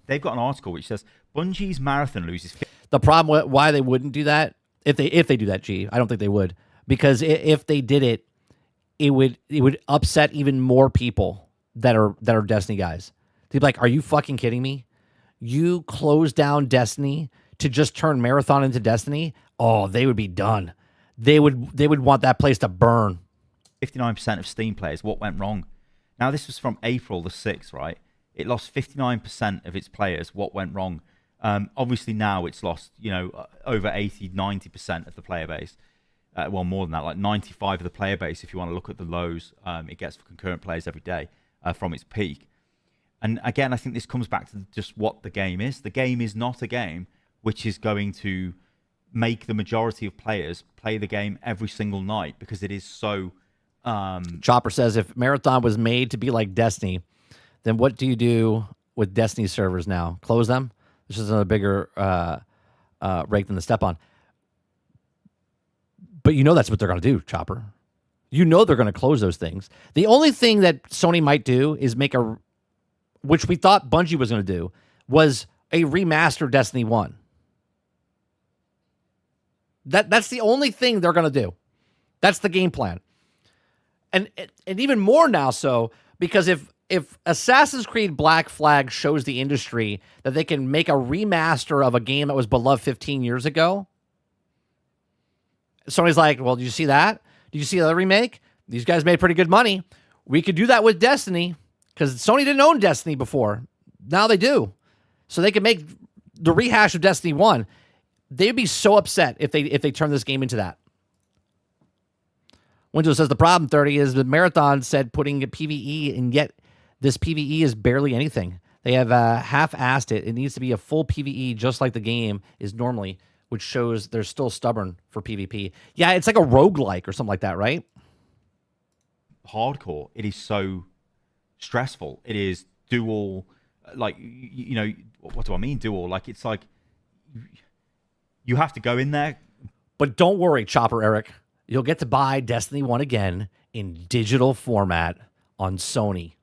they've got an article which says Bungie's Marathon loses... The problem why they wouldn't do that, if they do that, G, I don't think they would. Because if they did it, it would upset even more people that are Destiny guys. They'd be like, are you fucking kidding me? You closed down Destiny to just turn Marathon into Destiny? Oh, they would be done. They would want that place to burn. 59% of Steam players. What went wrong? Now, this was from April the 6th, right? It lost 59% of its players. What went wrong? Obviously, now it's lost, over 80, 90% of the player base. Well, more than that, like 95 of the player base, if you want to look at the lows it gets for concurrent players every day from its peak. And again, I think this comes back to just what the game is. The game is not a game which is going to make the majority of players play the game every single night because it is so... Chopper says, if Marathon was made to be like Destiny, then what do you do with Destiny servers now? Close them? This is another bigger rake than the step on. But that's what they're going to do, Chopper. They're going to close those things. The only thing that Sony might do is make which we thought Bungie was going to do, was a remastered Destiny 1. That's the only thing they're going to do. That's the game plan. And even more now so, because if Assassin's Creed Black Flag shows the industry that they can make a remaster of a game that was beloved 15 years ago, Sony's like, well, did you see that? Did you see the other remake? These guys made pretty good money. We could do that with Destiny, because Sony didn't own Destiny before. Now they do. So they can make the rehash of Destiny 1. They'd be so upset if they turn this game into that. Windows says the problem, 30, is the Marathon said putting a PvE, and yet this PvE is barely anything. They have half-assed it. It needs to be a full PvE just like the game is normally, which shows they're still stubborn for PvP. Yeah, it's like a roguelike or something like that, right? Hardcore. It is so stressful. It is dual, like, what do I mean dual? Like, it's like you have to go in there. But don't worry, Chopper Eric. You'll get to buy Destiny 1 again in digital format on Sony.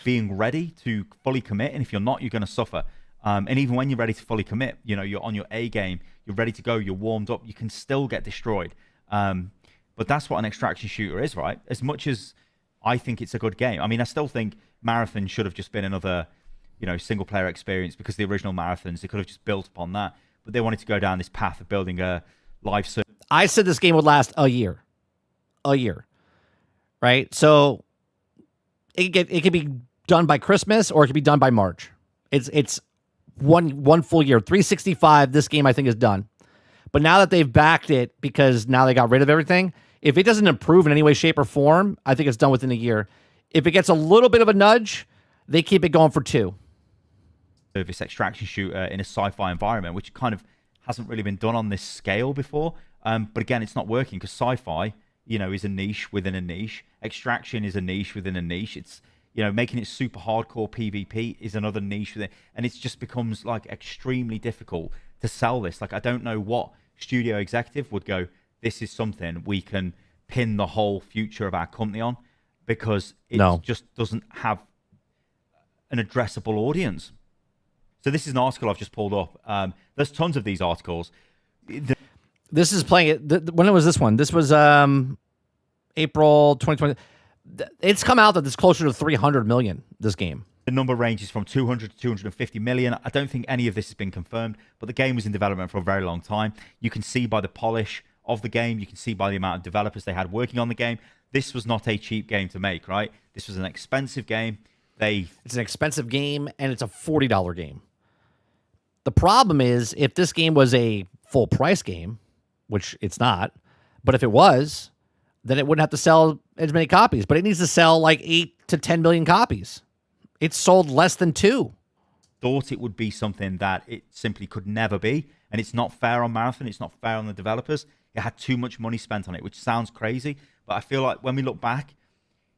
Being ready to fully commit, and if you're not, you're going to suffer. And even when you're ready to fully commit, you're on your A game, you're ready to go, you're warmed up, you can still get destroyed. But that's what an extraction shooter is, right? As much as I think it's a good game. I mean, I still think Marathon should have just been another, single-player experience, because the original Marathons, they could have just built upon that. But they wanted to go down this path of building a live service. I said this game would last a year. Right? So it could be done by Christmas, or it could be done by March. It's one full year. 365, this game I think is done. But now that they've backed it, because now they got rid of everything, if it doesn't improve in any way, shape, or form, I think it's done within a year. If it gets a little bit of a nudge, they keep it going for 2. Service extraction shooter in a sci-fi environment, which kind of hasn't really been done on this scale before. But again, it's not working, because sci-fi, is a niche within a niche. Extraction is a niche within a niche. It's, making it super hardcore PvP is another niche within, and it just becomes like extremely difficult to sell this. Like, I don't know what studio executive would go, this is something we can pin the whole future of our company on, because it just doesn't have an addressable audience. So this is an article I've just pulled up. There's tons of these articles. This is playing it. When was this one? This was April 2020. It's come out that it's closer to 300 million, this game. The number ranges from 200 to 250 million. I don't think any of this has been confirmed, but the game was in development for a very long time. You can see by the polish of the game. You can see by the amount of developers they had working on the game. This was not a cheap game to make, right? This was an expensive game. It's an expensive game, and it's a $40 game. The problem is, if this game was a full price game, which it's not, but if it was, then it wouldn't have to sell as many copies. But it needs to sell like 8 to 10 million copies. It's sold less than 2. Thought it would be something that it simply could never be, and it's not fair on Marathon. It's not fair on the developers. It had too much money spent on it, which sounds crazy, but I feel like when we look back,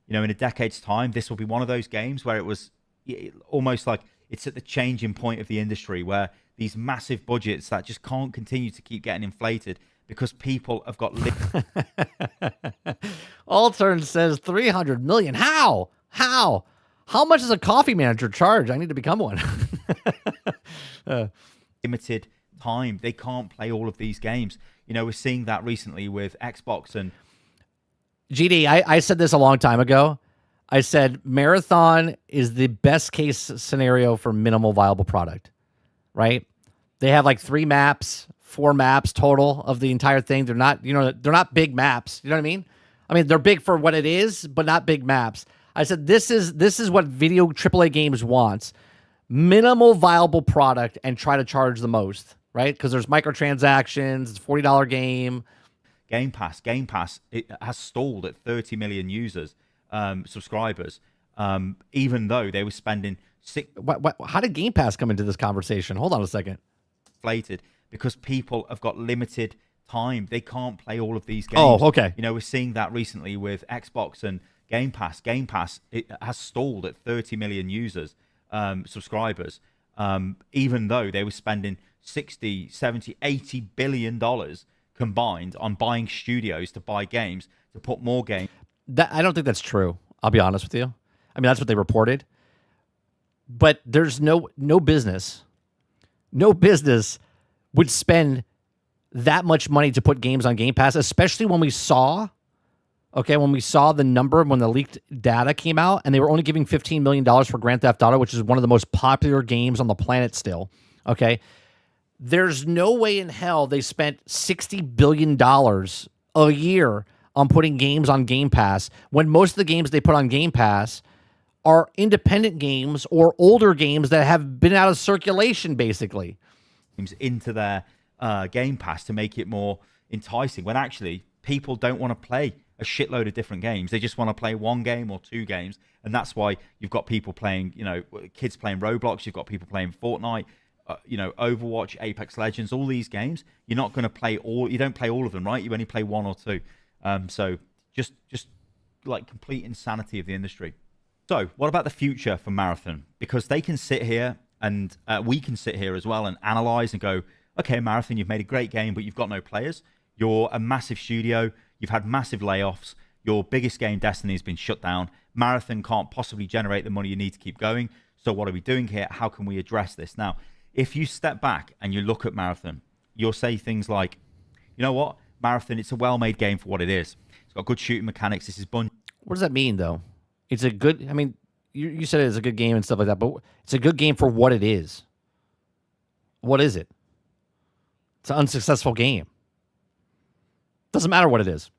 you know, in a decade's time, this will be one of those games where it was almost like it's at the changing point of the industry, where these massive budgets that just can't continue to keep getting inflated because people have got. Altern says 300 million. How? How much does a coffee manager charge? I need to become one. Limited time. They can't play all of these games. You know, we're seeing that recently with Xbox and. GD, I said this a long time ago. I said Marathon is the best case scenario for minimal viable product, right? They have like 4 maps total of the entire thing. They're not, they're not big maps. You know what I mean? I mean, they're big for what it is, but not big maps. I said, this is what video AAA games wants. Minimal viable product and try to charge the most, right? Because there's microtransactions, it's a $40 game. Game Pass, it has stalled at 30 million users, subscribers, even though they were spending How did Game Pass come into this conversation? Hold on a second. Inflated because people have got limited time. They can't play all of these games. Oh, okay. You know, we're seeing that recently with Xbox and Game Pass. Game Pass, it has stalled at 30 million users, subscribers, even though they were spending 60, 70, 80 billion dollars combined on buying studios to buy games, to put more games. I don't think that's true. I'll be honest with you. I mean, that's what they reported. But there's no business would spend that much money to put games on Game Pass, especially when we saw the number when the leaked data came out, and they were only giving $15 million for Grand Theft Auto, which is one of the most popular games on the planet still. Okay. There's no way in hell they spent $60 billion a year on putting games on Game Pass when most of the games they put on Game Pass are independent games or older games that have been out of circulation, basically. Into their Game Pass to make it more enticing, when actually people don't want to play a shitload of different games. They just want to play one game or 2 games, and that's why you've got people playing, kids playing Roblox, you've got people playing Fortnite, Overwatch, Apex Legends, all these games. You're not going to play all. You don't play all of them, right? You only play 1 or 2. So just like complete insanity of the industry. So what about the future for Marathon? Because they can sit here and we can sit here as well and analyze and go, okay, Marathon, you've made a great game, but you've got no players. You're a massive studio. You've had massive layoffs. Your biggest game, Destiny, has been shut down. Marathon can't possibly generate the money you need to keep going. So what are we doing here? How can we address this? Now, if you step back and you look at Marathon, you'll say things like, you know what? Marathon, it's a well-made game for what it is. It's got good shooting mechanics. This is Bungie. What does that mean, though? It's a good... I mean, you said it's a good game and stuff like that, but it's a good game for what it is. What is it? It's an unsuccessful game. Doesn't matter what it is.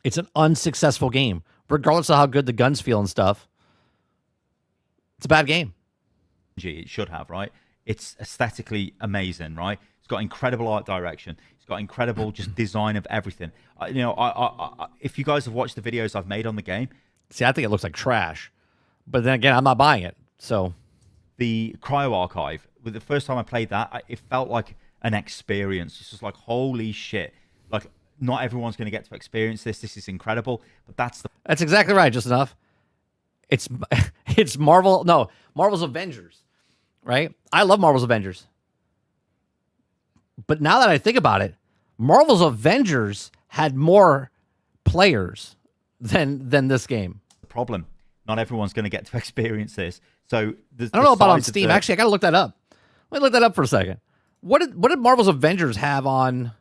It's an unsuccessful game. Regardless of how good the guns feel and stuff, it's a bad game. It should have, right? It's aesthetically amazing, right? It's got incredible art direction. It's got incredible just design of everything. If you guys have watched the videos I've made on the game... See, I think it looks like trash. But then again, I'm not buying it, so... The Cryo Archive, with the first time I played that, it felt like an experience. It's just like, holy shit. Like, not everyone's going to get to experience this. This is incredible. But that's exactly right, just enough. It's Marvel's Avengers, right? I love Marvel's Avengers. But now that I think about it, Marvel's Avengers had more players than this game. The problem. Not everyone's going to get to experience this. So I don't know about on Steam. Actually, I got to look that up. Let me look that up for a second. What did Marvel's Avengers have on?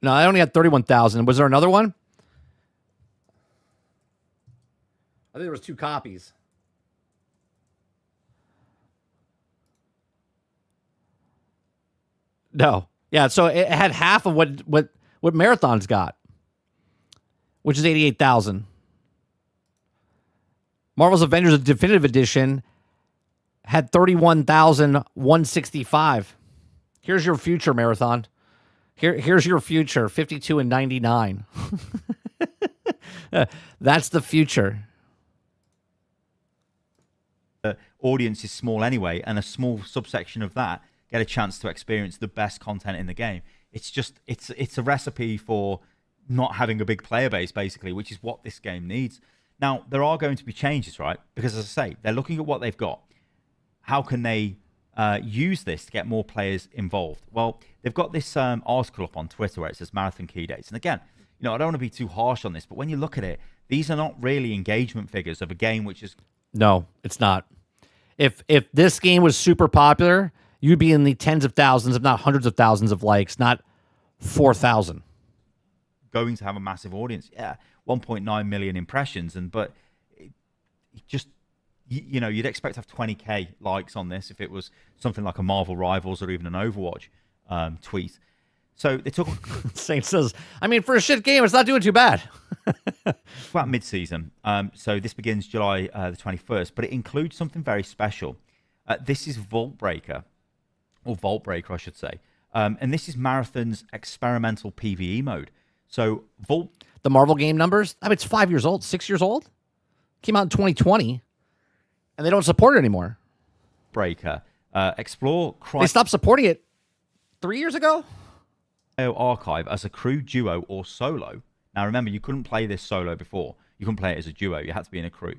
No, I only had 31,000. Was there another one? think there was 2 copies. No. Yeah, so it had half of what Marathon's got, which is 88,000. Marvel's Avengers Definitive Edition had 31,165. Here's your future, Marathon. Here's your future, 52 and 99. That's the future. The audience is small anyway, and a small subsection of that get a chance to experience the best content in the game. It's just, it's a recipe for not having a big player base, basically, which is what this game needs. Now, there are going to be changes, right? Because as I say, they're looking at what they've got. How can they use this to get more players involved? Well, they've got this article up on Twitter where it says Marathon Key Dates. And again, you know, I don't want to be too harsh on this, but when you look at it, these are not really engagement figures of a game which is... No, it's not. If this game was super popular, you'd be in the tens of thousands, if not hundreds of thousands of likes, not 4,000. Going to have a massive audience. Yeah, 1.9 million impressions. But just, you know, you'd expect to have 20k likes on this if it was something like a Marvel Rivals or even an Overwatch tweet. So they took... Saint says, I mean, for a shit game, it's not doing too bad. About mid-season. So this begins July the 21st, but it includes something very special. This is Vault Breaker, or Vault Breaker, I should say. And this is Marathon's experimental PvE mode. So Vault... The Marvel game numbers, I mean, it's 5 years old, 6 years old. Came out in 2020, and they don't support it anymore. Breaker. Explore... They stopped supporting it 3 years ago? Archive as a crew, duo, or solo. Now, remember, you couldn't play this solo before. You couldn't play it as a duo. You had to be in a crew.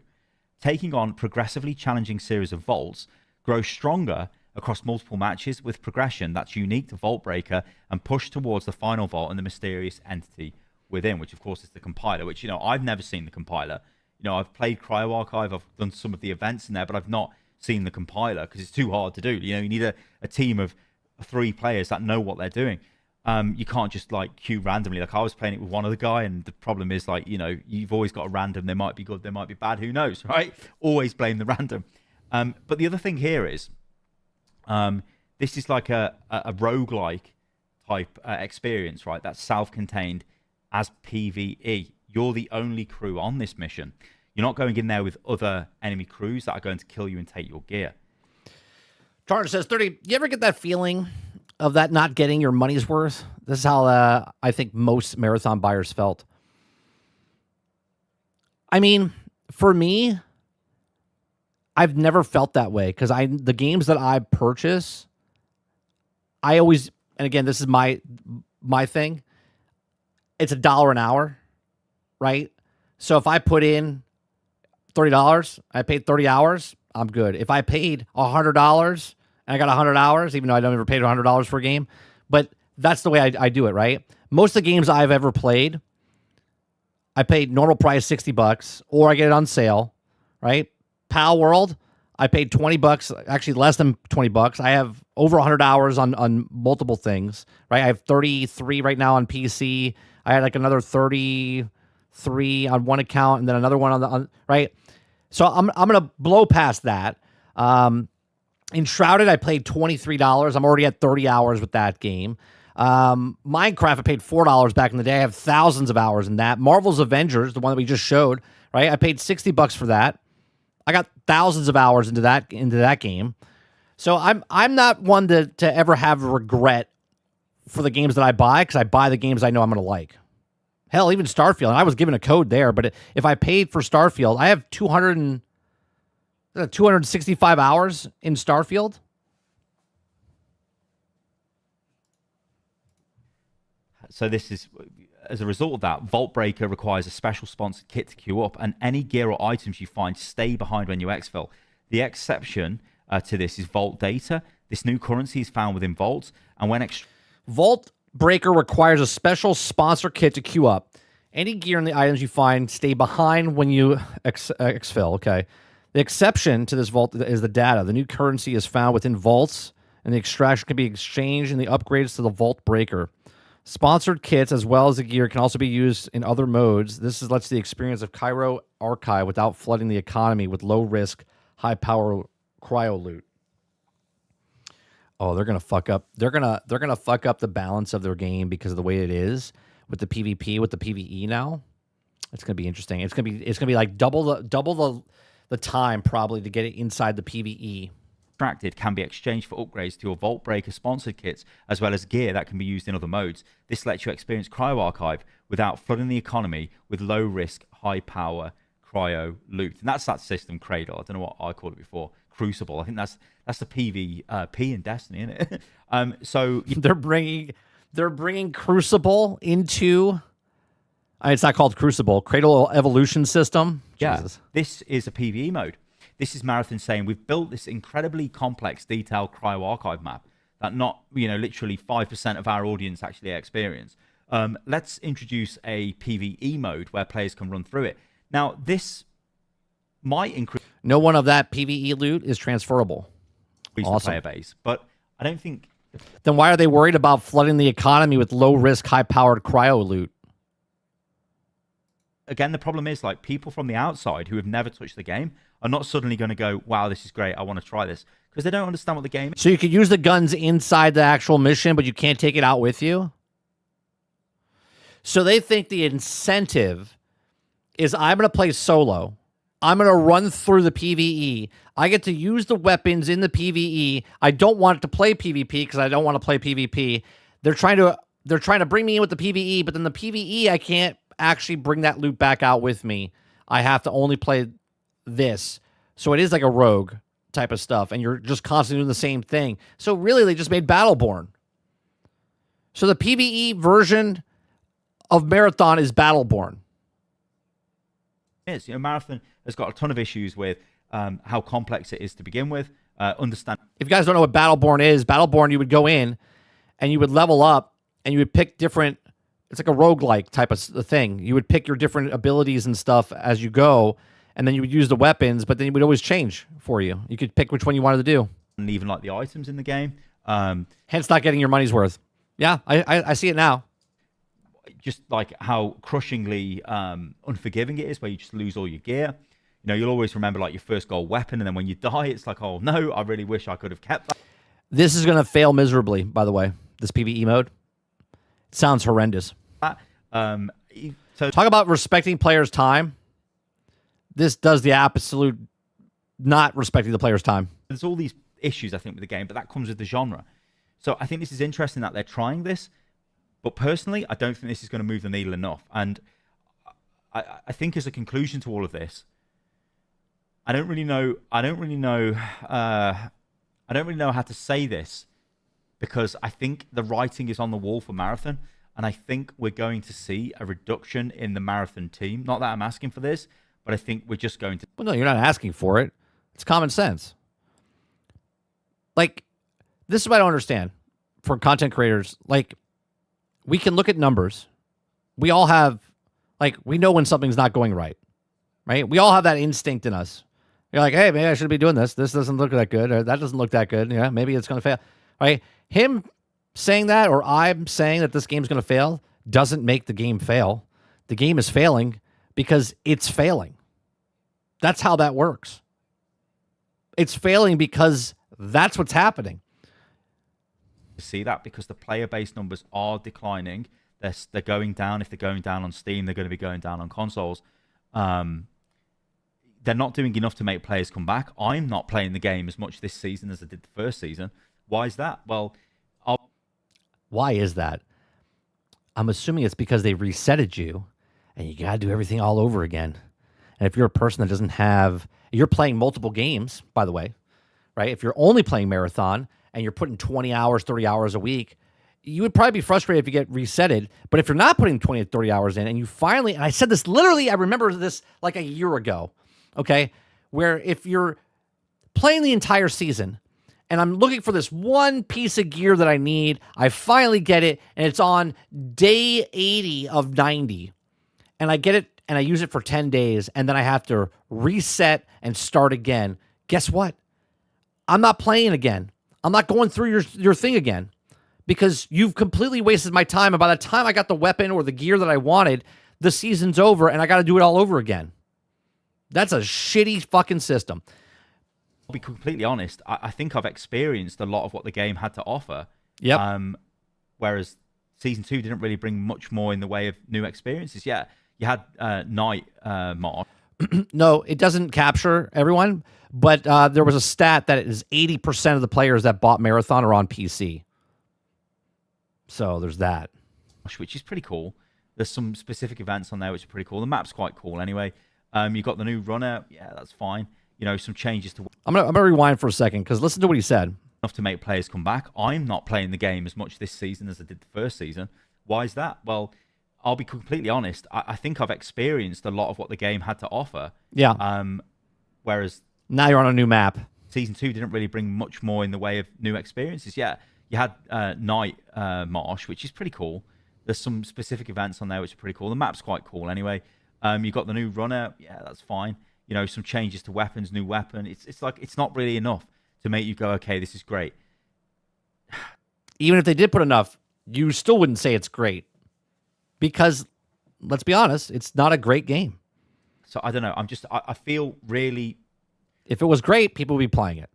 Taking on progressively challenging series of vaults, grow stronger across multiple matches with progression that's unique to Vault Breaker and push towards the final vault and the mysterious entity within, which, of course, is the compiler, which, you know, I've never seen the compiler. You know, I've played Cryo Archive. I've done some of the events in there, but I've not seen the compiler because it's too hard to do. You know, you need a team of 3 players that know what they're doing. You can't just like queue randomly. Like I was playing it with one other guy, and the problem is like, you know, you've always got a random. They might be good, they might be bad. Who knows, right? Always blame the random. But the other thing here is, this is like a roguelike type experience, right? That's self-contained as PvE. You're the only crew on this mission. You're not going in there with other enemy crews that are going to kill you and take your gear. Tarn says, 30, you ever get that feeling of that not getting your money's worth? This is how I think most Marathon buyers felt. I mean, for me, I've never felt that way because the games that I purchase, I always, and again, this is my thing. It's $1 an hour, right? So if I put in $30, I paid 30 hours, I'm good. If I paid $100 and I got 100 hours, even though I don't ever paid $100 for a game, but that's the way I do it, right? Most of the games I've ever played, I paid normal price $60, or I get it on sale, right? Pal World, I paid $20, actually less than $20. I have over 100 hours on multiple things, right? I have 33 right now on PC. I had like another 33 on one account, and then another one on right. So I'm gonna blow past that. Enshrouded, I played $23. I'm already at 30 hours with that game. Minecraft, I paid $4 back in the day. I have thousands of hours in that. Marvel's Avengers, the one that we just showed, right? I paid $60 for that. I got thousands of hours into that game. So I'm not one to ever have regret for the games that I buy, because I buy the games I know I'm going to like. Hell, even Starfield. And I was given a code there, but if I paid for Starfield, I have 265 hours in Starfield. So this is, as a result of that, Vault Breaker requires a special sponsored kit to queue up, and any gear or items you find stay behind when you exfil. The exception to this is Vault Data. This new currency is found within Vaults, and when Vault Breaker requires a special sponsor kit to queue up. Any gear and the items you find stay behind when you exfil. Okay. The exception to this vault is the data. The new currency is found within vaults, and the extraction can be exchanged in the upgrades to the Vault Breaker. Sponsored kits as well as the gear can also be used in other modes. This lets the experience of Cairo Archive without flooding the economy with low risk, high power cryo loot. Oh, they're gonna fuck up. They're gonna fuck up the balance of their game because of the way it is with the PvP, with the PvE now. It's gonna be interesting. It's gonna be like double the time probably to get it inside the PvE. Extracted can be exchanged for upgrades to your Vault Breaker sponsored kits, as well as gear that can be used in other modes. This lets you experience Cryo Archive without flooding the economy with low risk, high power cryo loot. And that's that system, Cradle. I don't know what I called it before. Crucible. I think that's the PvP in Destiny, isn't it? So they're bringing Crucible into. It's not called Crucible. Cradle Evolution System. Yeah, Jesus. This is a PvE mode. This is Marathon saying we've built this incredibly complex, detailed cryo archive map that not, literally 5% of our audience actually experience. Let's introduce a PvE mode where players can run through it. Now, this might increase. No one of that PvE loot is transferable. Awesome. Player base, but I don't think. Then why are they worried about flooding the economy with low risk, high powered cryo loot? Again, the problem is like people from the outside who have never touched the game are not suddenly going to go, wow, this is great, I want to try this, because they don't understand what the game is. So you could use the guns inside the actual mission, but you can't take it out with you? So they think the incentive is I'm going to play solo. I'm going to run through the PvE. I get to use the weapons in the PvE. I don't want to play PvP because I don't want to play PvP. They're trying to bring me in with the PvE, but then the PvE I can't actually bring that loot back out with me. I have to only play this. So it is like a rogue type of stuff, and you're just constantly doing the same thing. So really, they just made Battleborn. So the PvE version of Marathon is Battleborn. Is Marathon has got a ton of issues with how complex it is to begin with. Understand. If you guys don't know what Battleborn is, Battleborn, you would go in and you would level up and you would pick different. It's like a roguelike type of thing. You would pick your different abilities and stuff as you go, and then you would use the weapons, but then it would always change for you. You could pick which one you wanted to do. And even like the items in the game. Hence not getting your money's worth. Yeah, I see it now. Just like how crushingly unforgiving it is, where you just lose all your gear. You'll always remember like your first gold weapon, and then when you die, it's like, oh no, I really wish I could have kept that. This is going to fail miserably, by the way, this PvE mode. It sounds horrendous. So talk about respecting players' time. This does the absolute not respecting the players' time. There's all these issues, I think, with the game, but that comes with the genre. So I think this is interesting that they're trying this, but personally, I don't think this is going to move the needle enough. And I think as a conclusion to all of this, I don't really know how to say this, because I think the writing is on the wall for Marathon, and I think we're going to see a reduction in the Marathon team. Not that I'm asking for this, but I think we're just going to... Well, no, you're not asking for it. It's common sense. Like, this is what I don't understand for content creators. Like, we can look at numbers. We all have, like, we know when something's not going right? We all have that instinct in us. You're like, hey, maybe I should be doing this. This doesn't look that good, or that doesn't look that good. Yeah, maybe it's going to fail. Right? Him saying that, or I'm saying that this game's going to fail, doesn't make the game fail. The game is failing because it's failing. That's how that works. It's failing because that's what's happening. See that because the player base numbers are declining. They're going down. If they're going down on Steam, they're going to be going down on consoles. They're not doing enough to make players come back. I'm not playing the game as much this season as I did the first season. Why is that? Well, why is that? I'm assuming it's because they resetted you and you got to do everything all over again. And if you're a person that doesn't have, you're playing multiple games, by the way, right? If you're only playing Marathon and you're putting 20 hours, 30 hours a week, you would probably be frustrated if you get resetted. But if you're not putting 20 to 30 hours in and you finally, and I said this literally, I remember this like a year ago, okay? Where if you're playing the entire season and I'm looking for this one piece of gear that I need, I finally get it, and it's on day 80 of 90. And I get it, and I use it for 10 days, and then I have to reset and start again. Guess what? I'm not playing again. I'm not going through your thing again because you've completely wasted my time. And by the time I got the weapon or the gear that I wanted, the season's over and I got to do it all over again. That's a shitty fucking system. I'll be completely honest. I think I've experienced a lot of what the game had to offer. Yep. Whereas Season 2 didn't really bring much more in the way of new experiences. Yeah, you had Night March. No, it doesn't capture everyone, but there was a stat that it is 80% of the players that bought Marathon are on PC. So there's that. Which is pretty cool. There's some specific events on there which are pretty cool. The map's quite cool anyway. You got the new runner. Yeah, that's fine. You know, some changes to... I'm gonna rewind for a second because listen to what he said. Enough to make players come back. I'm not playing the game as much this season as I did the first season. Why is that? Well, I'll be completely honest. I think I've experienced a lot of what the game had to offer. Yeah. Whereas... Now you're on a new map. Season 2 didn't really bring much more in the way of new experiences. Yeah, you had Night March, which is pretty cool. There's some specific events on there which are pretty cool. The map's quite cool anyway. You got the new runner. Yeah, that's fine. You know, some changes to weapons, new weapon. It's like, it's not really enough to make you go, okay, this is great. Even if they did put enough, you still wouldn't say it's great. Because, let's be honest, it's not a great game. So, I don't know. I feel really... If it was great, people would be playing it.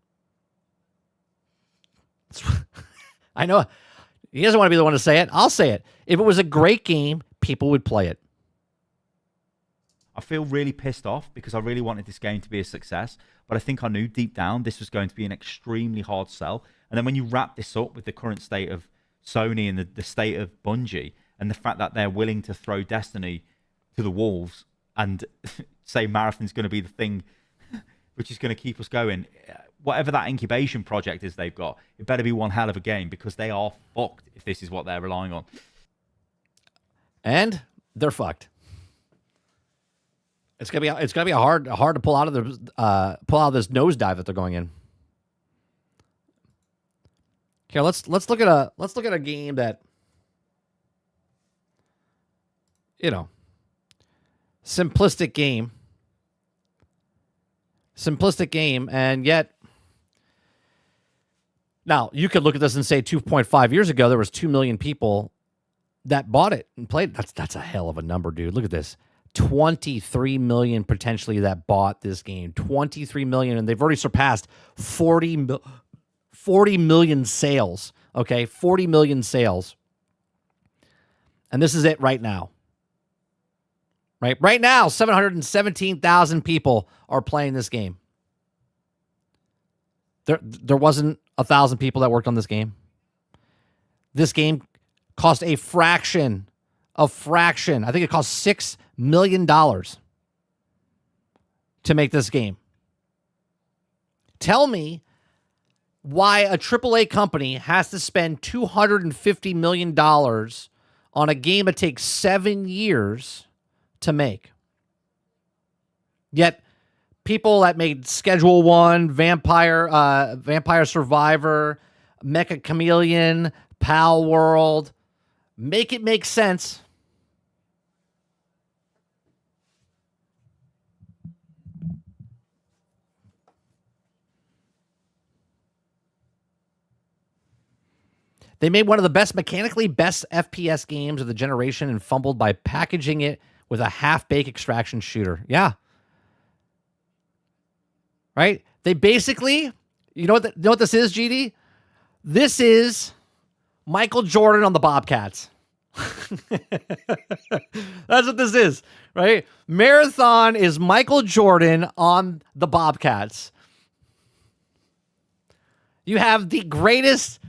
I know he doesn't want to be the one to say it. I'll say it. If it was a great game, people would play it. I feel really pissed off because I really wanted this game to be a success, but I think I knew deep down this was going to be an extremely hard sell. And then when you wrap this up with the current state of Sony and the state of Bungie and the fact that they're willing to throw Destiny to the wolves and say Marathon's going to be the thing which is going to keep us going, whatever that incubation project is they've got, it better be one hell of a game because they are fucked if this is what they're relying on. And they're fucked. It's gonna be hard to pull out of this nosedive that they're going in. Here, let's look at a game that, you know, simplistic game, and yet now you could look at this and say 2.5 years ago there was 2 million people that bought it and played. That's a hell of a number, dude. Look at this. 23 million potentially that bought this game. 23 million, and they've already surpassed 40 million sales. Okay, 40 million sales. And this is it right now. Right now, 717,000 people are playing this game. There wasn't 1,000 people that worked on this game. This game cost a fraction. I think it cost $6 million to make this game. Tell me why a AAA company has to spend $250 million on a game that takes 7 years to make. Yet people that made Schedule 1, Vampire Survivor, Mecha Chameleon, Pal World, make it make sense. They made one of the mechanically best FPS games of the generation and fumbled by packaging it with a half-baked extraction shooter. Yeah. Right? They basically, you know what this is, GD? This is Michael Jordan on the Bobcats. That's what this is, right? Marathon is Michael Jordan on the Bobcats. You have the greatest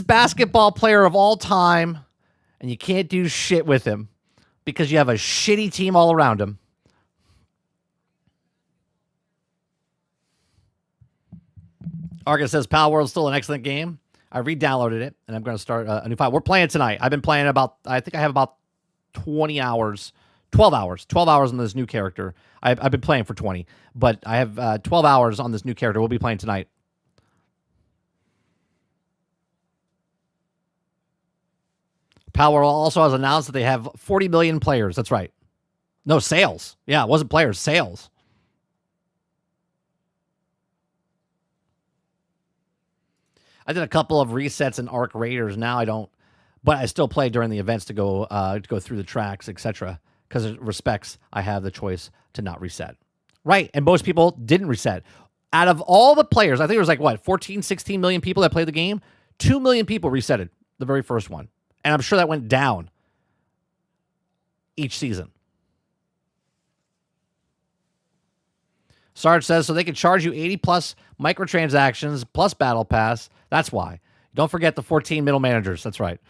basketball player of all time, and you can't do shit with him because you have a shitty team all around him. Argus says Pal World's still an excellent game. I re-downloaded it, and I'm going to start a new file. We're playing tonight. I've been playing I think I have about 12 hours on this new character. I've been playing for 20, but I have 12 hours on this new character. We'll be playing tonight. Pal World also has announced that they have 40 million players. That's right. No, sales. Yeah, it wasn't players, sales. I did a couple of resets in Arc Raiders. Now I don't, but I still play during the events to go through the tracks, etc. Because it respects I have the choice to not reset. Right, and most people didn't reset. Out of all the players, I think it was like, what, 14, 16 million people that played the game? 2 million people resetted the very first one. And I'm sure that went down each season. Sarge says, so they can charge you 80 plus microtransactions plus Battle Pass. That's why. Don't forget the 14 middle managers. That's right.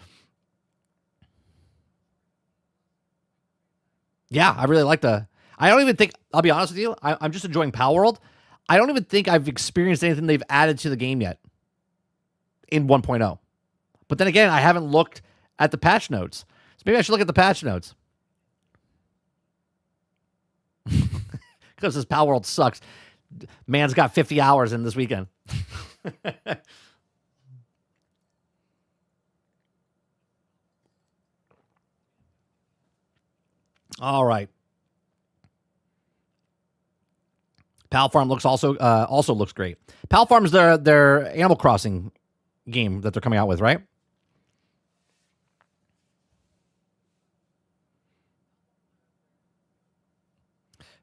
Yeah, I really like the... I don't even think... I'll be honest with you. I'm just enjoying Pal World. I don't even think I've experienced anything they've added to the game yet in 1.0. But then again, I haven't looked at the patch notes. So maybe I should look at the patch notes. Because this Pal World sucks. Man's got 50 hours in this weekend. All right. Pal Farm looks also looks great. Pal Farm is their Animal Crossing game that they're coming out with, right?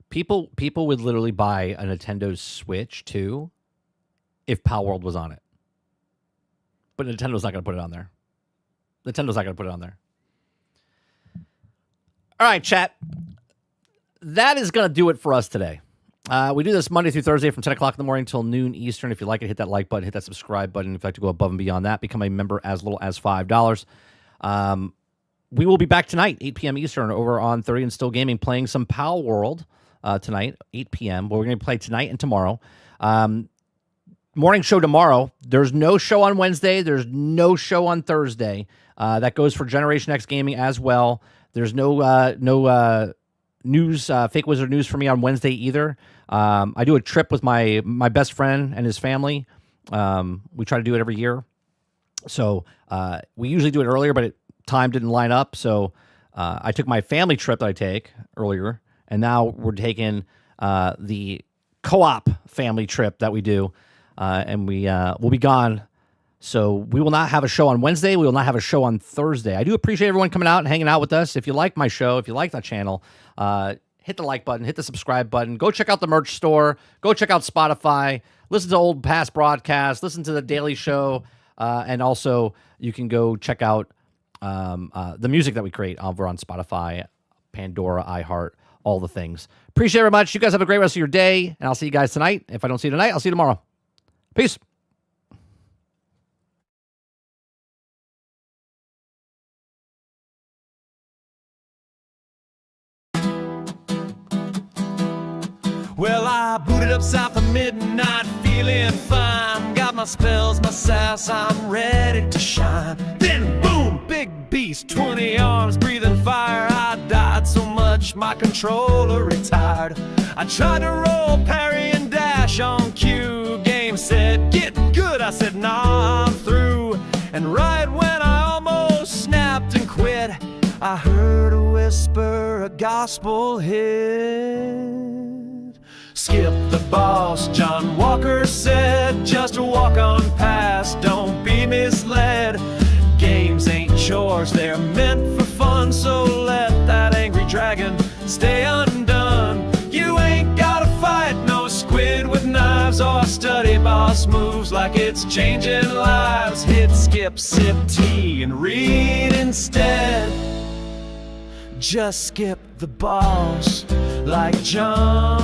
People would literally buy a Nintendo Switch too if Pal World was on it. But Nintendo's not going to put it on there. Nintendo's not going to put it on there. All right, chat. That is going to do it for us today. We do this Monday through Thursday from 10 o'clock in the morning till noon Eastern. If you like it, hit that like button, hit that subscribe button. If you'd like to go above and beyond that, become a member as little as $5. We will be back tonight, 8 p.m. Eastern, over on 30 and Still Gaming, playing some Pal World tonight, 8 p.m. But we're going to play tonight and tomorrow. Morning show tomorrow. There's no show on Wednesday. There's no show on Thursday. That goes for Generation X Gaming as well. There's no news, Fake Wizard news for me on Wednesday either. I do a trip with my best friend and his family. We try to do it every year. So we usually do it earlier, but time didn't line up. So I took my family trip that I take earlier, and now we're taking the co-op family trip that we do, and we'll be gone. So we will not have a show on Wednesday. We will not have a show on Thursday. I do appreciate everyone coming out and hanging out with us. If you like my show, if you like that channel, hit the like button, hit the subscribe button. Go check out the merch store. Go check out Spotify. Listen to old past broadcasts. Listen to the Daily Show. And also, you can go check out the music that we create over on Spotify, Pandora, iHeart, all the things. Appreciate it very much. You guys have a great rest of your day, and I'll see you guys tonight. If I don't see you tonight, I'll see you tomorrow. Peace. Well, I booted up south of midnight, feeling fine. Got my spells, my sass, I'm ready to shine. Then boom, big beast, 20 arms, breathing fire. I died so much, my controller retired. I tried to roll parry and dash on cue. Game said, get good. I said, nah, I'm through. And right when I almost snapped and quit, I heard a whisper, a gospel hit. Skip the boss, John Walker said. Just walk on past, don't be misled. Games ain't chores, they're meant for fun. So let that angry dragon stay undone. You ain't gotta fight no squid with knives, or study boss moves like it's changing lives. Hit skip, sip tea, and read instead. Just skip the boss like John